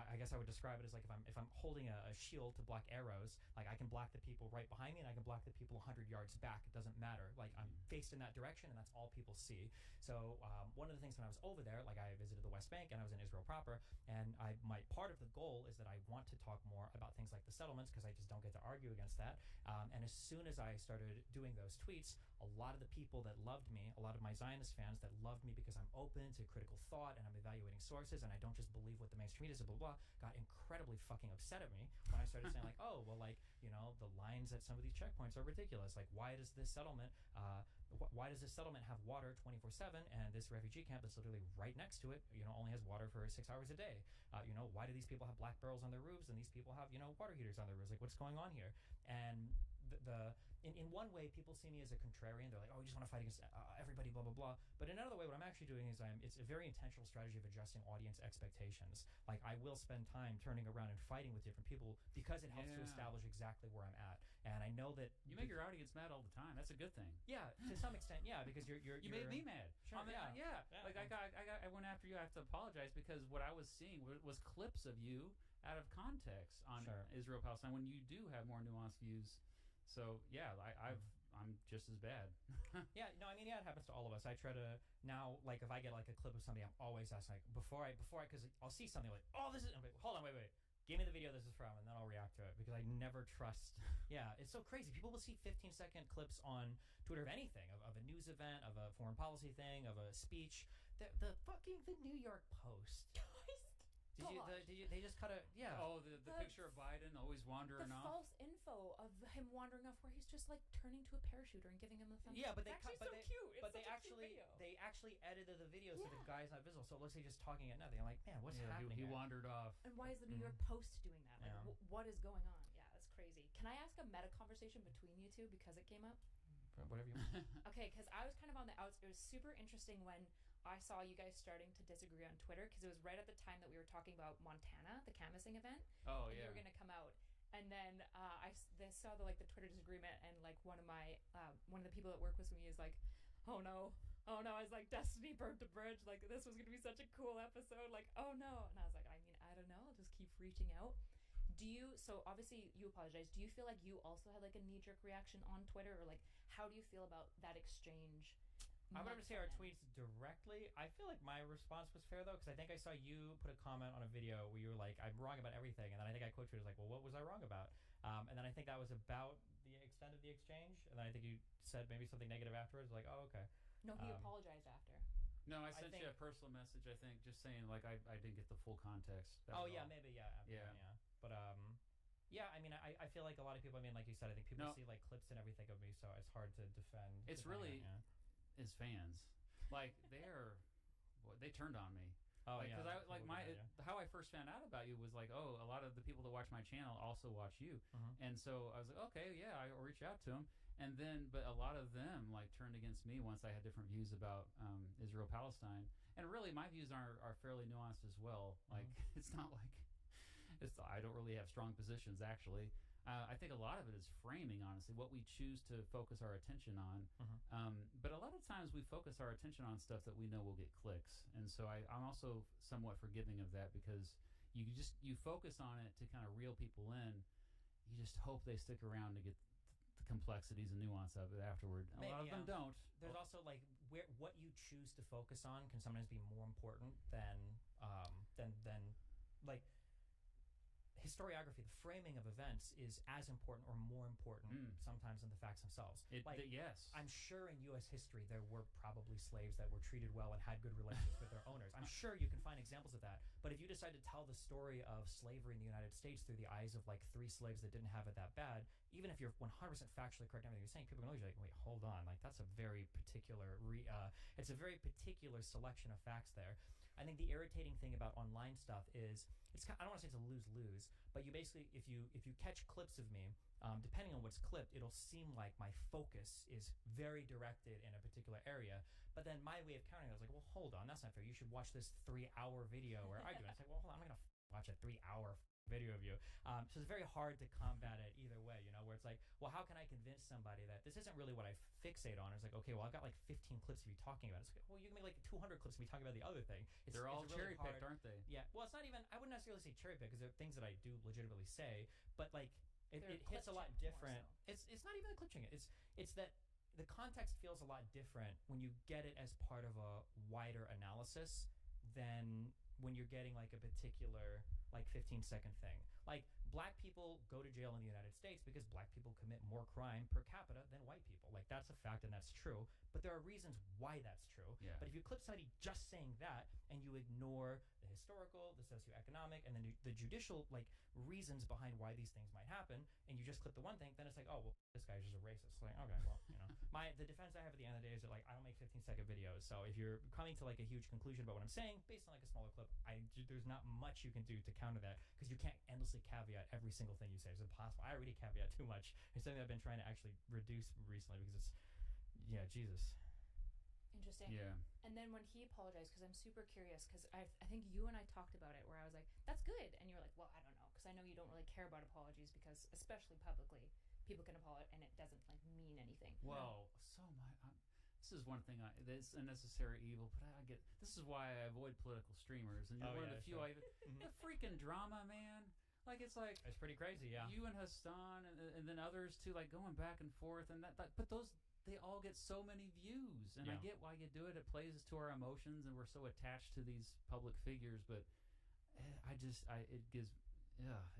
I guess I would describe it as like if I'm holding a shield to block arrows, like I can block the people right behind me and I can block the people 100 yards back. It doesn't matter. Like I'm faced in that direction and that's all people see. So one of the things when I was over there, like I visited the West Bank and I was in Israel proper, and my part of the goal is that I want to talk more about things like the settlements because I just don't get to argue against that. And as soon as I started doing those tweets, a lot of the people that loved me, a lot of my Zionist fans that loved me because I'm open to critical thought and I'm evaluating sources and I don't just believe what the mainstream media is, blah, blah, blah, got incredibly fucking upset at me when I started saying like, oh, well, like, you know, the lines at some of these checkpoints are ridiculous. Like, why does this settlement have water 24/7 and this refugee camp that's literally right next to it, you know, only has water for 6 hours a day? You know, why do these people have black barrels on their roofs and these people have, you know, water heaters on their roofs? Like, what's going on here? And in one way, people see me as a contrarian. They're like, oh, you just want to fight against everybody, blah, blah, blah. But in another way, what I'm actually doing is it's a very intentional strategy of adjusting audience expectations. Like, I will spend time turning around and fighting with different people because it helps to establish exactly where I'm at. And I know that you make your audience mad all the time. That's a good thing. Yeah, to some extent, yeah, because you're you made me mad. Sure, yeah. Like I went after you. I have to apologize because what I was seeing was clips of you out of context on Israel Palestine when you do have more nuanced views. So yeah, I'm just as bad. Yeah, no, I mean, yeah, it happens to all of us. I try to now, like, if I get like a clip of somebody, I'm always asking, like, before I, because I'll see something like, oh, this is, hold on, wait, give me the video this is from, and then I'll react to it because I never trust. Yeah, it's so crazy. People will see 15-second clips on Twitter of anything, of a news event, of a foreign policy thing, of a speech. The New York Post. They just cut a Oh, the picture of Biden always wandering off. The false info of him wandering off, where he's just like turning to a parachuter and giving him the thumbs. Yeah, but they cute. But they actually edited the video so the guy's not visible. So it looks like he's just talking at nothing. I'm like, man, what's happening? He wandered off. And why is the New York Post doing that? Like, what is going on? Yeah, that's crazy. Can I ask a meta conversation between you two because it came up? Whatever you want. Okay, because I was kind of on the outs. It was super interesting when I saw you guys starting to disagree on Twitter because it was right at the time that we were talking about Montana, the canvassing event. Oh, and yeah. You were going to come out. And then I saw the Twitter disagreement, and like one of the people that work with me is like, oh no, I was like, Destiny burnt a bridge, like this was gonna be such a cool episode, like, oh no. And I was like, I mean, I don't know, I'll just keep reaching out. So obviously you apologize, do you feel like you also had like a knee-jerk reaction on Twitter, or like how do you feel about that exchange? I'm going to say our tweets directly. I feel like my response was fair, though, because I think I saw you put a comment on a video where you were like, I'm wrong about everything. And then I think I quoted you as like, well, what was I wrong about? And then I think that was about the extent of the exchange. And then I think you said maybe something negative afterwards, like, oh, okay. No, he apologized after. No, I sent you a personal message, I think, just saying, like, I didn't get the full context. Maybe, yeah. But, yeah, I mean, I feel like a lot of people, I mean, like you said, I think people see, like, clips and everything of me, so it's hard to defend. It's really... his fans, like they turned on me. Oh, because how I first found out about you was like, oh, a lot of the people that watch my channel also watch you, and so I was like, okay, yeah, I'll reach out to them, and then but a lot of them like turned against me once I had different views about Israel Palestine, and really my views are fairly nuanced as well. Like it's not like I don't really have strong positions actually. I think a lot of it is framing, honestly, what we choose to focus our attention on. But a lot of times we focus our attention on stuff that we know will get clicks. And so I'm also somewhat forgiving of that because, you focus on it to kind of reel people in. You just hope they stick around to get the complexities and nuance of it afterward. A lot of them don't. There's also like what you choose to focus on can sometimes be more important than like historiography. The framing of events is as important or more important sometimes than the facts themselves. Yes. I'm sure in U.S. history there were probably slaves that were treated well and had good relationships with their owners. I'm sure you can find examples of that. But if you decide to tell the story of slavery in the United States through the eyes of like 3 slaves that didn't have it that bad, even if you're 100% factually correct in everything you're saying, people are going to be like, wait, hold on. Like that's a very particular it's a very particular selection of facts there. I think the irritating thing about online stuff is I don't want to say it's a lose-lose, but you basically if you catch clips of me, depending on what's clipped, it'll seem like my focus is very directed in a particular area. But then my way of counting it, I was like, well, hold on, that's not fair. You should watch this 3-hour video where I do it. It's like, well, hold on, I'm not gonna watch a 3-hour video of you. So it's very hard to combat it either way, where it's like, well, how can I convince somebody that this isn't really what I fixate on? It's like, okay, well, I've got like 15 clips of you talking about it. It's like, well, you can make like 200 clips of me talking about the other thing. They're all really cherry-picked, aren't they? Yeah. Well, it's not even, I wouldn't necessarily say cherry-picked because there are things that I do legitimately say, but like it hits a lot different. It's not even the clipping it. It's that the context feels a lot different when you get it as part of a wider analysis than when you're getting like a particular like 15-second thing. Like black people go to jail in the United States because black people commit more crime per capita than white people. Like that's a fact and that's true, but there are reasons why that's true. Yeah. But if you clip somebody just saying that and you ignore the historical, the socioeconomic, and then the judicial like reasons behind why these things might happen, and you just clip the one thing, then it's like, oh well, this guy's just a racist. Like, okay, well, the defense I have at the end of the day is that like I don't make 15-second videos. So if you're coming to like a huge conclusion about what I'm saying based on like a smaller clip, there's not much you can do to counter that because you can't endlessly caveat every single thing you say. It's impossible. I already caveat too much. It's something I've been trying to actually reduce recently because it's Jesus. Interesting. Yeah. And then when he apologized, because I'm super curious, because I think you and I talked about it, where I was like, "That's good," and you were like, "Well, I don't know," because I know you don't really care about apologies, because especially publicly, people can apologize and it doesn't like mean anything. Well, this is one thing that's a necessary evil, but I get this is why I avoid political streamers, and you're one of the few. The freaking drama, man. Like it's pretty crazy, yeah. You and Hassan, and then others too, like going back and forth, and but they all get so many views, and I get why you do it. It plays to our emotions, and we're so attached to these public figures. But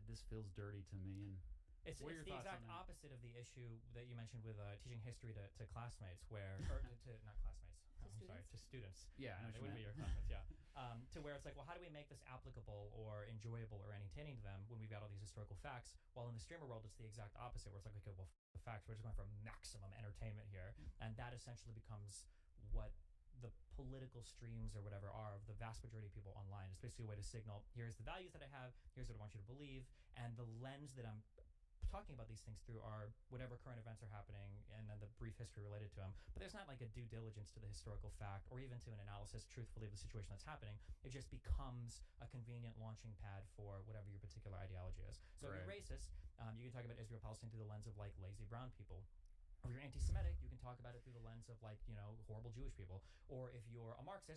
this feels dirty to me. And it's the exact opposite of the issue that you mentioned with teaching history to classmates, or to not classmates. To students. Yeah, they wouldn't be your classmates. Yeah, to where it's like, well, how do we make this applicable or enjoyable or entertaining to them when we've got all these historical facts? While in the streamer world, it's the exact opposite, where it's like, okay, well, the facts. We're just going for maximum entertainment here, and that essentially becomes what the political streams or whatever are of the vast majority of people online. It's basically a way to signal, here's the values that I have, here's what I want you to believe, and the lens that I'm talking about these things through are whatever current events are happening and then the brief history related to them. But there's not like a due diligence to the historical fact or even to an analysis truthfully of the situation that's happening. It just becomes a convenient launching pad for whatever your particular ideology is. So if you're racist, you can talk about Israel-Palestine through the lens of like lazy brown people. Or if you're anti-Semitic, you can talk about it through the lens of like, horrible Jewish people. Or if you're a Marxist,